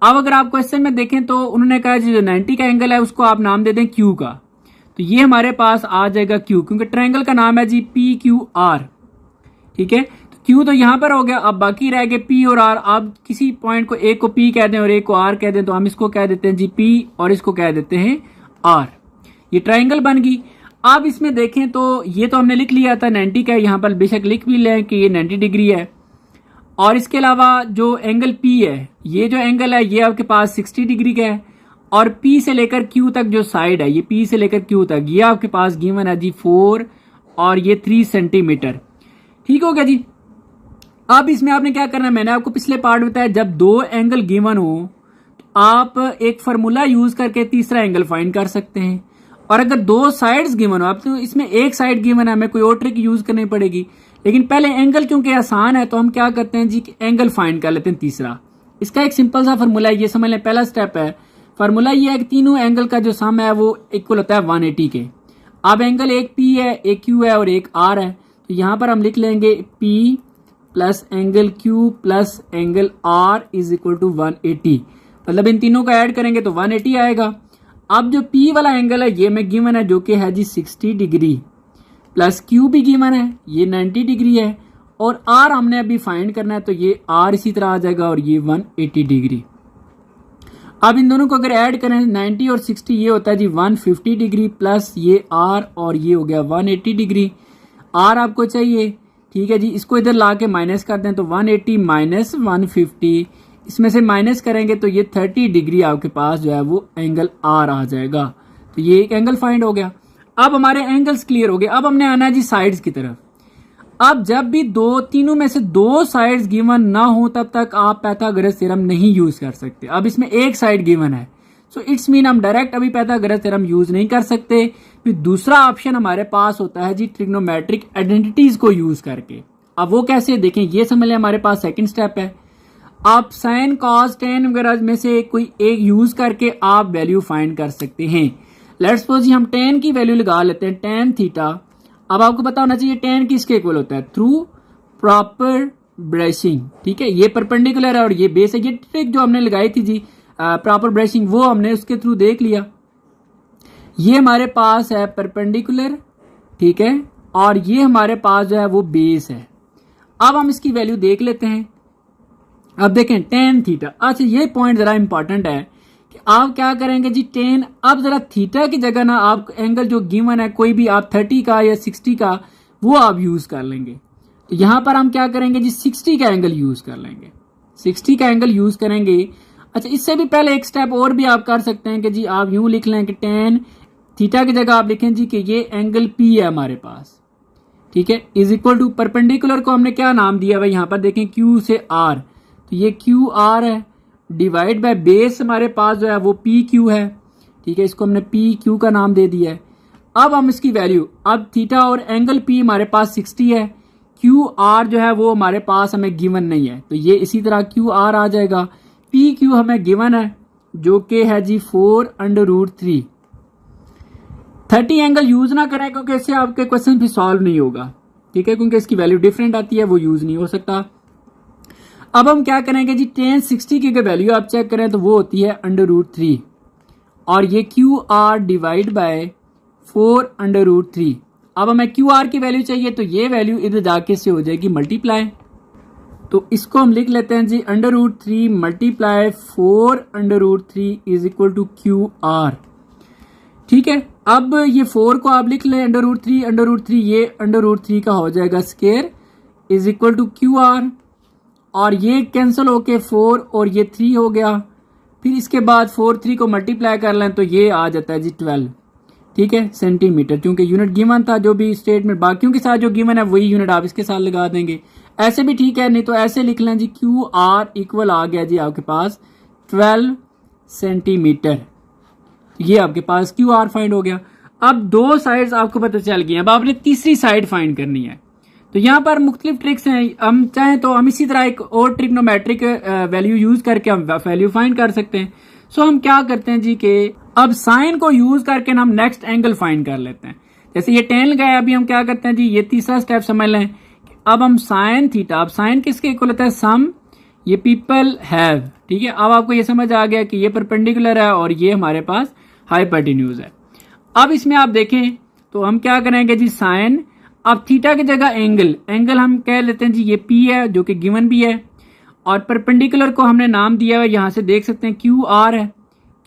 अब अगर आप क्वेश्चन में देखें तो उन्होंने कहा जी जो 90 का एंगल है उसको आप नाम दे दें क्यू का। तो ये हमारे पास आ जाएगा क्यू, क्योंकि ट्राइंगल का नाम है जी पी क्यू आर। ठीक है, क्यू तो यहां पर हो गया। अब बाकी रह गए पी और आर। आप किसी पॉइंट को एक को पी कह दें और एक को आर कह दें, तो हम इसको कह देते हैं जी पी और इसको कह देते हैं आर। ये ट्राइंगल बन गई। अब इसमें देखें तो ये तो हमने लिख लिया था 90 का, यहां पर बेशक लिख भी लें कि ये 90 डिग्री है। और इसके अलावा जो एंगल पी है, ये जो एंगल है ये आपके पास 60 डिग्री का है, और पी से लेकर क्यू तक जो साइड है, ये पी से लेकर क्यू तक, ये आपके पास गिवन है जी 4 और ये 3 सेंटीमीटर। ठीक हो गया जी। अब इसमें आपने क्या करना है, मैंने आपको पिछले पार्ट बताया, जब 2 एंगल गिवन हो तो आप एक फार्मूला यूज करके तीसरा एंगल फाइंड कर सकते हैं। और अगर 2 साइड्स गिवन हो, आप तो इसमें एक साइड गिवन है, हमें कोई और ट्रिक यूज करनी पड़ेगी। लेकिन पहले एंगल क्योंकि आसान है तो हम क्या करते हैं जी कि एंगल फाइंड कर लेते हैं तीसरा। इसका एक सिंपल सा फार्मूला है, ये समझ लें। पहला स्टेप है, फार्मूला ये है कि तीनों एंगल का जो सम है वो इक्वल होता है 180 के। अब एंगल एक पी है, एक क्यू है और एक आर है, तो यहां पर हम लिख लेंगे P plus angle Q plus angle R is equal to 180। मतलब इन तीनों का ऐड करेंगे तो 180 आएगा। अब जो पी वाला एंगल है ये में गिवन है जो कि है जी 60 डिग्री, प्लस क्यू भी गिवन है ये 90 डिग्री है, और आर हमने अभी फाइंड करना है तो ये आर इसी तरह आ जाएगा और ये 180 डिग्री। अब इन दोनों को अगर ऐड करें 90 और 60 ये होता है जी 150 डिग्री, प्लस ये आर और ये हो गया 180 डिग्री। आर आपको चाहिए, ठीक है जी। इसको इधर ला के माइनस कर दें तो 180 माइनस 150, इसमें से माइनस करेंगे तो ये 30 डिग्री आपके पास जो है वो एंगल आर आ जाएगा। तो ये एक एंगल फाइंड हो गया। अब हमारे एंगल्स क्लियर हो गए। अब हमने आना है जी साइड्स की तरफ। अब जब भी तीनों में से 2 साइड्स गिवन ना हो तब तक आप पाइथागोरस थ्योरम नहीं यूज कर सकते। अब इसमें एक साइड गिवन है, सो इट्स मीन हम डायरेक्ट अभी पाइथागोरस थ्योरम यूज नहीं कर सकते। फिर दूसरा ऑप्शन हमारे पास होता है जी ट्रिग्नोमेट्रिक आइडेंटिटीज को यूज करके। अब वो कैसे देखें ये समझ लें। हमारे पास सेकंड स्टेप है, आप साइन कॉस टेन वगैरह में से कोई एक यूज करके आप वैल्यू फाइंड कर सकते हैं। लेट्स सपोज जी हम टेन की वैल्यू लगा लेते हैं, टेन थीटा। अब आपको पता होना चाहिए टेन किसके इक्वल होता है, थ्रू प्रॉपर ब्रशिंग। ठीक है, ये परपेंडिकुलर है और ये बेस है। ये ट्रिक जो हमने लगाई थी जी प्रॉपर ब्रशिंग, वो हमने उसके थ्रू देख लिया। ये हमारे पास है परपेंडिकुलर, ठीक है, और ये हमारे पास जो है वो बेस है। अब हम इसकी वैल्यू देख लेते हैं। अब देखें टेन थीटा। अच्छा ये पॉइंट जरा इंपॉर्टेंट है कि आप क्या करेंगे जी टेन, अब जरा थीटा की जगह ना आप एंगल जो गिवन है कोई भी आप 30 का या 60 का वो आप यूज कर लेंगे। तो यहां पर हम क्या करेंगे जी 60 का एंगल यूज कर लेंगे, 60 का एंगल यूज करेंगे। अच्छा इससे भी पहले एक स्टेप और भी आप कर सकते हैं कि जी आप यूं लिख लें कि टेन थीटा की जगह आप लिखें जी कि ये एंगल पी है हमारे पास, ठीक है, इज इक्वल टू परपेंडिकुलर को हमने क्या नाम दिया भाई, यहां पर देखें क्यू से आर, तो ये क्यू आर है, डिवाइड बाय बेस हमारे पास जो है वो पी क्यू है, ठीक है, इसको हमने पी क्यू का नाम दे दिया है। अब हम इसकी वैल्यू, अब थीटा और एंगल पी हमारे पास 60 है, क्यू आर जो है वो हमारे पास हमें गिवन नहीं है, तो ये इसी तरह क्यू आर आ जाएगा। पी क्यू हमें गिवन है जो कि है जी 4√3। 30 एंगल यूज ना करें क्योंकि इससे आपके क्वेश्चन भी सॉल्व नहीं होगा, ठीक है, क्योंकि इसकी वैल्यू डिफरेंट आती है, वो यूज नहीं हो सकता। अब हम क्या करेंगे जी, tan 60 की अगर वैल्यू आप चेक करें तो वो होती है √3 और ये क्यू आर डिवाइड बाय 4√3। अब हमें क्यू आर की वैल्यू चाहिए तो ये वैल्यू इधर जाके से हो जाएगी मल्टीप्लाई, तो इसको हम लिख लेते हैं जी √3 multiply 4√3 is equal to Q R. ठीक है, अब ये 4 को आप लिख लें √3 ये √3 का हो जाएगा square is equal to Q R, और ये कैंसिल होके 4 और ये 3 हो गया। फिर इसके बाद 3 को मल्टीप्लाई कर लें तो ये आ जाता है जी 12, ठीक है, सेंटीमीटर, क्योंकि यूनिट गिवन था जो भी स्टेटमेंट, बाकियों के साथ जो गिवन है वही यूनिट आप इसके साथ लगा देंगे। ऐसे भी ठीक है, नहीं तो ऐसे लिख लें जी क्यू आर इक्वल आ गया जी आपके पास 12 सेंटीमीटर। ये आपके पास क्यू आर फाइंड हो गया। अब 2 साइड्स आपको पता चल गई, अब आपने तीसरी साइड फाइंड करनी है। तो यहाँ पर मुख्तलिफ ट्रिक्स हैं, हम चाहें तो हम इसी तरह एक और ट्रिग्नोमेट्रिक वैल्यू यूज करके हम वैल्यू फाइंड कर सकते हैं। सो हम क्या करते हैं जी कि अब साइन को यूज करके हम नेक्स्ट एंगल फाइंड कर लेते हैं। जैसे ये tan लगाया, अभी हम क्या करते हैं जी, ये तीसरा स्टेप समझ लें। अब हम साइन थीटा, अब साइन किसके इक्वल होता है, सम ये पीपल हैव, ठीक है। अब आपको ये समझ आ गया कि ये परपेंडिकुलर है और ये हमारे पास हाइपोटेन्यूज है। अब इसमें आप देखें तो हम क्या करेंगे जी, साइन, अब थीटा की जगह एंगल हम कह लेते हैं जी ये पी है जो कि गिवन भी है, और परपेंडिकुलर को हमने नाम दिया है, यहां से देख सकते हैं क्यू आर है,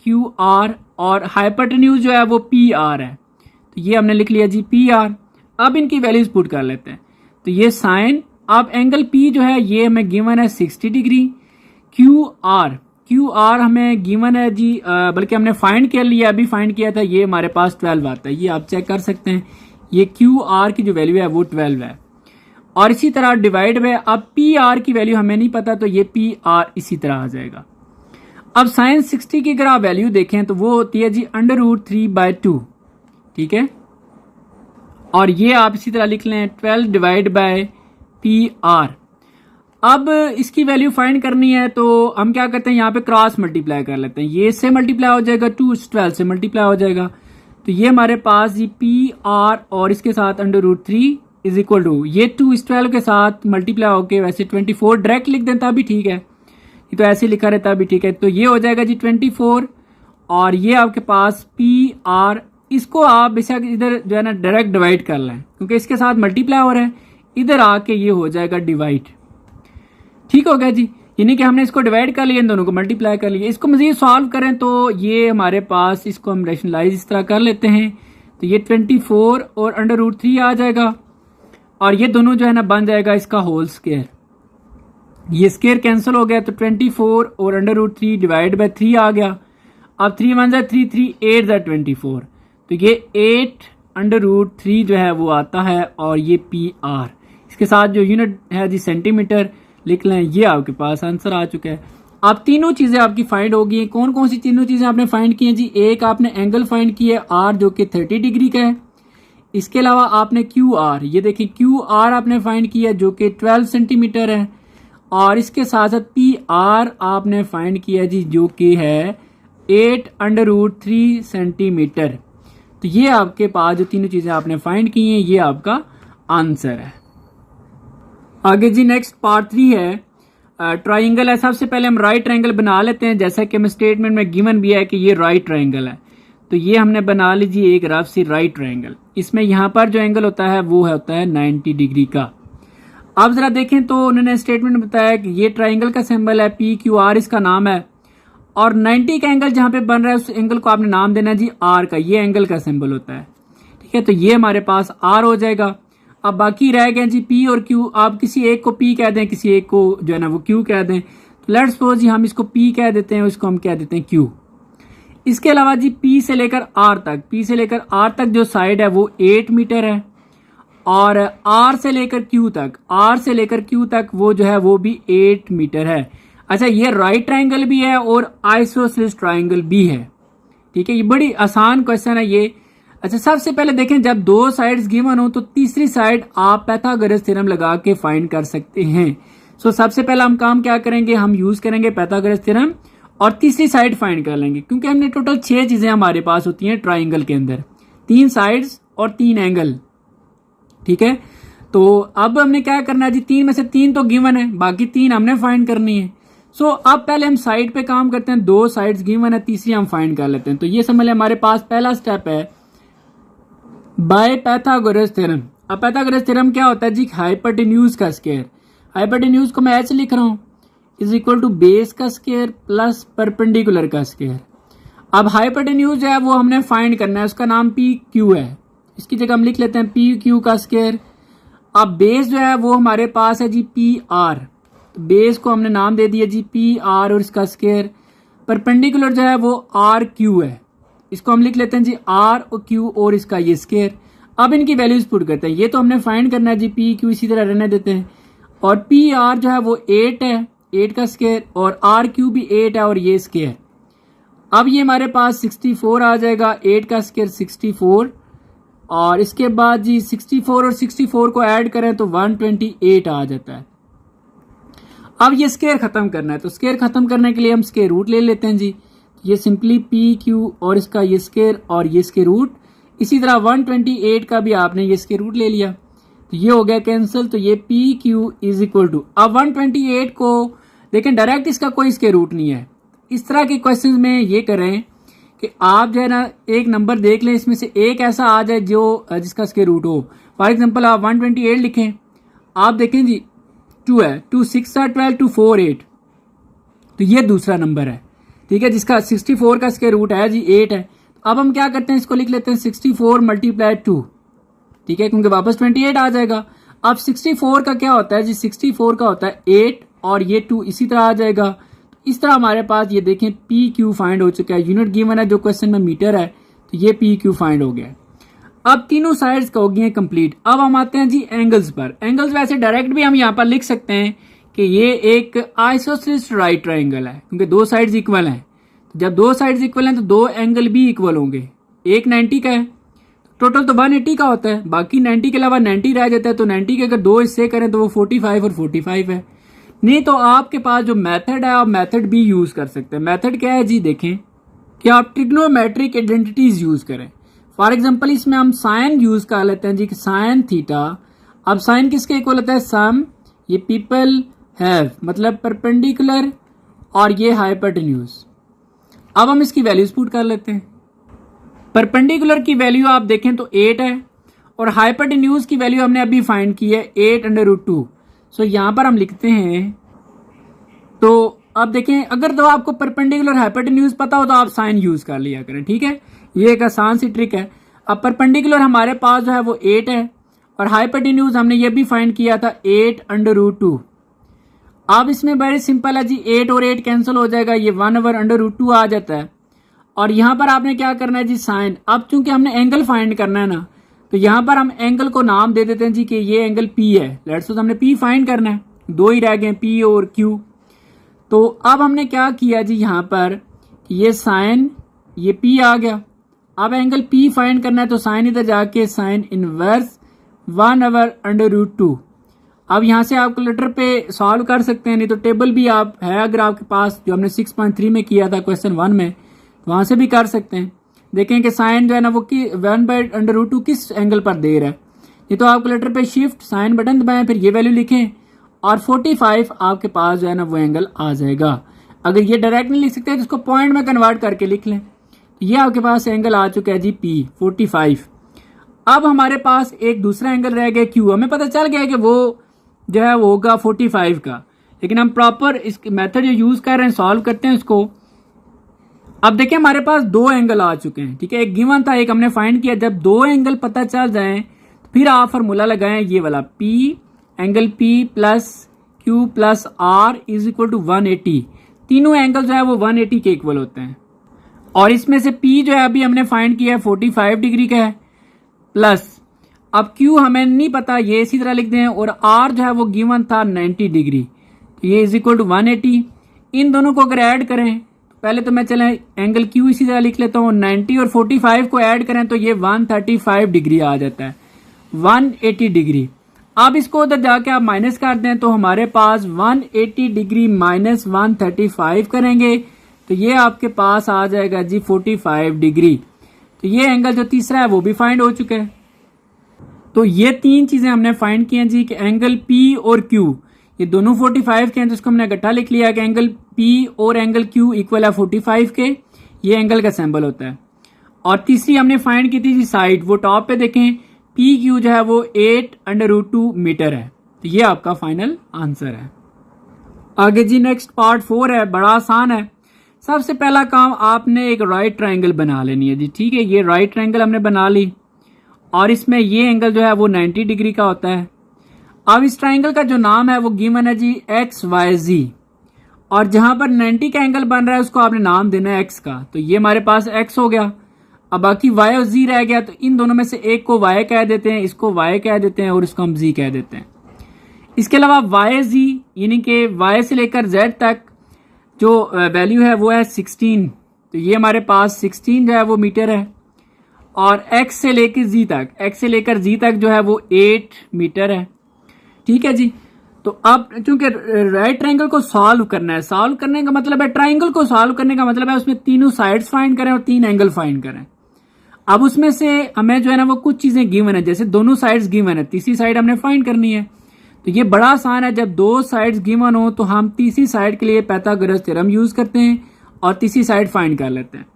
क्यू आर, और हाइपोटेन्यूज जो है वो पी आर है, तो ये हमने लिख लिया जी पी आर। अब इनकी वैल्यूज पुट कर लेते हैं, तो ये साइन, अब एंगल पी जो है ये हमें गिवन है 60 डिग्री, क्यू आर हमें गिवन है जी, बल्कि हमने फाइंड कर लिया, अभी फाइंड किया था, ये हमारे पास 12 आता है, ये आप चेक कर सकते हैं, ये क्यू आर की जो वैल्यू है वो 12 है। और इसी तरह डिवाइड में, अब पी आर की वैल्यू हमें नहीं पता तो ये पी आर इसी तरह आ जाएगा। अब साइन 60 की अगर आप वैल्यू देखें तो वो होती है जी √3/2, ठीक है, और ये आप इसी तरह लिख लें 12 डिवाइड बाय पी आर। अब इसकी वैल्यू फाइंड करनी है तो हम क्या करते हैं, यहाँ पे क्रॉस मल्टीप्लाई कर लेते हैं, ये से मल्टीप्लाई हो जाएगा 2 12 से मल्टीप्लाई हो जाएगा, तो ये हमारे पास जी पी आर और इसके साथ √3 इज इक्वल टू ये 2 इस 12 के साथ मल्टीप्लाई होके, वैसे 24 डायरेक्ट लिख दें तभी ठीक है, ये तो ऐसे लिखा रहता भी ठीक है, तो ये हो जाएगा जी 24, और ये आपके पास पी आर, इसको आप बेशक इधर जो है ना डायरेक्ट डिवाइड कर लें क्योंकि इसके साथ मल्टीप्लाई हो रहा है, इधर आके ये हो जाएगा डिवाइड, ठीक हो गया जी, यानी कि हमने इसको डिवाइड कर लिया, इन दोनों को मल्टीप्लाई कर लिया। इसको मजीद सॉल्व करें तो ये हमारे पास, इसको हम रैशनलाइज इस तरह कर लेते हैं, तो ये 24 और √3 आ जाएगा, और ये दोनों जो है ना बन जाएगा इसका होल स्क्वायर, ये स्क्वायर कैंसिल हो गया, तो 24 और √3 डिवाइड बाय 3 आ गया। अब 3 1 3 3 8 24, तो ये 8 √3 जो है वो आता है, और ये पी आर, इसके साथ जो यूनिट है जी सेंटीमीटर लिख लें, ये आपके पास आंसर आ चुका है। अब तीनों चीजें आपकी फाइंड हो गई। कौन कौन सी तीनों चीजें आपने फाइंड की हैं जी, एक आपने एंगल फाइंड किया है आर जो कि 30 डिग्री का है, इसके अलावा आपने क्यू आर, ये देखिए क्यू आर आपने फाइंड किया जो कि 12 सेंटीमीटर है, और इसके साथ साथ पी आर आपने फाइंड किया जी जो कि है 8 √3 सेंटीमीटर। तो ये आपके पास जो तीनों चीजें आपने फाइंड की हैं ये आपका आंसर है। आगे जी नेक्स्ट पार्ट 3 है, ट्राइंगल है। सबसे पहले हम राइट ट्राइंगल बना लेते हैं, जैसा कि हमें स्टेटमेंट में गिवन भी है कि ये राइट ट्राइंगल है, तो ये हमने बना लीजिए एक रफ सी राइट ट्राइंगल। इसमें यहाँ पर जो एंगल होता है वो होता है 90 डिग्री का। अब जरा देखें तो उन्होंने स्टेटमेंट में बताया कि ये ट्राइंगल का सिंबल है, पी क्यू आर इसका नाम है, और 90 का एंगल जहां पे बन रहा है उस एंगल को आपने नाम देना जी आर का, ये एंगल का सिंबल होता है, ठीक है, तो ये हमारे पास आर हो जाएगा। अब बाकी रह गए जी पी और क्यू, आप किसी एक को पी कह दें, किसी एक को जो है ना वो क्यू कह दें, तो लेट्स सपोज जी हम इसको पी कह देते हैं, उसको हम कह देते हैं क्यू। इसके अलावा जी पी से लेकर आर तक जो साइड है वो 8 मीटर है, और आर से लेकर क्यू तक वो जो है वो भी 8 मीटर है। अच्छा, ये राइट ट्राइंगल भी है और आइसोसेलेस ट्राइंगल भी है, ठीक है, ये बड़ी आसान क्वेश्चन है ये। अच्छा, सबसे पहले देखें जब दो साइड्स गिवन हो तो तीसरी साइड आप पाइथागोरस थ्योरम लगा के फाइंड कर सकते हैं। सो सबसे पहला हम काम क्या करेंगे, हम यूज करेंगे पाइथागोरस थ्योरम और तीसरी साइड फाइंड कर लेंगे, क्योंकि हमने टोटल 6 चीजें हमारे पास होती हैं ट्राइंगल के अंदर, 3 साइड्स और 3 एंगल। ठीक है, तो अब हमने क्या करना है जी, 3 में से 3 तो गिवन है, बाकी 3 हमने फाइंड करनी है। सो अब पहले हम साइड पे काम करते हैं, 2 साइड्स गिवन है, तीसरी हम फाइंड कर लेते हैं। तो ये समझ लें हमारे पास पहला स्टेप है बाय पाइथागोरस थ्योरम। अब पाइथागोरस थ्योरम क्या होता है जी, हाइपोटेन्यूज का स्क्वायर। हाइपोटेन्यूज को मैं ऐसे लिख रहा हूं, इज इक्वल टू बेस का स्क्वायर प्लस परपेंडिकुलर का स्क्वायर। अब हाइपोटेन्यूज जो है वो हमने फाइंड करना है, उसका नाम पी क्यू है, इसकी जगह हम लिख लेते हैं पी क्यू का स्क्वायर। अब बेस जो है वो हमारे पास है जी पी आर, तो बेस को हमने नाम दे दिया जी पी आर और इसका स्क्वायर। परपेंडिकुलर जो है वो आर क्यू है, इसको हम लिख लेते हैं जी आर और क्यू और इसका ये स्क्वायर। अब इनकी वैल्यूज पुट करते हैं, ये तो हमने फाइंड करना है जी, पी क्यू इसी तरह रहने देते हैं। और पी आर जो है वो 8 है, 8 का स्क्वायर, और आर क्यू भी 8 है और ये स्क्वायर। अब ये हमारे पास 64 आ जाएगा, 8 का स्क्वायर 64, और इसके बाद जी 64 और 64 को ऐड करें तो 128 आ जाता है। अब ये स्क्वायर खत्म करना है, तो स्क्वायर खत्म करने के लिए हम स्क्वायर रूट ले लेते हैं जी। ये सिंपली पी क्यू और इसका ये स्क्वायर और ये स्क्वायर रूट, इसी तरह 128 का भी आपने ये स्क्वायर रूट ले लिया, तो ये हो गया कैंसिल। तो ये P Q is equal to, अब 128 को देखें डायरेक्ट इसका कोई स्क्वायर रूट नहीं है। इस तरह के क्वेश्चंस में ये करें कि आप जो है ना एक नंबर देख लें, इसमें से एक ऐसा आ जाए जो जिसका स्क्वायर रूट हो। फॉर एग्जांपल आप 128 लिखें, आप देखें जी 2 है, 2 6 12 2 4 8, तो ये दूसरा नंबर है, ठीक है, जिसका 64 का स्क्वायर रूट है जी 8 है। अब हम क्या करते हैं, इसको लिख लेते हैं 64 मल्टीप्लाई 2, ठीक है, क्योंकि वापस 28 आ जाएगा। अब 64 का क्या होता है जी, 64 का होता है 8 और ये 2 इसी तरह आ जाएगा। तो इस तरह हमारे पास ये देखें पी क्यू फाइंड हो चुका है, यूनिट गिवन है जो क्वेश्चन में मीटर है, तो ये पी क्यू फाइंड हो गया। अब तीनों साइड्स का हो गई कंप्लीट। अब हम आते हैं जी एंगल्स पर। एंगल्स वैसे डायरेक्ट भी हम यहाँ पर लिख सकते हैं कि ये एक आइसोसेलेस राइट ट्राइंगल है, क्योंकि 2 साइड्स इक्वल हैं। जब 2 साइड्स इक्वल हैं तो 2 एंगल भी इक्वल होंगे। एक 90 का है, टोटल तो 180 का होता है, बाकी 90 के अलावा 90 रह जाता है, तो 90 के अगर 2 हिस्से करें तो वो 45 और 45 है। नहीं तो आपके पास जो मेथड है आप मेथड भी यूज कर सकते हैं। मेथड क्या है जी, देखें कि आप ट्रिग्नोमेट्रिक आइडेंटिटीज यूज करें। फॉर एग्जांपल इसमें हम साइन यूज कर लेते हैं जी, कि साइन थीटा। अब साइन किसके इक्वल होता है, सम ये पीपल हैव, मतलब परपेंडिकुलर, और ये हाइपोटेन्यूज। अब हम इसकी वैल्यूज पुट कर लेते हैं। परपेंडिकुलर की वैल्यू आप देखें तो 8 है, और हाइपोटेन्यूज की वैल्यू हमने अभी फाइंड की है 8√2। सो यहां पर हम लिखते हैं, तो अब देखें अगर तो आपको परपेंडिकुलर हाइपोटेन्यूज पता हो तो आप साइन यूज कर लिया करें, ठीक है, ये एक आसान सी ट्रिक है। अब परपेंडिकुलर हमारे पास जो है वो 8 है, और हाइपोटेन्यूज हमने ये भी फाइंड किया था 8√2। अब इसमें बड़ी सिंपल है जी, 8 और 8 कैंसिल हो जाएगा, ये 1/√2 आ जाता है। और यहां पर आपने क्या करना है जी, साइन। अब चूंकि हमने एंगल फाइंड करना है ना, तो यहां पर हम एंगल को नाम दे देते हैं जी कि ये एंगल पी है। लेट्स सपोज हमने पी फाइंड करना है, 2 ही रह गए, पी और क्यू। तो अब हमने क्या किया जी, यहां पर ये साइन, ये पी आ गया। अब एंगल पी फाइंड करना है, तो साइन इधर जाके साइन इनवर्स 1/√2। अब यहां से आप कैलकुलेटर पे सॉल्व कर सकते हैं, नहीं तो टेबल भी आप है अगर आपके पास, जो हमने 6.3 में किया था क्वेश्चन 1 में, वहां से भी कर सकते हैं। देखें कि साइन जो है ना वो 1/√2 किस एंगल पर दे रहा है। ये तो आप कैलकुलेटर पे शिफ्ट साइन बटन दबाएं, फिर ये वैल्यू लिखें, और 45 आपके पास जो है ना वो एंगल आ जाएगा। अगर ये डायरेक्ट नहीं लिख सकते तो इसको पॉइंट में कन्वर्ट करके लिख लें। तो ये आपके पास एंगल आ चुका है जी पी 45। अब हमारे पास एक दूसरा एंगल रह गया क्यू। हमें पता चल गया कि वो जो है वो होगा 45 का, लेकिन हम प्रॉपर इस मेथड जो यूज कर रहे हैं सॉल्व करते हैं उसको। अब देखिए हमारे पास 2 एंगल आ चुके हैं, ठीक है, एक गिवन था, एक हमने फाइंड किया। जब 2 एंगल पता चल जाए तो फिर आप फार्मूला लगाएं ये वाला, P angle P plus Q plus R is equal to 180। तीनों एंगल जो है वो 180 के इक्वल होते हैं, और इसमें से पी जो है अभी हमने फाइंड किया है 45 डिग्री का है, प्लस अब क्यू हमें नहीं पता, ये इसी तरह लिख दें, और आर जो है वो गिवन था 90 डिग्री, तो ये इज इक्वल टू 180। इन दोनों को अगर ऐड करें पहले तो मैं चले एंगल क्यू इसी तरह लिख लेता हूँ। 90 और 45 को ऐड करें तो ये 135 डिग्री आ जाता है, 180 डिग्री। अब इसको उधर जाके आप माइनस कर दें तो हमारे पास 180 डिग्री माइनस 135 करेंगे तो ये आपके पास आ जाएगा जी 45 डिग्री। तो ये एंगल जो तीसरा है वो भी फाइंड हो चुका है। तो ये तीन चीजें हमने फाइंड की हैं जी कि एंगल P और Q ये दोनों 45 के हैं, तो इसको हमने इकट्ठा लिख लिया कि एंगल P और एंगल Q इक्वल है 45 के, ये एंगल का सिंबल होता है। और तीसरी हमने फाइंड की थी जी साइड, वो टॉप पे देखें PQ जो है वो 8√2 मीटर है। तो ये आपका फाइनल आंसर है। आगे जी नेक्स्ट पार्ट 4 है, बड़ा आसान है। सबसे पहला काम आपने एक राइट ट्राइंगल बना लेनी है जी, ठीक है। ये राइट ट्राइंगल हमने बना ली और इसमें ये एंगल जो है वो 90 डिग्री का होता है। अब इस ट्राइंगल का जो नाम है वो गिवन है जी XYZ, और जहां पर 90 का एंगल बन रहा है उसको आपने नाम देना है X का। तो ये हमारे पास X हो गया। अब बाकी Y और Z रह गया, तो इन दोनों में से एक को Y कह देते हैं, इसको Y कह देते हैं और इसको हम Z कह देते हैं। इसके अलावा YZ यानी कि Y से लेकर Z तक जो वैल्यू है वो है 16, तो ये हमारे पास 16 जो है वो मीटर है। और X से लेकर Z तक जो है वो 8 मीटर है, ठीक है जी। तो अब चूंकि राइट ट्राइंगल को सॉल्व करना है, सॉल्व करने का मतलब है ट्राइंगल को सॉल्व करने का मतलब है उसमें तीनों साइड्स फाइंड करें और 3 एंगल फाइंड करें। अब उसमें से हमें जो है ना वो कुछ चीजें गिवन है, जैसे दोनों साइड्स गिवन है, तीसरी साइड हमने फाइंड करनी है। तो ये बड़ा आसान है, जब 2 साइड्स गिवन हो तो हम तीसरी साइड के लिए पाइथागोरस थ्योरम यूज करते हैं और तीसरी साइड फाइंड कर लेते हैं।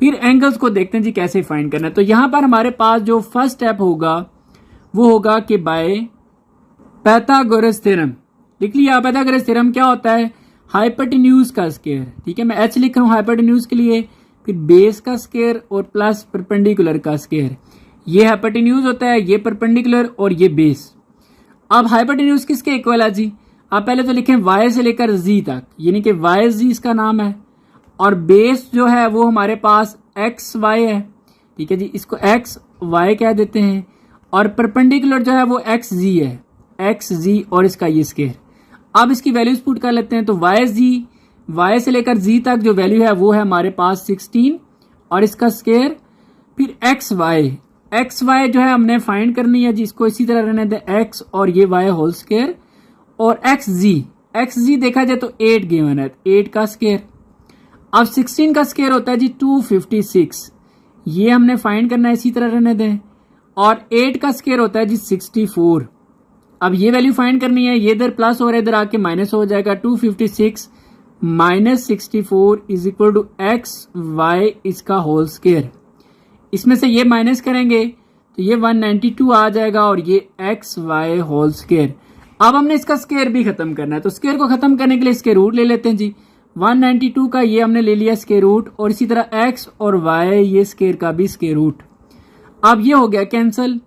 फिर एंगल्स को देखते हैं जी कैसे फाइंड करना है। तो यहां पर हमारे पास जो फर्स्ट स्टेप होगा वो होगा कि बाय पाइथागोरस थ्योरम। लिख लिया, पाइथागोरस थ्योरम क्या होता है? हाइपोटेन्यूज का स्क्वायर, ठीक है। मैं H लिख रहा हूं हाइपोटेन्यूज के लिए, फिर बेस का स्क्वायर और प्लस परपेंडिकुलर का स्क्वायर। ये हाइपोटेन्यूज होता है, ये परपेंडिकुलर और ये बेस। अब हाइपोटेन्यूज किसके इक्वल है जी? आप पहले तो लिखें Y से लेकर Z तक, यानी कि YZ इसका नाम है, और बेस जो है वो हमारे पास XY है, ठीक है जी। इसको XY कह देते हैं, और परपेंडिकुलर जो है वो XZ है, XZ और इसका ये स्क्वायर। अब इसकी वैल्यूज पुट कर लेते हैं। तो Y से लेकर Z तक जो वैल्यू है वो है हमारे पास 16 और इसका स्क्वायर। फिर XY जो है हमने फाइंड करनी है जी, इसको इसी तरह रहने दें X और ये Y होल स्क्वायर, और XZ देखा जाए तो 8 गिवन है, 8 का स्क्वायर। अब 16 का स्क्वायर होता है जी 256, ये हमने फाइंड करना है, इसी तरह रहने दें। और 8 का स्क्वायर होता है जी 64। अब ये वैल्यू फाइंड करनी है, ये इधर प्लस हो रहा है, इधर आके माइनस हो जाएगा। 256 minus 64 is equal to XY इसका होल स्क्वायर। इसमें से ये माइनस करेंगे तो ये 192 आ जाएगा और ये XY होल स्क्वायर। अब हमने इसका स्क्वायर भी खत्म करना है, तो स्क्वायर को खत्म करने के लिए स्क्वायर रूट ले लेते हैं जी। 192 का ये हमने ले लिया स्क्वायर रूट, और इसी तरह X और Y ये स्क्वायर का भी स्क्वायर रूट। अब ये हो गया कैंसल,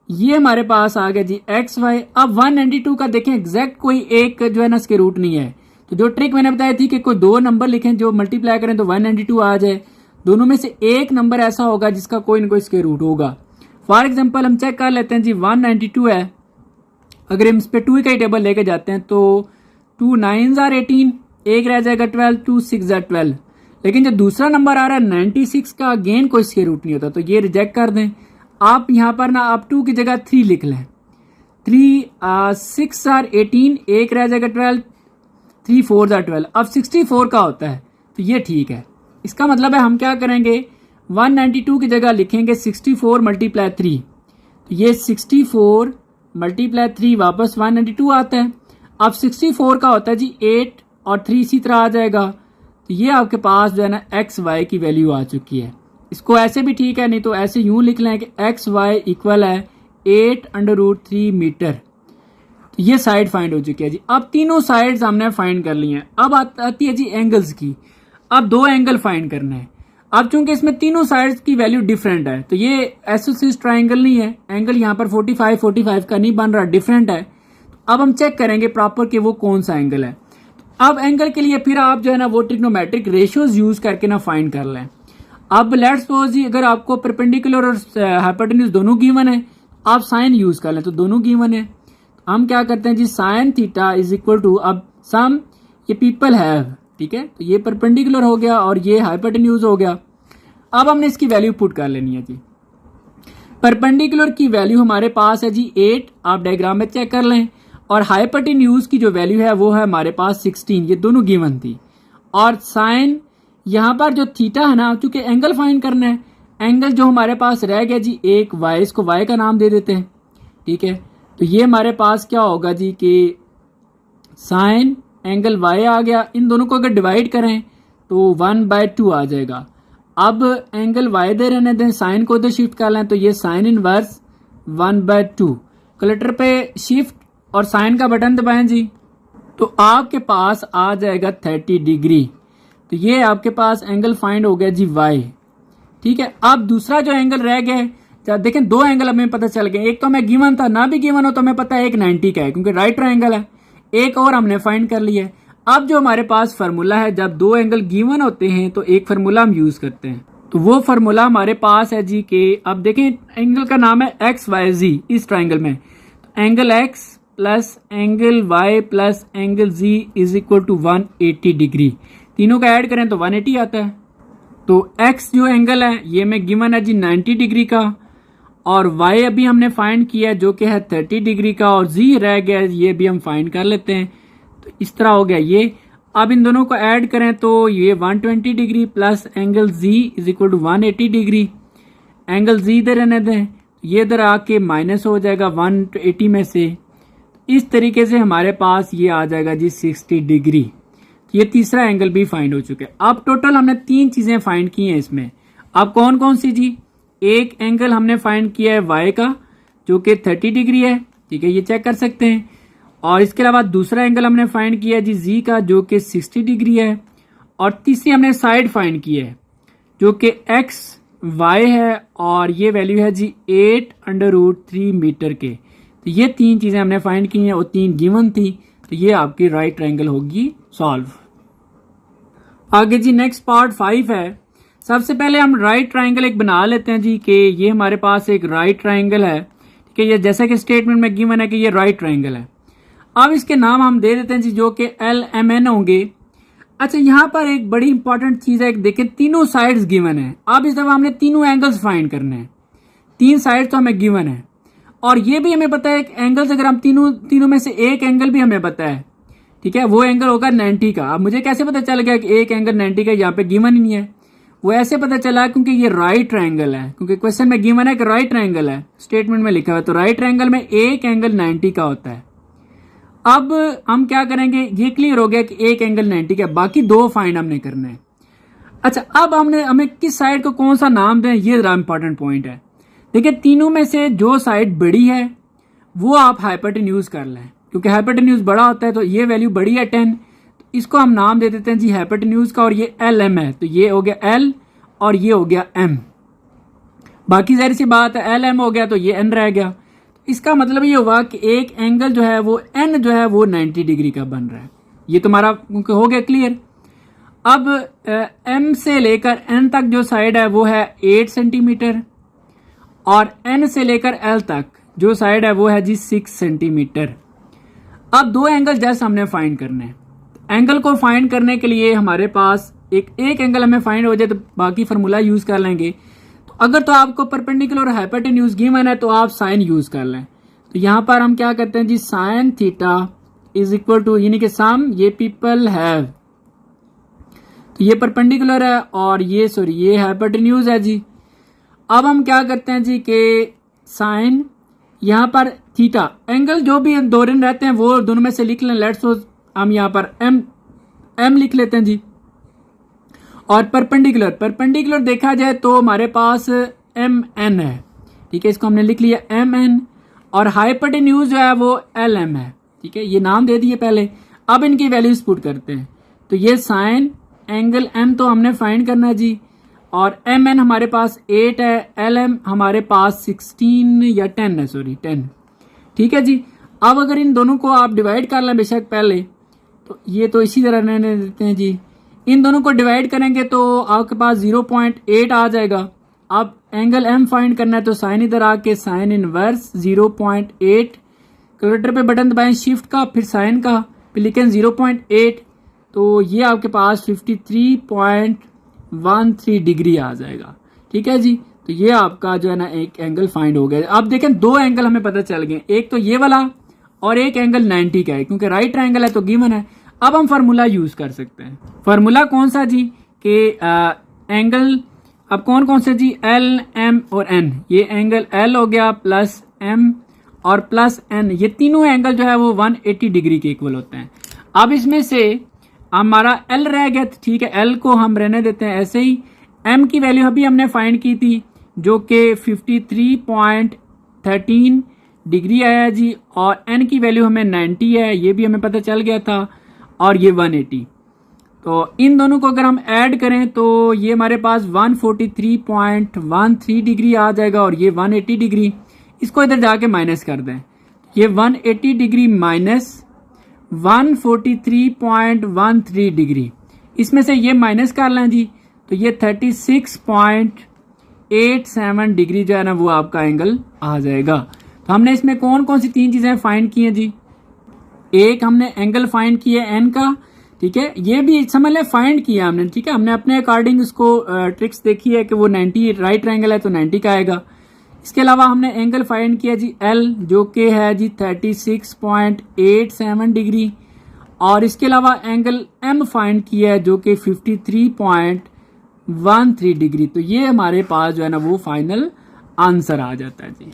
ये हमारे पास आ गया जी XY। अब 192 का देखें एग्जैक्ट कोई एक जो है ना स्क्वायर रूट नहीं है, तो जो ट्रिक मैंने बताई थी कि कोई 2 नंबर लिखें जो मल्टीप्लाई करें तो 192 आ जाए, दोनों में से एक नंबर ऐसा होगा जिसका कोई ना कोई स्क्वायर रूट होगा। फॉर एग्जांपल हम चेक कर लेते हैं जी, 192 है, अगर हम इस पे 2 का ही टेबल लेके जाते हैं तो 2 9s are 18, एक रह जाएगा 12, 2 6 are 12। लेकिन जो दूसरा नंबर आ रहा है 96 का, अगेन कोई स्क्वायर रूट नहीं होता, तो ये रिजेक्ट कर दें। आप यहाँ पर ना आप 2 की जगह 3 लिख लें, 3 6 are 18, एक रह जाएगा 12, 3 4s are 12। अब 64 का होता है, तो ये ठीक है। इसका मतलब है हम क्या करेंगे, 192 की जगह लिखेंगे 64 मल्टीप्लाई 3, तो ये 64 मल्टीप्लाई 3 वापस 192 आता है। अब 64 का होता है जी 8 और 3 इसी तरह आ जाएगा, तो ये आपके पास जो है ना XY की वैल्यू आ चुकी है। इसको ऐसे भी ठीक है, नहीं तो ऐसे यूं लिख लें कि XY इक्वल है 8√3 मीटर। तो ये साइड फाइंड हो चुकी है जी। अब तीनों साइड्स हमने फाइंड कर ली हैं। अब आती है जी एंगल्स की। अब 2 एंगल फाइंड करने हैं। अब चूंकि इसमें तीनों साइड्स की वैल्यू डिफरेंट है, तो ये एसोसिस ट्राइंगल नहीं है, एंगल यहाँ पर 45 का नहीं बन रहा, डिफरेंट है। अब हम चेक करेंगे प्रॉपर कि वो कौन सा एंगल है। अब एंगल के लिए फिर आप जो है ना वो ट्रिग्नोमेट्रिक रेशियोज यूज करके ना फाइंड कर लें। अब लेट्स सपोज जी अगर आपको परपेंडिकुलर और हाइपोटेन्यूज दोनों गिवन है, आप साइन यूज कर लें, तो दोनों गिवन है। हम क्या करते हैं जी, sine theta is equal to, अब सम ये पीपल हैव, ठीक है। तो ये परपेंडिकुलर हो गया और ये हाइपोटेन्यूज हो गया। अब हमने इसकी वैल्यू पुट कर लेनी है जी। परपेंडिकुलर की वैल्यू हमारे पास है जी 8, आप डायग्राम में चेक कर लें, और हाइपोटेन्यूज की जो वैल्यू है वो है हमारे पास 16, ये दोनों गिवन थी। और साइन यहाँ पर जो थीटा है ना, चूंकि एंगल फाइंड करना है, एंगल जो हमारे पास रह गया जी एक y, इसको y का नाम दे देते हैं, ठीक है। तो ये हमारे पास क्या होगा जी कि साइन एंगल y आ गया, इन दोनों को अगर डिवाइड करें तो 1/2 आ जाएगा। अब एंगल y दे रहने दें, साइन को इधर शिफ्ट कर लें, तो ये साइन इनवर्स 1/2, कैलकुलेटर पे शिफ्ट और साइन का बटन दबाएं जी, तो आपके पास आ जाएगा 30 डिग्री। तो ये आपके पास एंगल फाइंड हो गया जी y, ठीक है। अब दूसरा जो एंगल रह गया, देखें दो एंगल हमें पता चल गए, एक तो हमें गिवन था, ना भी गिवन हो तो हमें पता है एक 90 का है क्योंकि राइट ट्रायंगल है, एक और हमने फाइंड कर लिया है। अब जो हमारे पास फार्मूला है, जब दो एंगल गिवन होते हैं तो एक फार्मूला हम यूज करते हैं, तो वो फार्मूला हमारे पास है जी के, अब देखें एंगल का नाम है XYZ इस ट्राइंगल में, तो angle X plus angle Y plus angle Z is equal to 180 degree, तीनों का ऐड करें तो 180 आता है। तो X जो एंगल है ये में गिवन है जी 90 डिग्री का, और Y अभी हमने फाइंड किया जो कि है 30 डिग्री का, और Z रह गया ये भी हम फाइंड कर लेते हैं। तो इस तरह हो गया ये। अब इन दोनों को ऐड करें तो ये 120 degree plus angle Z is equal to 180 degree, angle Z इधर रहने दें, ये इधर आके माइनस हो जाएगा 180 में से। इस तरीके से हमारे पास ये आ जाएगा जी 60 डिग्री। ये तीसरा एंगल भी फाइंड हो चुका है। अब टोटल हमने 3 चीजें फाइंड की हैं इसमें। अब कौन कौन सी जी? एक एंगल हमने फाइंड किया है y का जो कि 30 डिग्री है, ठीक है, ये चेक कर सकते हैं। और इसके अलावा दूसरा एंगल हमने फाइंड किया है जी z का जो कि 60 डिग्री है, और तीसरी हमने साइड फाइंड की है जो कि x y है, और ये वैल्यू है जी 8√3 मीटर के। तो ये 3 चीजें हमने फाइंड की हैं और 3 गिवन थी, तो ये आपकी राइट ट्रायंगल होगी सॉल्व। आगे जी नेक्स्ट पार्ट 5 है। सबसे पहले हम राइट ट्रायंगल एक बना लेते हैं जी कि ये हमारे पास एक राइट ट्रायंगल है, ठीक है, ये जैसे कि स्टेटमेंट में गिवन है कि ये राइट ट्रायंगल है। अब इसके नाम हम दे देते हैं जी जो कि LMN होंगे। अच्छा, यहाँ पर एक बड़ी इंपॉर्टेंट चीज है, देखें तीनों साइड्स गिवन है। अब इस दफा हमने तीनों एंगल्स फाइंड करने हैं, 3 साइड तो हमें गिवन है, और ये भी हमें पता है एंगल्स, अगर हम तीनों में से एक एंगल भी हमें पता है, ठीक है, वो एंगल होगा 90 का। अब मुझे कैसे पता चल गया कि एक एंगल 90 का, यहाँ पे गिवन ही नहीं है, वो ऐसे पता चला क्योंकि ये राइट ट्रायंगल है, क्योंकि क्वेश्चन में गिवन है कि राइट ट्रायंगल है, स्टेटमेंट में लिखा हुआ है, तो राइट ट्रायंगल में एक एंगल 90 का होता है। अब हम क्या करेंगे, ये क्लियर हो गया कि एक एंगल 90 का, बाकी 2 फाइंड हमने करने हैं। अच्छा, अब हमें किस साइड को कौन सा नाम दें, ये जरा इंपॉर्टेंट पॉइंट है। देखिए तीनों में से जो साइड बड़ी है वो आप हाइपोटेन्यूज कर लें, क्योंकि हाइपोटेन्यूज बड़ा होता है, तो ये वैल्यू बड़ी है 10, तो इसको हम नाम दे देते हैं जी हाइपोटेन्यूज का, और ये LM है, तो ये हो गया L और ये हो गया M। बाकी जाहिर सी बात है LM हो गया तो ये N रह गया। इसका मतलब ये हुआ कि एक एंगल जो है वो N जो है वो 90 डिग्री का बन रहा है। ये तुम्हारा हो गया क्लियर। अब M से लेकर N तक जो साइड है वो है 8 सेंटीमीटर, और N से लेकर L तक जो साइड है वो है जी 6 सेंटीमीटर। अब 2 एंगल जैसे हमने फाइंड करने हैं। एंगल को फाइंड करने के लिए हमारे पास एक एंगल हमें फाइंड हो जाए तो बाकी फार्मूला यूज कर लेंगे। तो अगर तो आपको परपेंडिकुलर और हाइपोटेन्यूज गिवन है तो आप साइन यूज कर लें। तो यहाँ पर हम क्या करते हैं जी, sine theta is equal to, यानी कि सम ये पीपल हैव, तो ये परपेंडिकुलर है और ये हाइपोटेन्यूज है जी। अब हम क्या करते हैं जी कि साइन यहाँ पर थीटा, एंगल जो भी दो दिन रहते हैं वो दोनों में से लिख लें। लेट्स सपोज हम यहाँ पर एम लिख लेते हैं जी, और परपेंडिकुलर देखा जाए तो हमारे पास MN है, ठीक है, इसको हमने लिख लिया MN, और हाइपोटेन्यूज जो है वो LM है, ठीक है, ये नाम दे दिए पहले। अब इनकी वैल्यूज पुट करते हैं, तो ये साइन एंगल M तो हमने फाइंड करना है जी, और MN हमारे पास 8 है, LM हमारे पास 16 या 10 है, सॉरी 10, ठीक है जी। अब अगर इन दोनों को आप डिवाइड कर लें बेशक पहले, तो ये तो इसी तरह रहने देते हैं जी, इन दोनों को डिवाइड करेंगे तो आपके पास 0.8 आ जाएगा। अब एंगल M फाइंड करना है तो साइन इधर आके साइन इनवर्स 0.8, कैलकुलेटर पे बटन दबाएं शिफ्ट का, फिर साइन का, फिर लिखें 0.8, तो ये आपके पास 53.13 डिग्री आ जाएगा। ठीक है जी, तो ये आपका जो है ना एक एंगल फाइंड हो गया। अब देखें दो एंगल हमें पता चल गए, एक तो ये वाला और एक एंगल 90 का है, क्योंकि राइट ट्रायंगल है तो गिवन है। अब हम फार्मूला यूज कर सकते हैं। फार्मूला कौन सा जी कि एंगल अब कौन कौन से जी, एल एम और एन। ये एंगल एल हो गया प्लस एम और प्लस एन, ये तीनों एंगल जो है वो 180 डिग्री के इक्वल होते हैं। अब इसमें से हमारा एल रह गया, ठीक है, एल को हम रहने देते हैं ऐसे ही। एम की वैल्यू अभी हमने फाइंड की थी जो कि 53.13 डिग्री आया जी, और एन की वैल्यू हमें 90 है, ये भी हमें पता चल गया था, और ये 180। तो इन दोनों को अगर हम ऐड करें तो ये हमारे पास 143.13 डिग्री आ जाएगा, और ये 180 डिग्री। इसको इधर जाके माइनस कर दें, ये 180 डिग्री माइनस 143.13 डिग्री, इसमें से ये माइनस कर लें जी, तो ये 36.87 डिग्री जो है ना वो आपका एंगल आ जाएगा। तो हमने इसमें कौन कौन सी तीन चीजें फाइंड की हैं जी, एक हमने एंगल फाइंड किया एन का, ठीक है, ये भी समझ लें फाइंड किया हमने, ठीक है, हमने अपने अकॉर्डिंग उसको ट्रिक्स देखी है कि वो 90 राइट ट्रायंगल है तो 90 का आएगा। इसके अलावा हमने एंगल फाइंड किया जी एल जो कि है जी 36.87 डिग्री, और इसके अलावा एंगल एम फाइंड किया है जो कि 53.13 डिग्री। तो ये हमारे पास जो है ना वो फाइनल आंसर आ जाता है जी।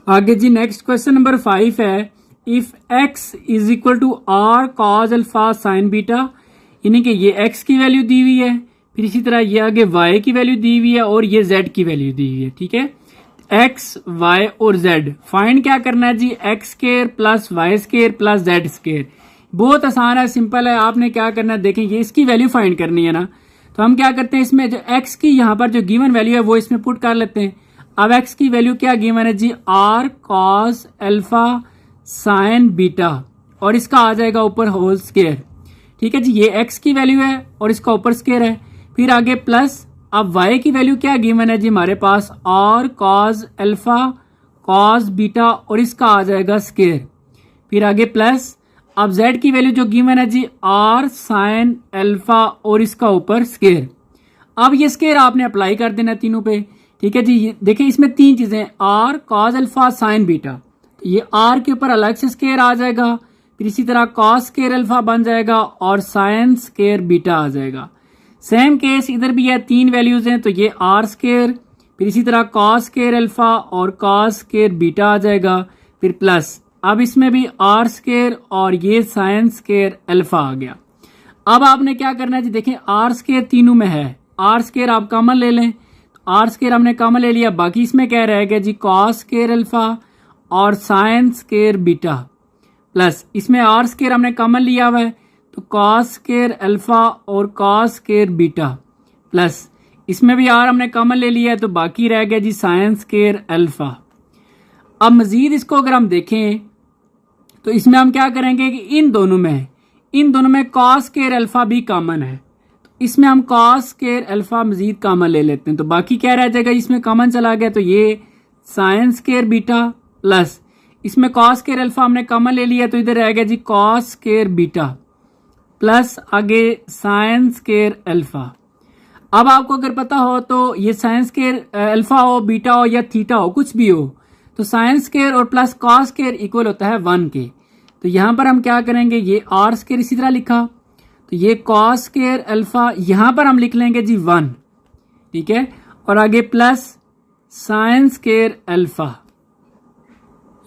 आगे जी नेक्स्ट क्वेश्चन नंबर 5 है, if x is equal to R cos alpha sine beta, यानी कि ये x की वैल्यू दी हुई है, फिर इसी तरह ये आगे y की वैल्यू दी हुई है, और ये z की वैल्यू दी हुई है। ठीक है, x, y और z फाइंड क्या करना है जी, x square plus y square plus z square. बहुत आसान है, सिंपल है। आपने क्या करना है, देखें ये इसकी वैल्यू फाइंड करनी है ना, तो हम क्या करते हैं, इसमें जो x की यहाँ पर जो गिवन वैल्यू है वो इसमें पुट कर लेते हैं। अब x की वैल्यू क्या गिवन है जी, r cos alpha sine beta, और इसका आ जाएगा ऊपर होल स्क्वायर। ठीक है जी, ये x की वैल्यू है और इसका ऊपर स्क्वायर है, फिर आगे प्लस। अब y की वैल्यू क्या गिवन है जी हमारे पास, r cos alpha cos beta, और इसका आ जाएगा स्क्वायर, फिर आगे प्लस। अब z की वैल्यू जो गिवन है जी r साइन अल्फा और इसका ऊपर स्क्वायर। अब ये स्क्वायर आपने अप्लाई कर देना तीनों पे। ठीक है जी, देखिए इसमें तीन चीजें, r cos alpha sine beta, ये r के ऊपर अलग से स्क्वायर आ जाएगा, फिर इसी तरह cos स्क्वायर अल्फा बन जाएगा और साइन स्क्वायर बीटा आ जाएगा। सेम केस इधर भी है, तीन वैल्यूज हैं, तो ये r स्क्वायर, फिर इसी तरह cos स्क्वायर अल्फा और cos स्क्वायर बीटा आ जाएगा, फिर प्लस। अब इसमें भी r स्क्वायर और ये साइन स्क्वायर अल्फा आ गया। अब आपने क्या करना है जी, देखें r स्क्वायर तीनों में है, r स्क्वायर आप कॉमन ले लें, r स्क्वायर हमने कॉमन ले लिया, बाकी इसमें क्या रहेगा जी cos स्क्वायर अल्फा और साइन स्क्वायर बीटा, प्लस इसमें r स्क्वायर हमने कॉमन लिया हुआ है, तो cos स्क्वायर अल्फा और cos स्क्वायर बीटा, प्लस इसमें भी r हमने कॉमन ले लिया है, तो बाकी रह गया जी साइन स्क्वायर अल्फा। अब मजीद इसको अगर हम देखें तो इसमें हम क्या करेंगे कि इन दोनों में cos स्क्वायर अल्फा भी कॉमन है, तो इसमें हम cos स्क्वायर अल्फा मजीद कॉमन ले लेते हैं, तो बाकी क्या रह जाएगा, इसमें कॉमन चला गया, तो ये साइन स्क्वायर बीटा, प्लस इसमें cos स्क्वायर अल्फा हमने कॉमन ले लिया, तो इधर रह गया जी cos स्क्वायर बीटा, प्लस आगे साइन स्क्वायर अल्फा। अब आपको अगर पता हो तो ये साइन स्क्वायर अल्फा हो, बीटा हो या थीटा हो, कुछ भी हो, तो साइन स्क्वायर और प्लस cos स्क्वायर इक्वल होता है 1 के। तो यहां पर हम क्या करेंगे, ये r स्क्वायर इसी तरह लिखा, तो ये cos स्क्वायर अल्फा यहां पर हम लिख लेंगे जी 1, ठीक है, और आगे प्लस साइन स्क्वायर अल्फा।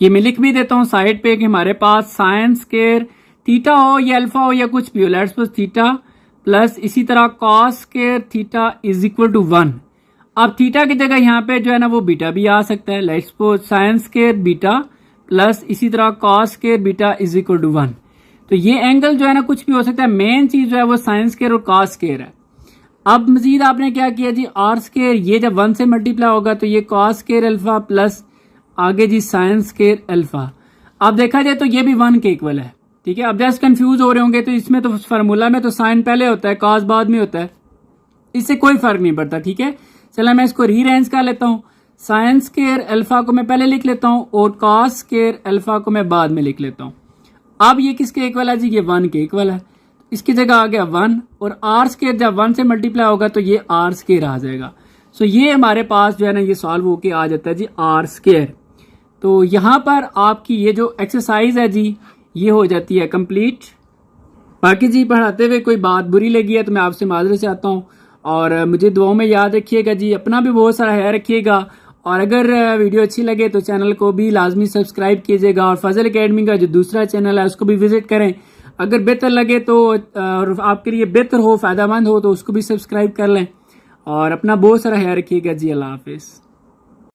ये मैं लिख भी देता हूं साइड पे कि हमारे पास साइन स्क्वायर थीटा हो या अल्फा हो या कुछ भी हो, लेट्स सपोज थीटा, प्लस इसी तरह cos square theta is equal to 1। अब थीटा की जगह यहाँ पे जो है ना वो बीटा भी आ सकता है, let's suppose sine square beta plus इसी तरह cos square beta is equal to 1। तो ये एंगल जो है ना कुछ भी हो सकता है, मेन चीज जो है वो साइन स्क्वायर और cos स्क्वायर है। अब मजीद आपने क्या किया जी, r स्क्वायर ये जब 1 से मल्टीप्लाई होगा तो ये cos स्क्वायर अल्फा प्लस आगे जी साइन स्क्वायर अल्फा। अब देखा जाए तो ये भी 1 के इक्वल है, ठीक है। अब जस्ट कंफ्यूज हो रहे होंगे तो इसमें तो फार्मूला में तो साइन पहले होता है, cos बाद में होता है, इससे कोई फर्क नहीं पड़ता, ठीक है। चलो मैं इसको रीअरेंज कर लेता हूँ, साइन स्क्वायर अल्फा को मैं पहले लिख लेता हूँ और cos स्क्वायर अल्फा को मैं बाद में लिख लेता हूँ। अब ये किसके इक्वल है जी, ये 1 के इक्वल है। इसकी जगह आ गया 1 और आर स्केयर जब 1 से मल्टीप्लाई होगा तो ये आर स्केयर आ जाएगा। सो ये हमारे पास जो है ना ये सॉल्व होके आ जाता है जी आर स्केयर। तो यहाँ पर आपकी ये जो एक्सरसाइज है जी ये हो जाती है कंप्लीट। बाकी जी पढ़ाते हुए कोई बात बुरी लगी है तो मैं आपसे माजरत चाहता हूँ, और मुझे दुआओं में याद रखिएगा जी, अपना भी बहुत सारा ख्याल रखिएगा। और अगर वीडियो अच्छी लगे तो चैनल को भी लाजमी सब्सक्राइब कीजिएगा, और फजल एकेडमी का जो दूसरा चैनल है उसको भी विजिट करें। अगर बेहतर लगे तो आपके लिए बेहतर हो, फ़ायदेमंद हो तो उसको भी सब्सक्राइब कर लें। और अपना बहुत सारा ख्याल रखिएगा जी। अल्लाह हाफिज़।